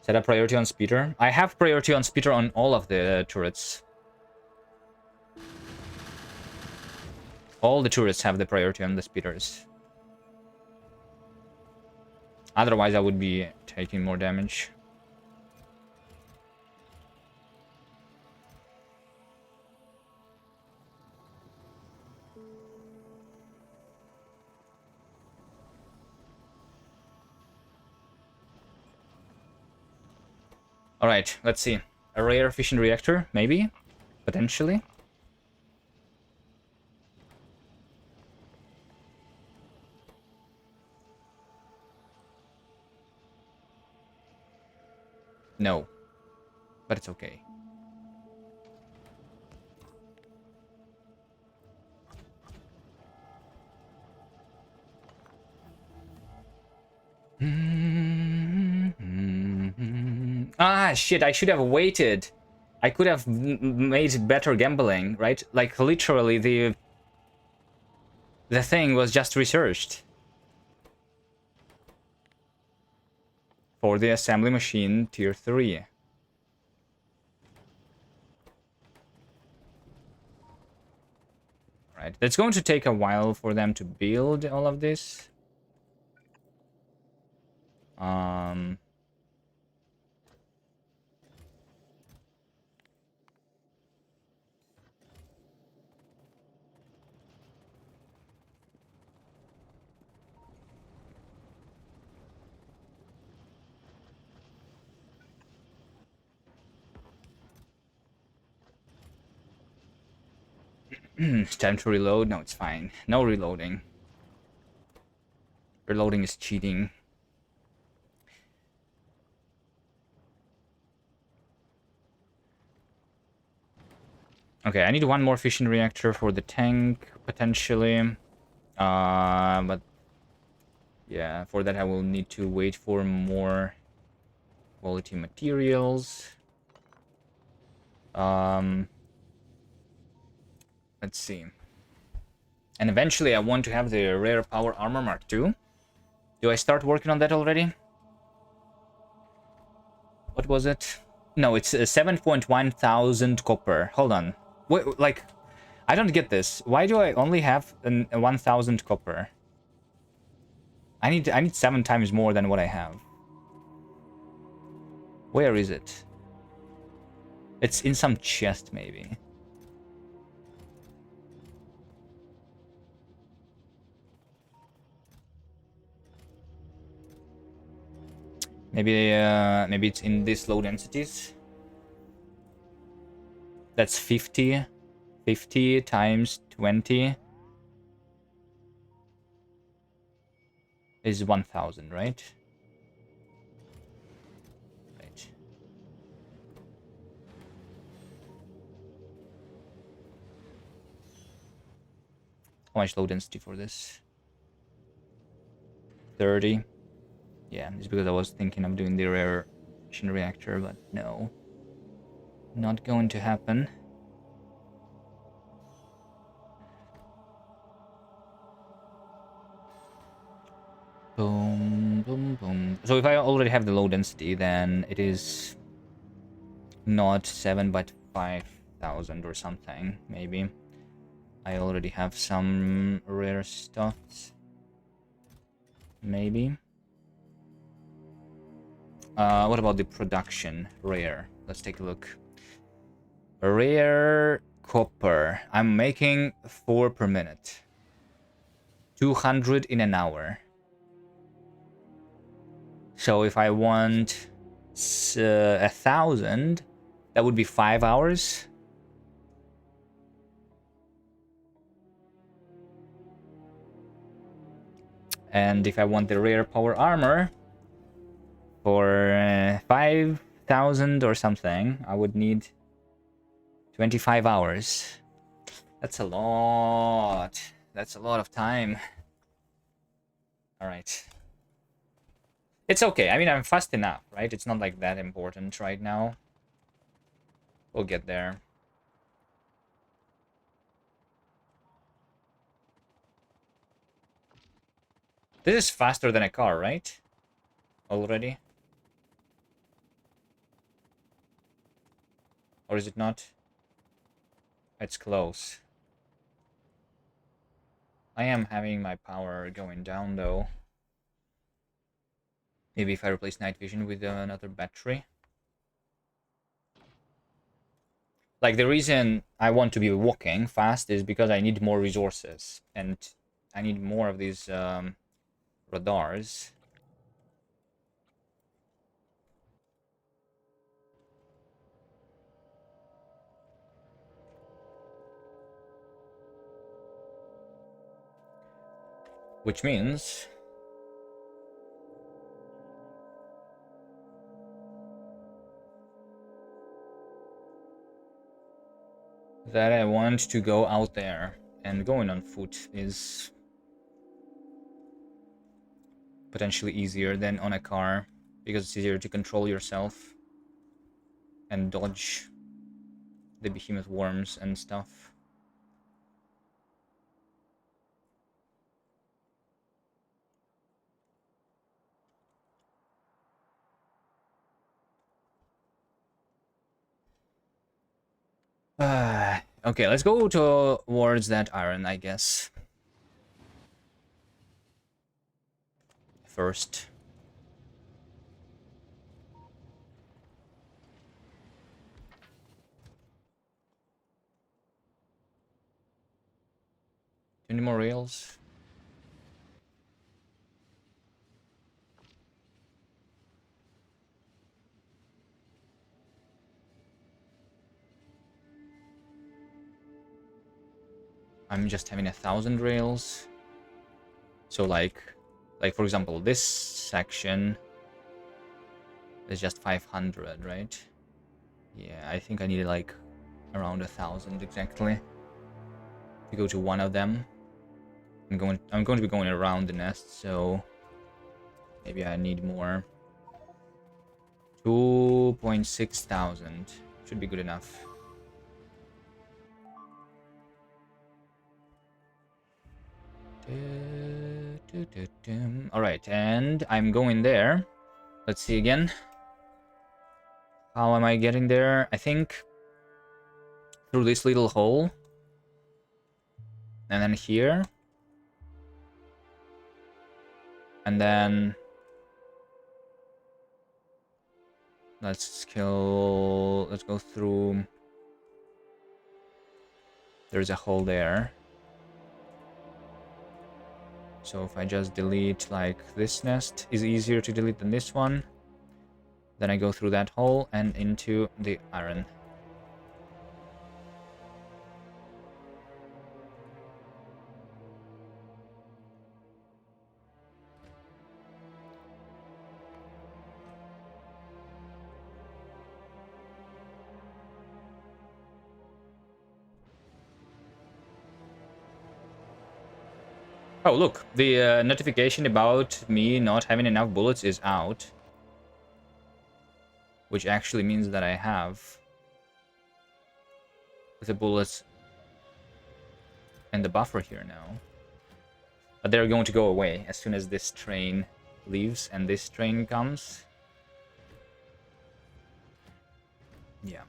Set up priority on speeder. I have priority on speeder on all of the turrets. All the turrets have the priority on the speeders. Otherwise, I would be taking more damage. Alright, let's see. A rare fission reactor, maybe? Potentially? No. But it's okay. Ah, shit, I should have waited. I could have made better gambling, right? Like, literally, the thing was just researched. For the assembly machine, tier 3. It's going to take a while for them to build all of this. It's time to reload. No, it's fine. No reloading. Reloading is cheating. Okay, I need one more fission reactor for the tank, potentially. But yeah, for that I will need to wait for more quality materials. Let's see. And eventually I want to have the rare power armor Mark II. Do I start working on that already? What was it? No, it's 7.1 thousand copper. Hold on. Wait, like, I don't get this. Why do I only have a 1,000 copper? I need 7 times more than what I have. Where is it? It's in some chest, maybe. Maybe it's in these low densities. That's 50. 50 times 20 is 1,000, right? Right. How much low density for this? 30. Yeah, it's because I was thinking of doing the rare fission reactor, but no. Not going to happen. Boom, boom, boom. So if I already have the low density, then it is not 7 but 5,000 or something, maybe. I already have some rare stuffs. Maybe. What about the production? Rare. Let's take a look. Rare copper. I'm making 4 per minute. 200 in an hour. So if I want 1,000, that would be 5 hours. And if I want the rare power armor for 5,000 or something, I would need 25 hours. That's a lot. That's a lot of time. All right. It's okay. I mean, I'm fast enough, right? It's not like that important right now. We'll get there. This is faster than a car, right? Already? Or is it not? It's close. I am having my power going down, though. Maybe if I replace night vision with another battery. Like, the reason I want to be walking fast is because I need more resources. And I need more of these radars. Which means that I want to go out there, and going on foot is potentially easier than on a car because it's easier to control yourself and dodge the behemoth worms and stuff. Okay, let's go towards that iron, I guess. First. Any more rails? I'm just having 1,000 rails. So like for example, this section is just 500, right? Yeah, I think I need like around 1,000 exactly to go to one of them. I'm going to be going around the nest, so maybe I need more. 2.6 thousand should be good enough. All right, and I'm going there. Let's see again. How am I getting there? I think through this little hole. And then here. And then let's go through. There's a hole there. So if I just delete like this nest is easier to delete than this one. Then I go through that hole and into the iron. Oh, look, the notification about me not having enough bullets is out. Which actually means that I have the bullets in the buffer here now. But they're going to go away as soon as this train leaves and this train comes. Yeah.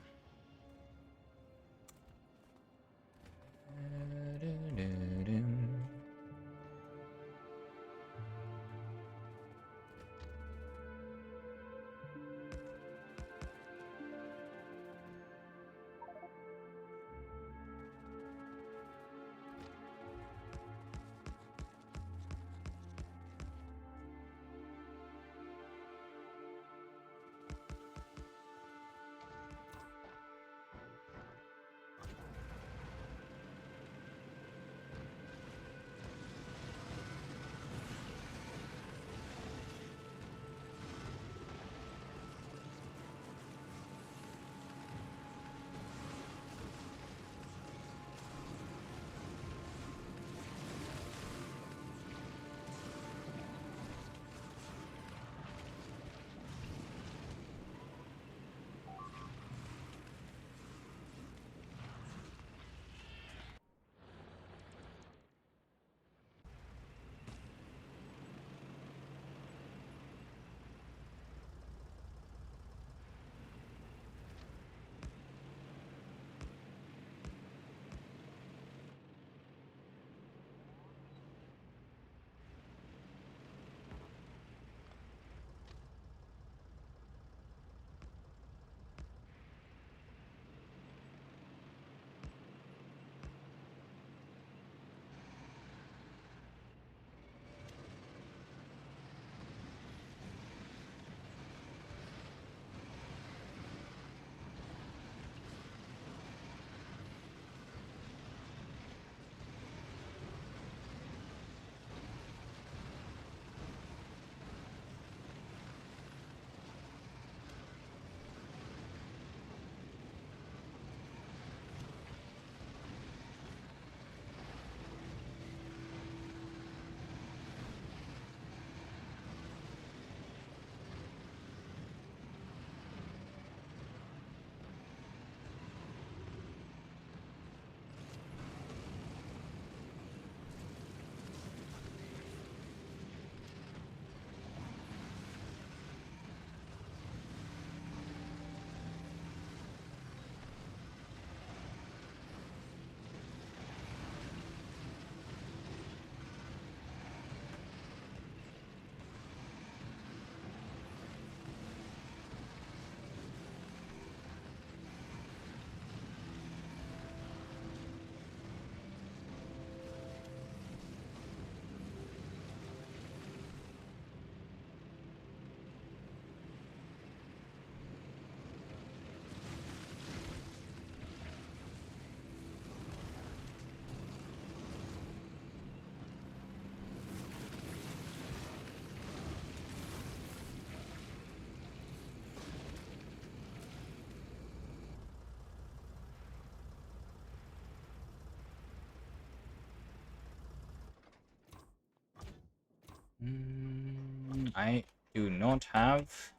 I do not have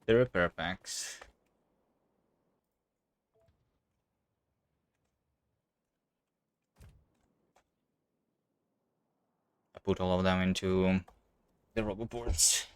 the repair packs. I put all of them into the roboports.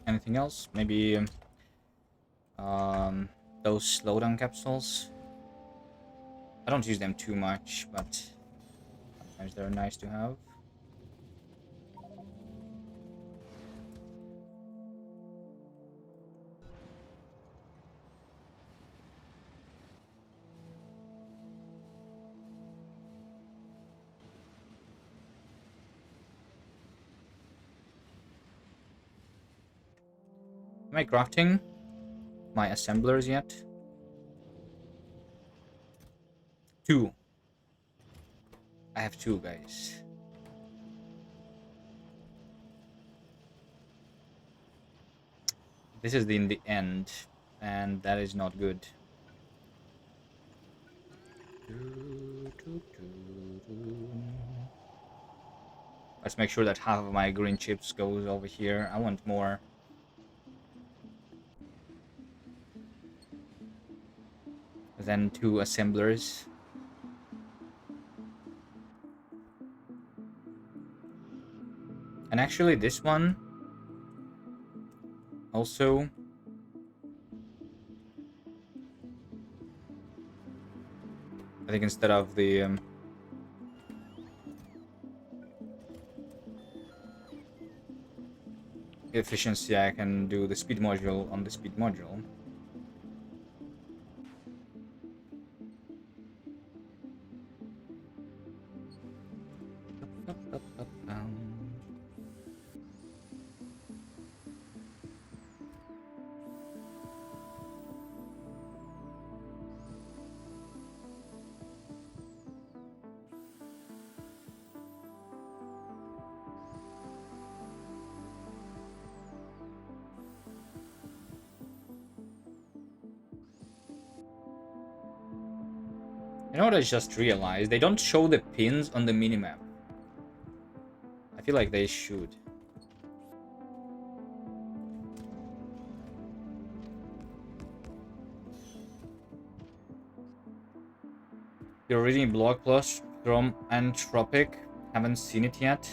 Anything else? Maybe those slowdown capsules. I don't use them too much, but sometimes they're nice to have. Am I crafting my assemblers yet? 2. I have 2, guys. This is in the end, and that is not good. Let's make sure that half of my green chips goes over here. I want more. Then 2 assemblers. And actually this one also, I think instead of the efficiency, I can do the speed module on the speed module. You know what I just realized? They don't show the pins on the minimap. I feel like they should. You're reading blog post from Anthropic. Haven't seen it yet.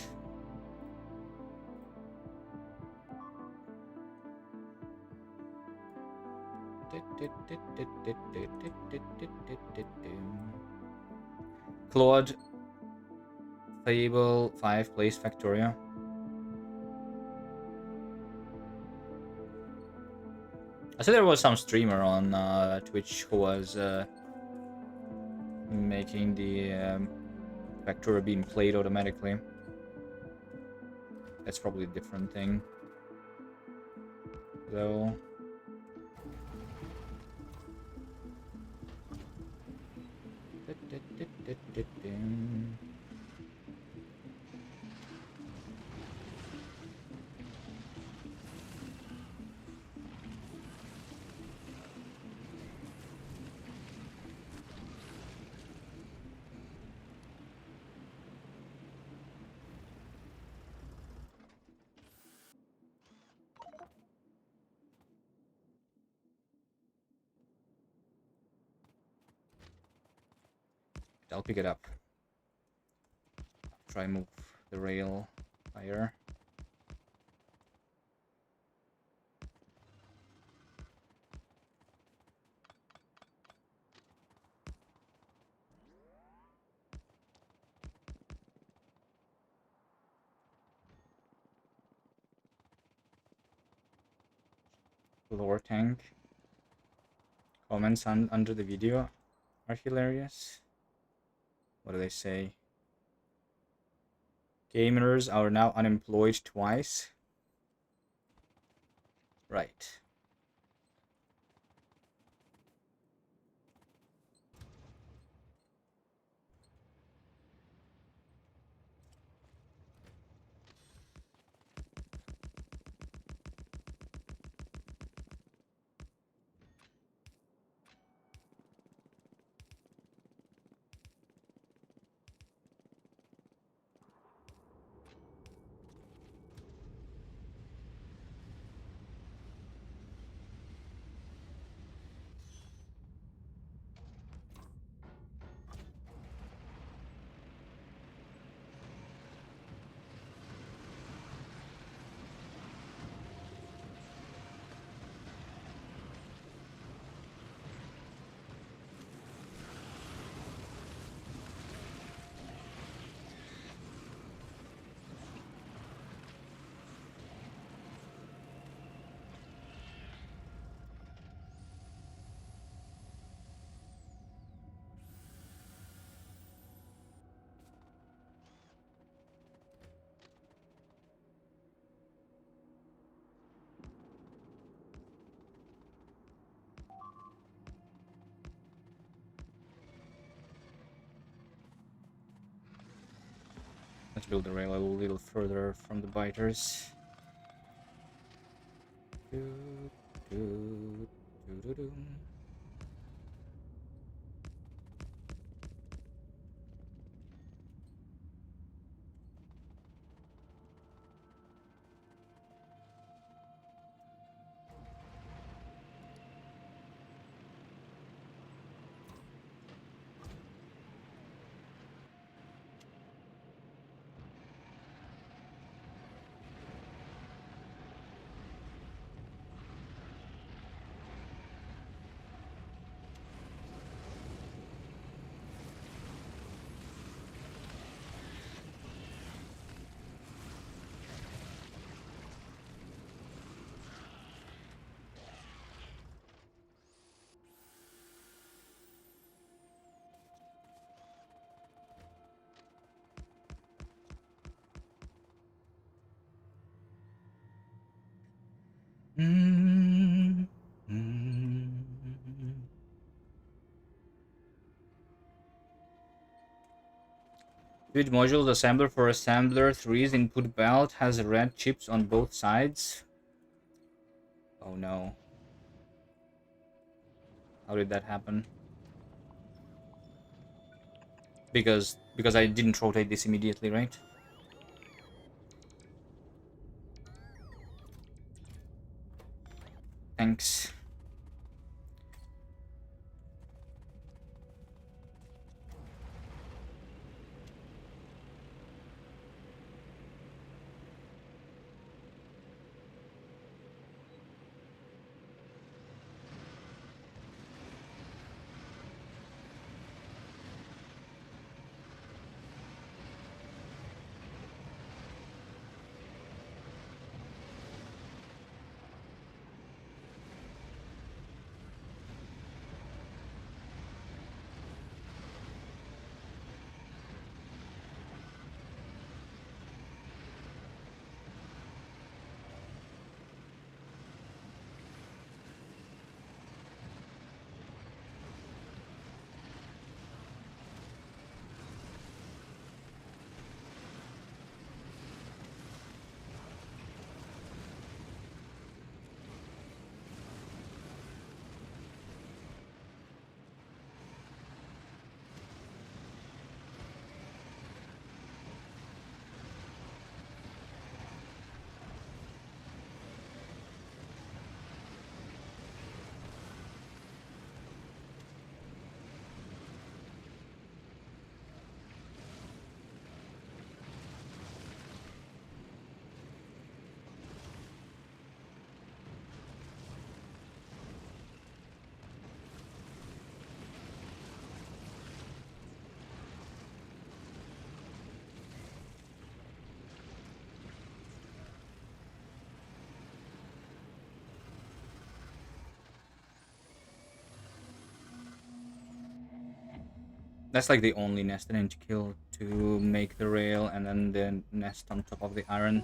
Claude Fable 5 plays Factorio. I said there was some streamer on Twitch who was making the Factorio being played automatically. That's probably a different thing, though. I'll pick it up. Try move. the rail fire. Lower tank. Comments under the video are hilarious. What do they say? Gamers are now unemployed twice. Right. Let's build the rail a little further from the biters. Switch modules assembler for assembler 3's input belt has red chips on both sides. Oh no. How did that happen? Because I didn't rotate this immediately, right? Thanks. That's like the only nest I need to kill to make the rail, and then the nest on top of the iron.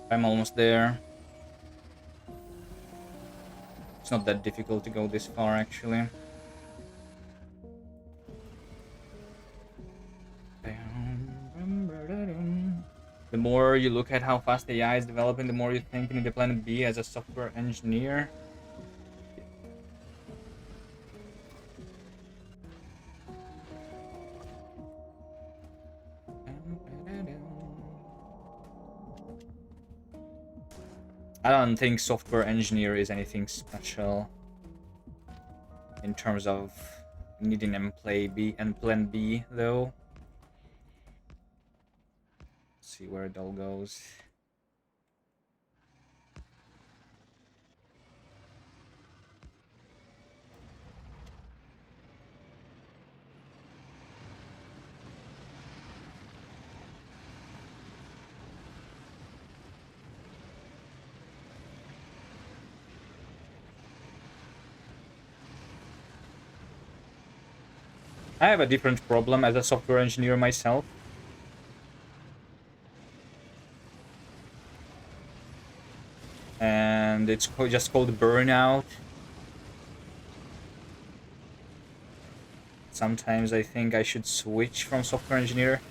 I'm almost there. It's not that difficult to go this far, actually. The more you look at how fast AI is developing, the more you think you need to plan B as a software engineer. I don't think software engineer is anything special in terms of needing and plan B, though. Let's see where it all goes. I have a different problem as a software engineer myself. And it's just called burnout. Sometimes I think I should switch from software engineer.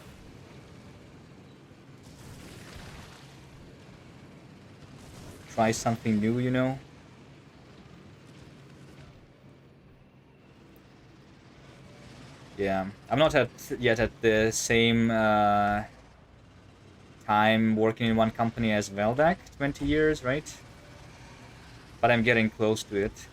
Try something new, you know? Yeah, I'm not yet at the same time working in one company as Veldak, 20 years, right? But I'm getting close to it.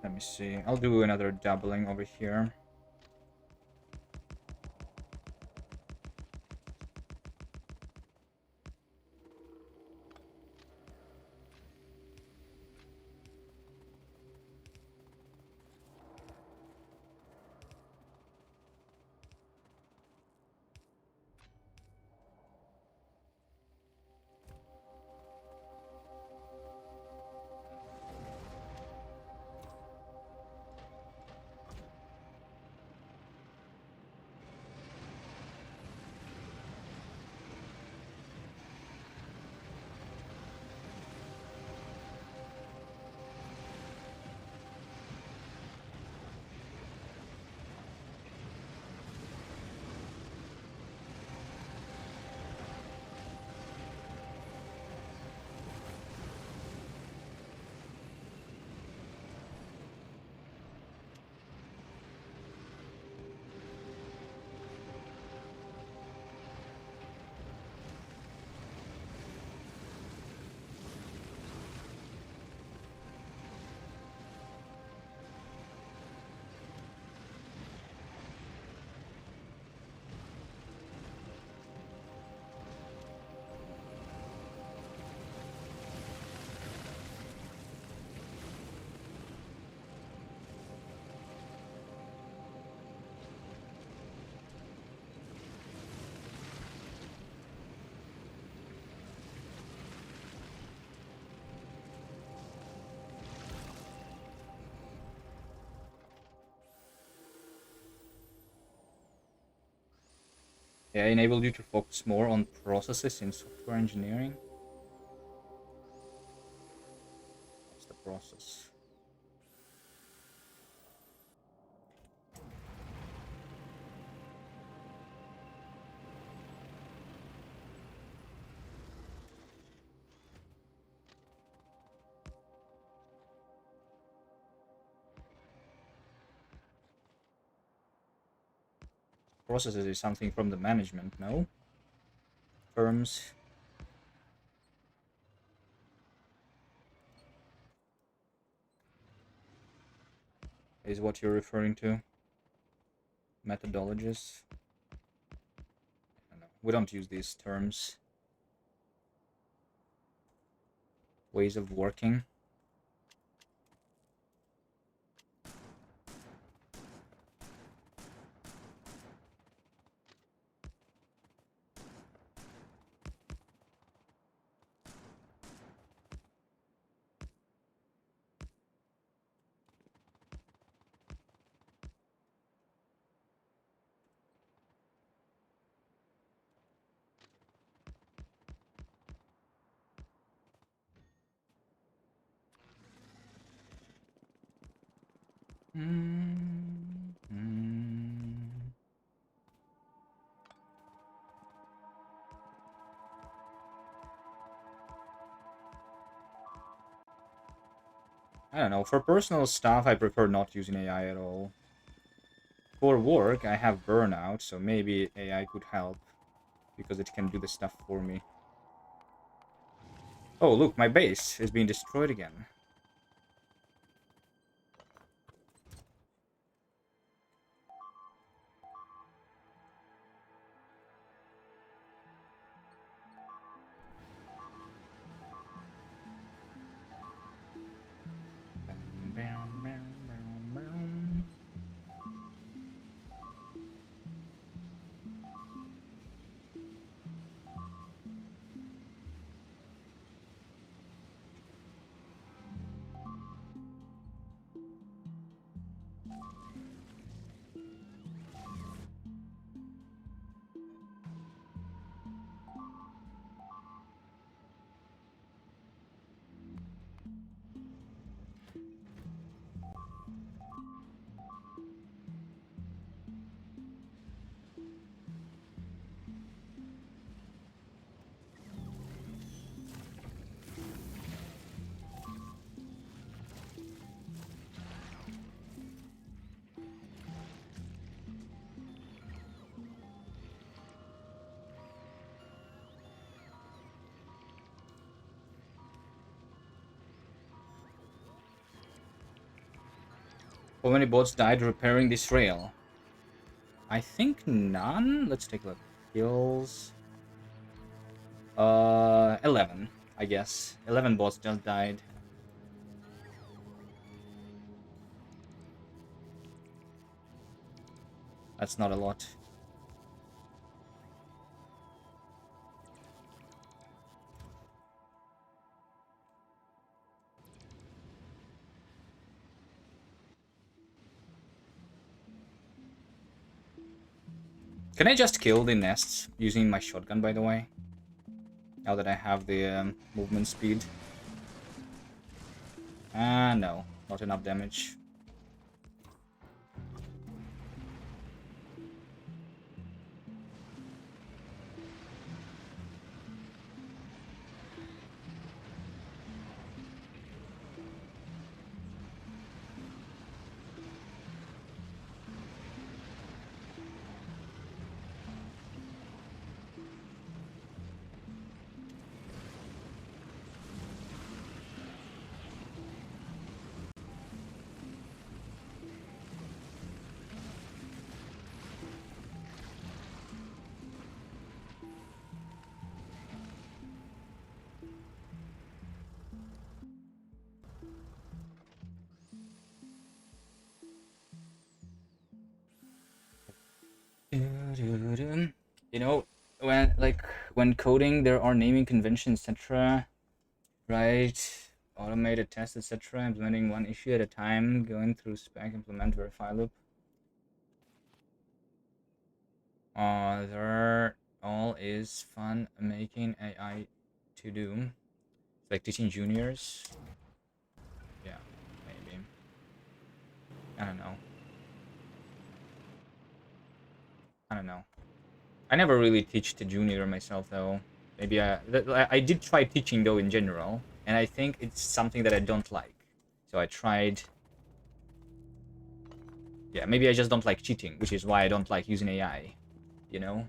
Let me see. I'll do another doubling over here. Yeah, enabled you to focus more on processes in software engineering. What's the process? processes is something from the management, no? Firms. Is what you're referring to? Methodologies? I don't know. We don't use these terms. Ways of working. I don't know. For personal stuff, I prefer not using AI at all. For work, I have burnout, so maybe AI could help because it can do the stuff for me. Oh, look, my base is being destroyed again. How many bots died repairing this rail? I think none. Let's take a look. Kills. 11, I guess. 11 bots just died. That's not a lot. Can I just kill the nests using my shotgun, by the way? Now that I have the movement speed. No. Not enough damage. You know, when coding, there are naming conventions, etc. Right? Automated tests, etc. Implementing one issue at a time, going through spec, implement, verify loop. There all is fun making AI to do. It's like teaching juniors. Yeah, maybe. I don't know. I don't know. I never really teach the junior myself though. Maybe I did try teaching though in general, and I think it's something that I don't like. So I tried. Yeah, maybe I just don't like cheating, which is why I don't like using AI, you know?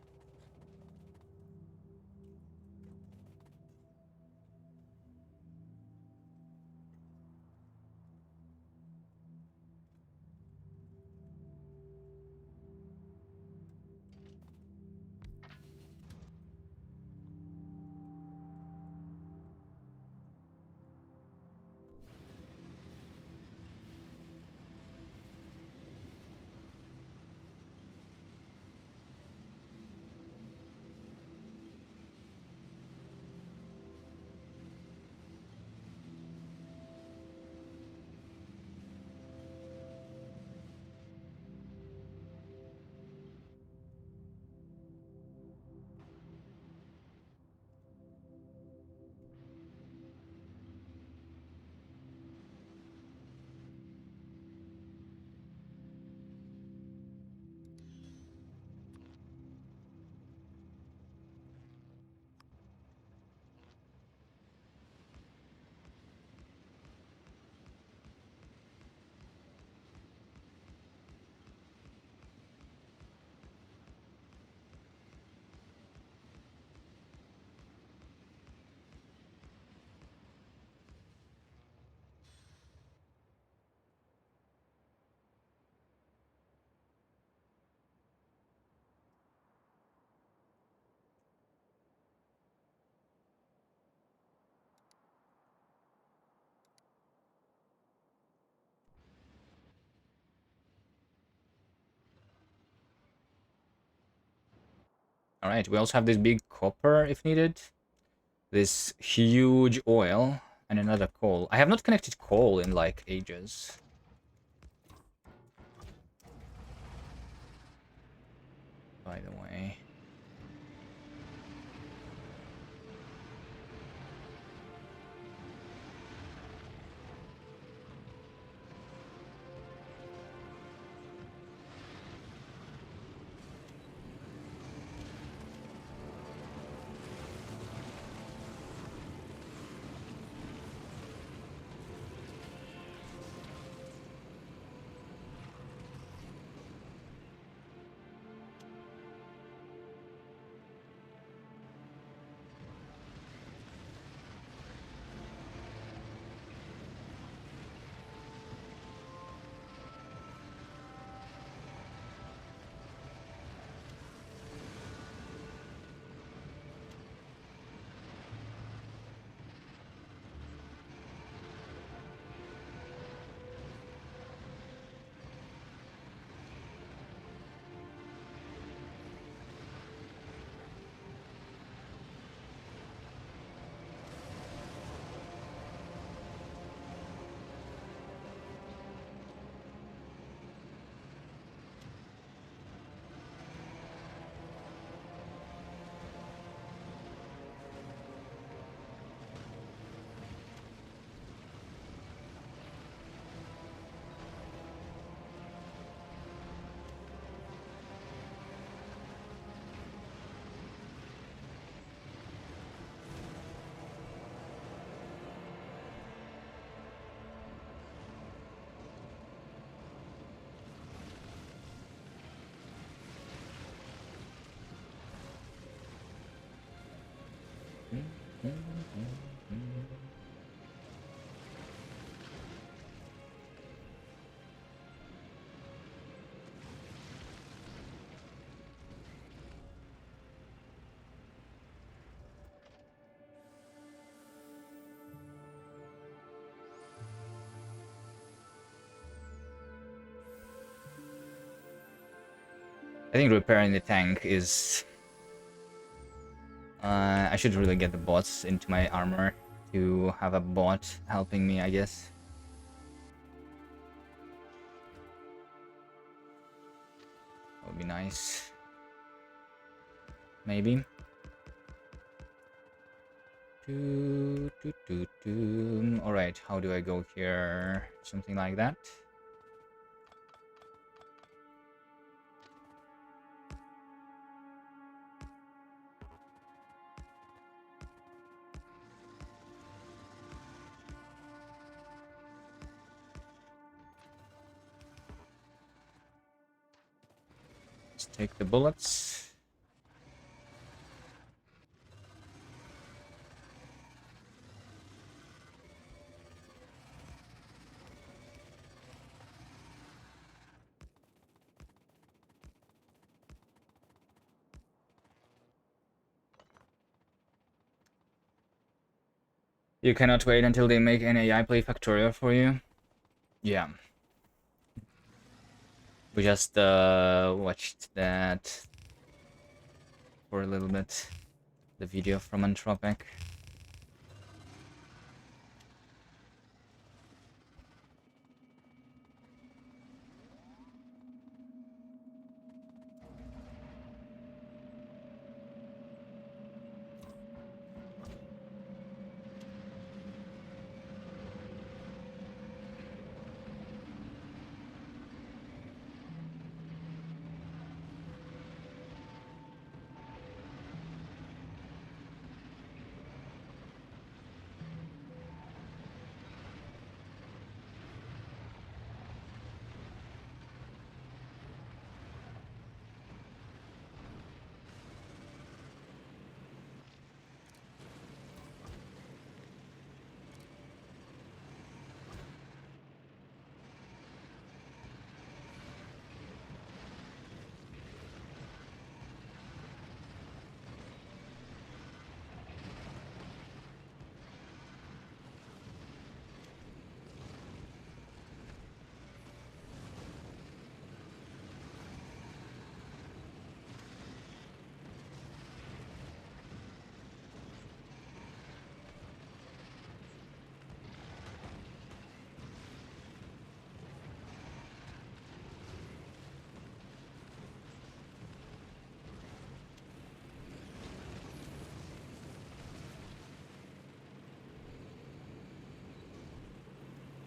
All right, we also have this big copper if needed. This huge oil and another coal. I have not connected coal in like ages. By the way. I think repairing the tank is... I should really get the bots into my armor to have a bot helping me, I guess. That would be nice. Maybe. Alright, how do I go here? Something like that. Let's take the bullets. You cannot wait until they make an AI play Factorio for you? Yeah. We just watched that for a little bit. The video from Anthropic.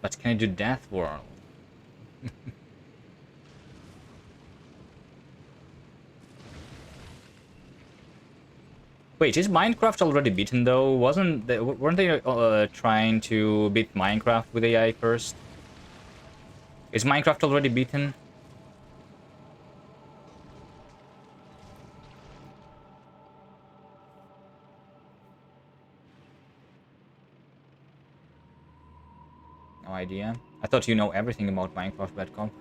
But can I do Death World? Wait, is Minecraft already beaten though? Weren't they trying to beat Minecraft with AI first? Is Minecraft already beaten? No idea. I thought you know everything about Minecraft, Bedcomp.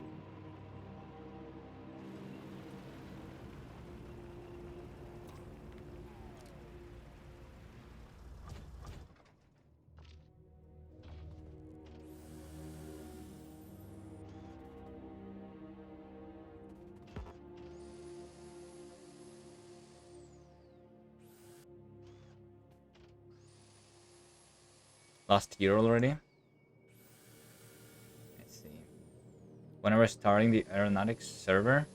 Last year already? Let's see. Whenever starting the aeronautics server?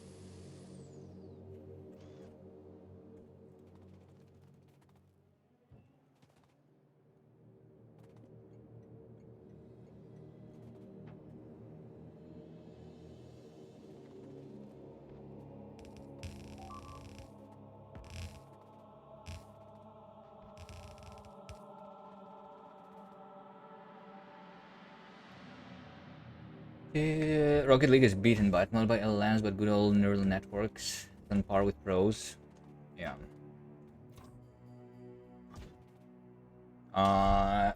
Rocket League is beaten, but not by LLMs, but good old neural networks. On par with pros. Yeah.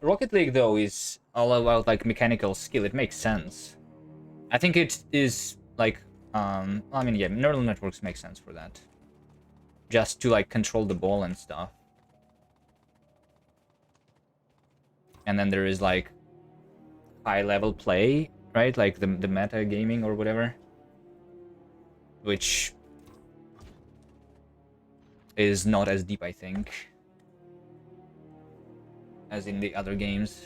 Rocket League, though, is all about, like, mechanical skill. It makes sense. I think it is, like, I mean, yeah, neural networks make sense for that. Just to, like, control the ball and stuff. And then there is, like, high-level play, right? Like, the meta gaming or whatever. Which is not as deep, I think, as in the other games.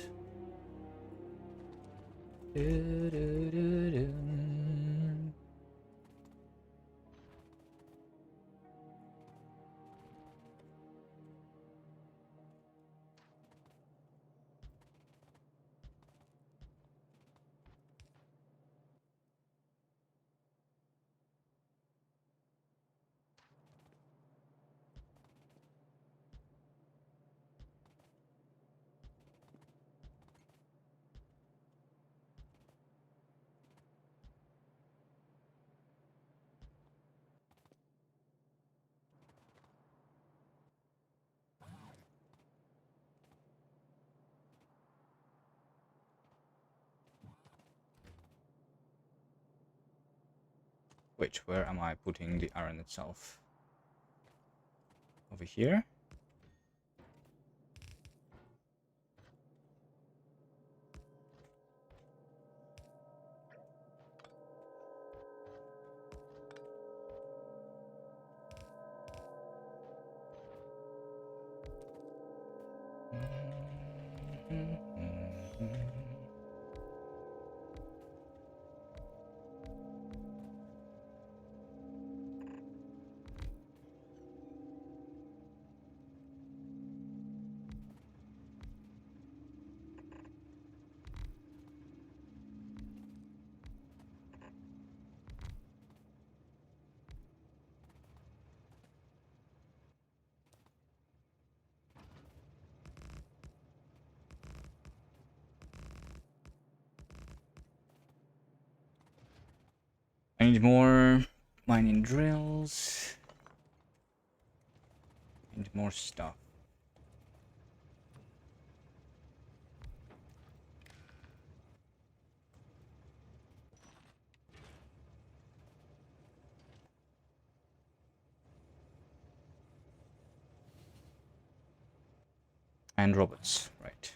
Wait, where am I putting the iron itself? Over here? I need more mining drills. And more stuff. And robots, right.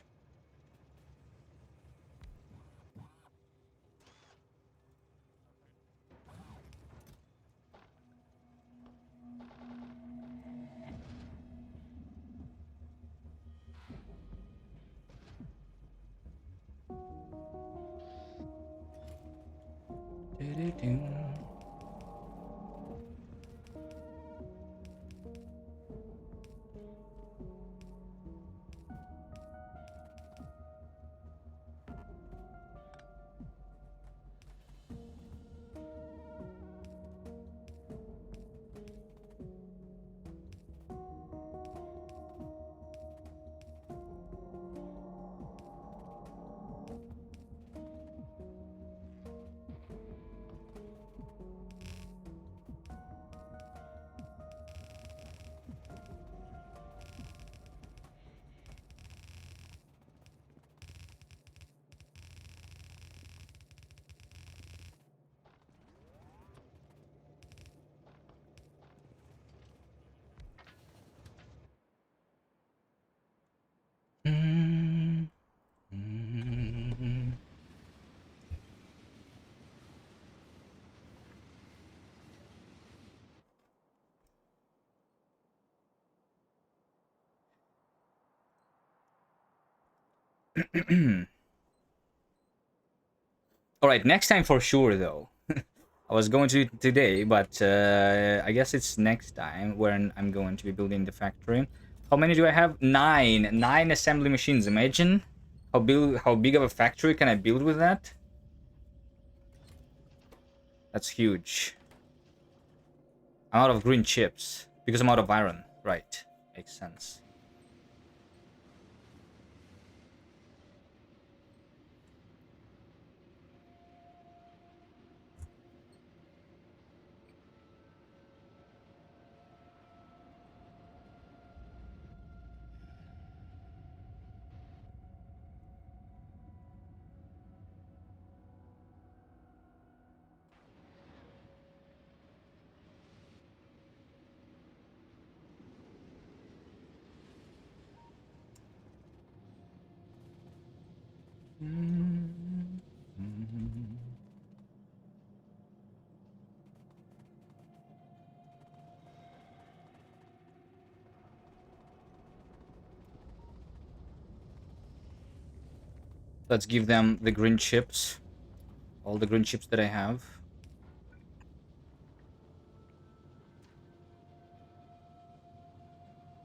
All right, next time for sure, though. I was going to today, but I guess it's next time when I'm going to be building the factory. How many do I have? 9. 9 assembly machines. Imagine how big of a factory can I build with that? That's huge. I'm out of green chips because I'm out of iron. Right, makes sense. Let's give them the green chips. All the green chips that I have.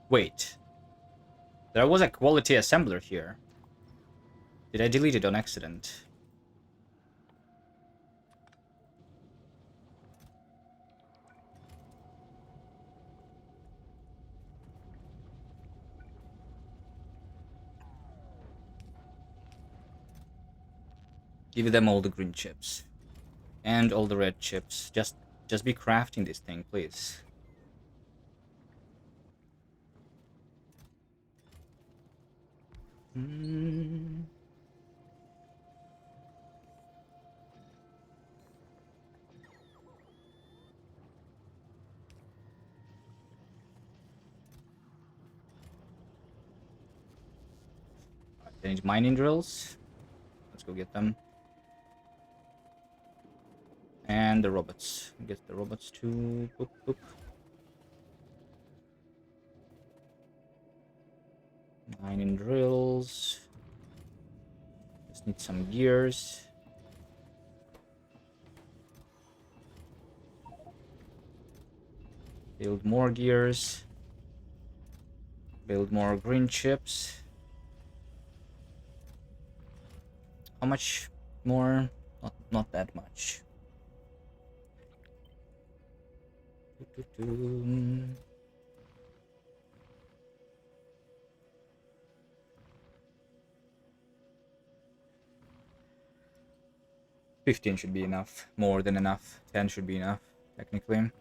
Wait. There was a quality assembler here. Did I delete it on accident? Give them all the green chips. And all the red chips. Just be crafting this thing, please. They need mining drills. Let's go get them. And the robots. Get the robots too. Boop, boop. Mining drills. Just need some gears. Build more gears. Build more green chips. How much more? Not that much. 15 should be enough. More than enough. 10 should be enough, technically.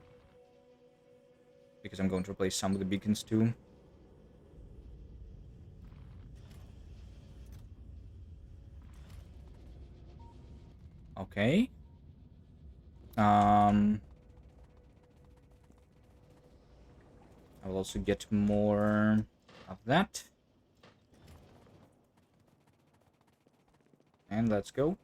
Because I'm going to replace some of the beacons too. Okay. I will also get more of that. And let's go.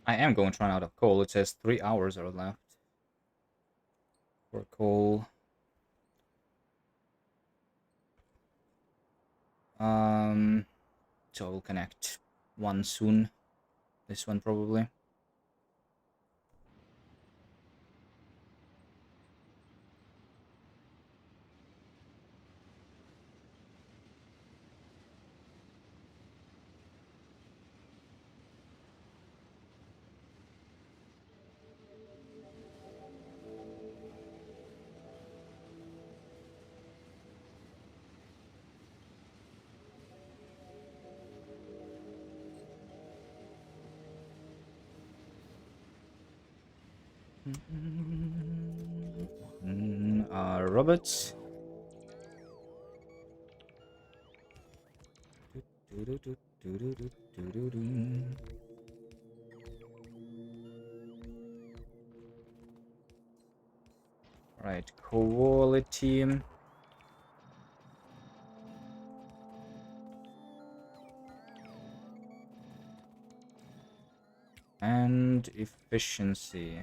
I am going to run out of coal. It says 3 hours are left for coal. So I will connect one soon. This one probably. Robots. Right, quality. And efficiency.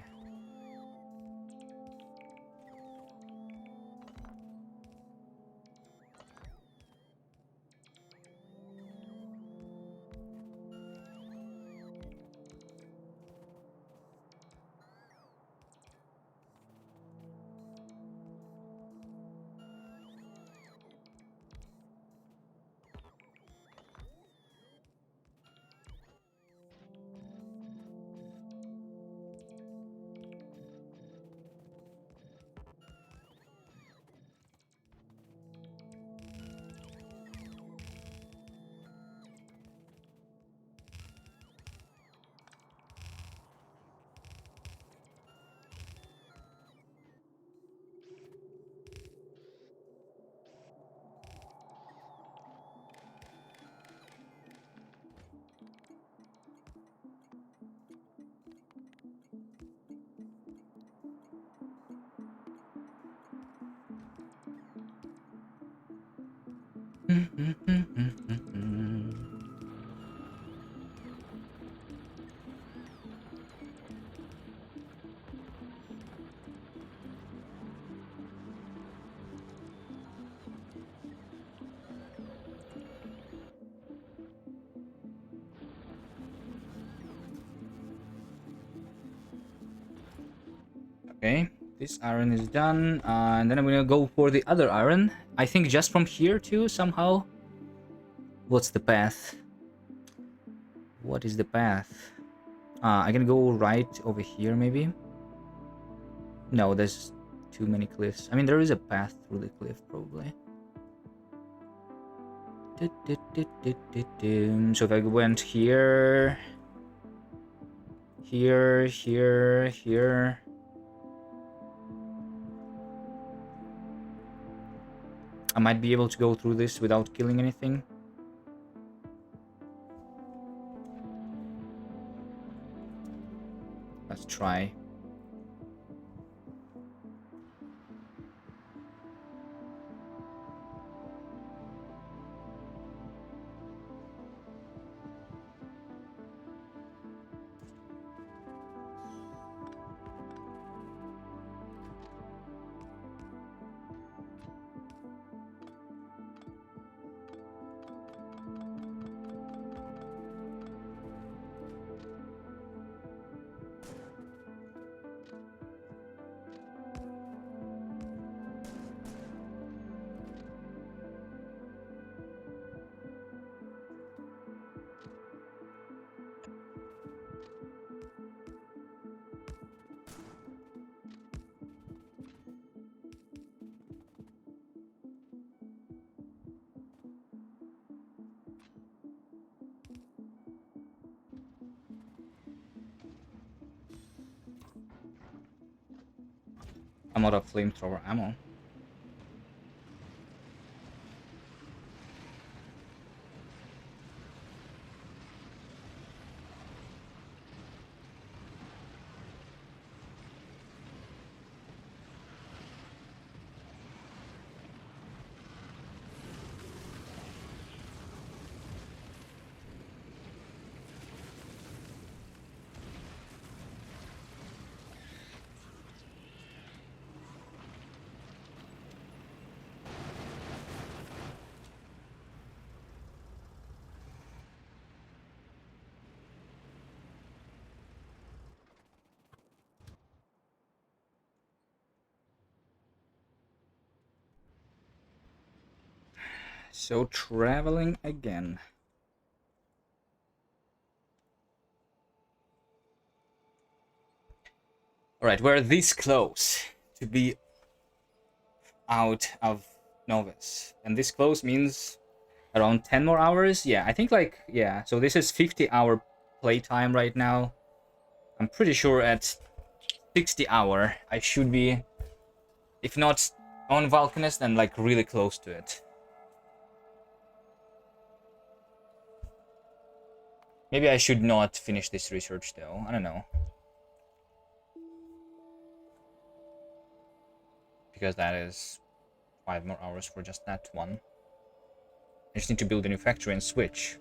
Okay, this iron is done, and then I'm gonna go for the other iron. I think just from here too, somehow. What's the path? What is the path? I can go right over here, maybe? No, there's too many cliffs. I mean, there is a path through the cliff, probably. So if I went here, here, I might be able to go through this without killing anything. Let's try. I'm out of flamethrower ammo. So traveling again. Alright, we're this close to be out of Novus. And this close means around 10 more hours? Yeah, I think like, yeah. So this is 50-hour playtime right now. I'm pretty sure at 60-hour I should be, if not on Vulcanus, then like really close to it. Maybe I should not finish this research though. I don't know. Because that is 5 more hours for just that one. I just need to build a new factory and switch.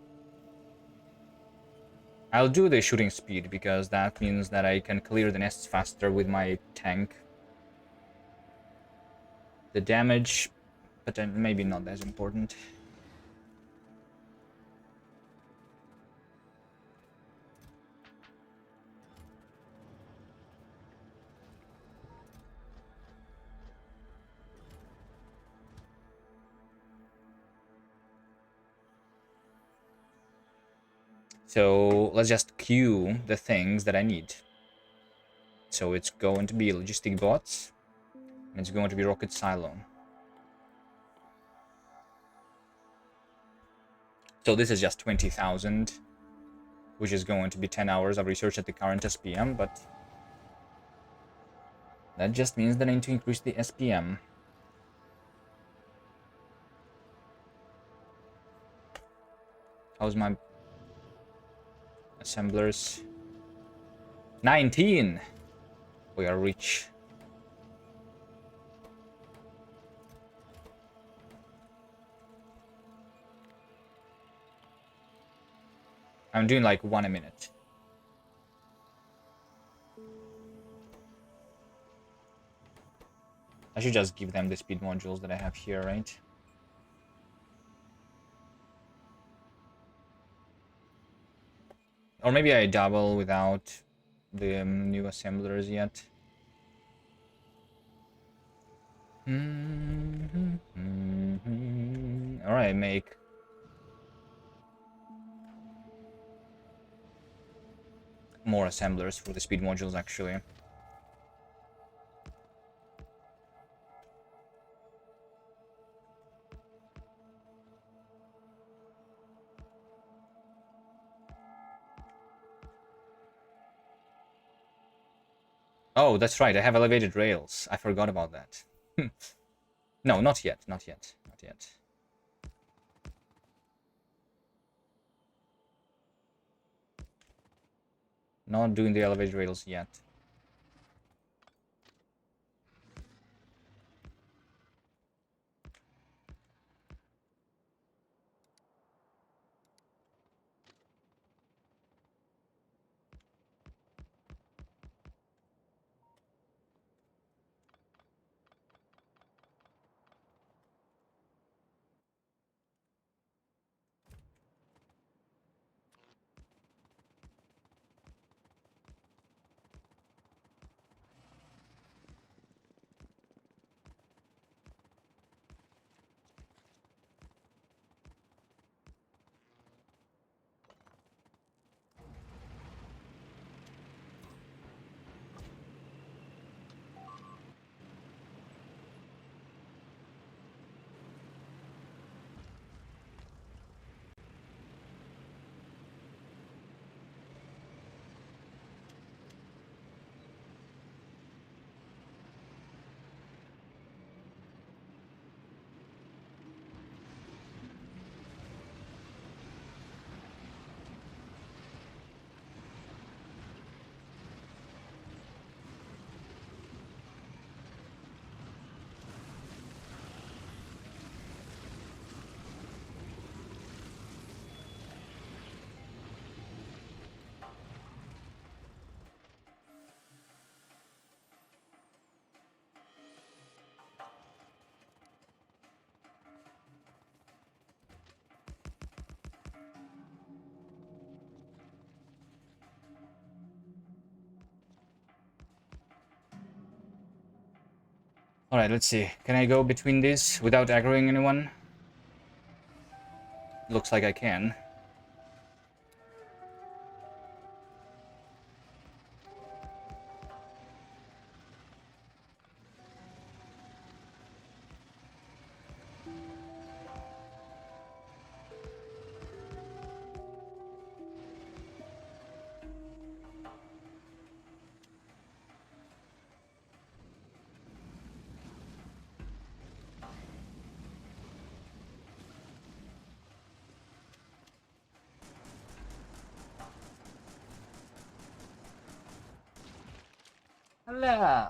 I'll do the shooting speed because that means that I can clear the nests faster with my tank. The damage, but then maybe not as important. So let's just queue the things that I need. So it's going to be logistic bots, and it's going to be rocket silo. So this is just 20,000, which is going to be 10 hours of research at the current SPM, but that just means that I need to increase the SPM. How's my assemblers? 19! We are rich. I'm doing like 1 a minute. I should just give them the speed modules that I have here, right? Or maybe I double without the new assemblers yet. Alright, make more assemblers for the speed modules actually. Oh, that's right. I have elevated rails. I forgot about that. No, not yet. Not yet. Not yet. Not doing the elevated rails yet. Alright, let's see. Can I go between these without aggroing anyone? Looks like I can. Hello.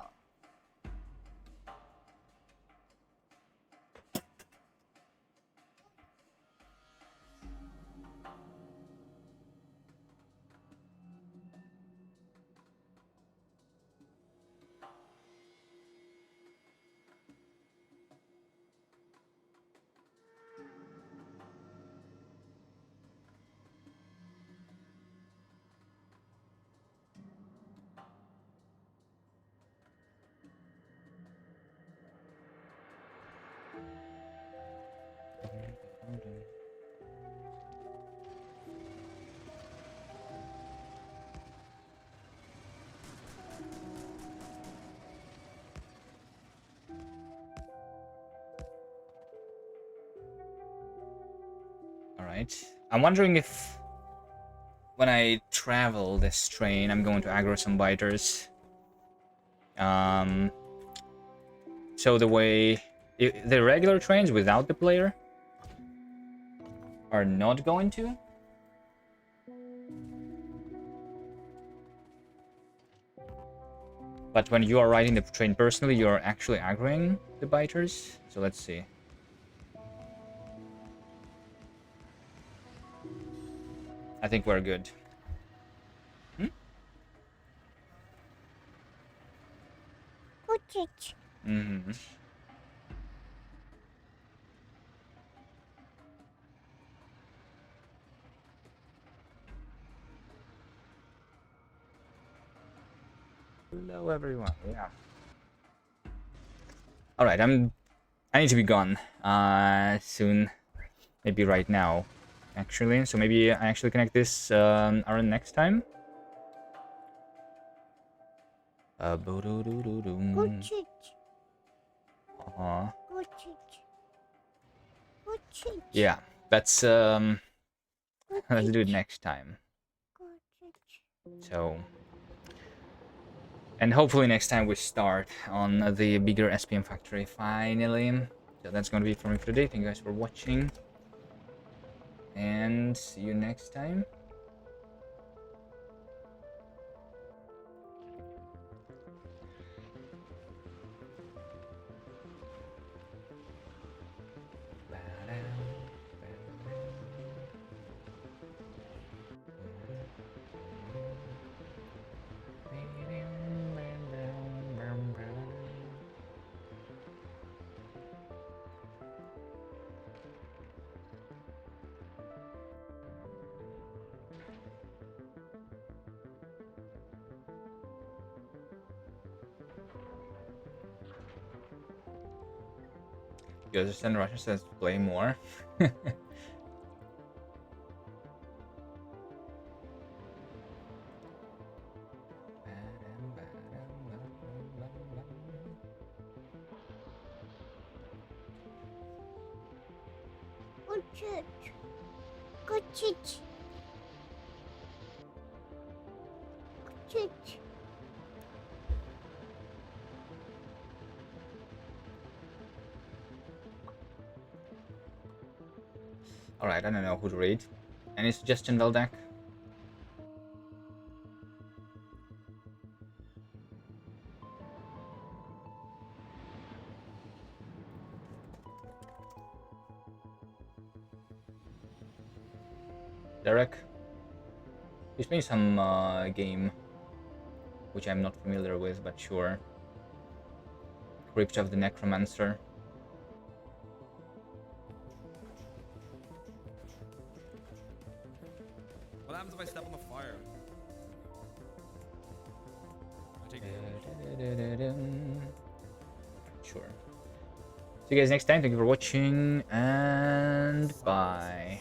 Alright. I'm wondering if when I travel this train, I'm going to aggro some biters. So the way... the regular trains without the player are not going to? But when you are riding the train personally, you're actually aggroing the biters. So let's see. I think we're good. Hmm? Mm-hmm. Hello, everyone. Yeah. All right, I need to be gone. Soon, maybe right now, actually. So maybe I actually connect this our next time. Uh-huh. Yeah, that's let's do it next time. So And hopefully next time we start on the bigger SPM factory finally. So that's going to be it for me for today. Thank you guys for watching. And see you next time. You understand Russia says play more. Alright, I don't know who to read. Any suggestion, Veldak? Derek? He's playing some game which I'm not familiar with, but sure. Crypt of the Necromancer. What happens if I step on the fire? Sure. See you guys next time. Thank you for watching, and bye.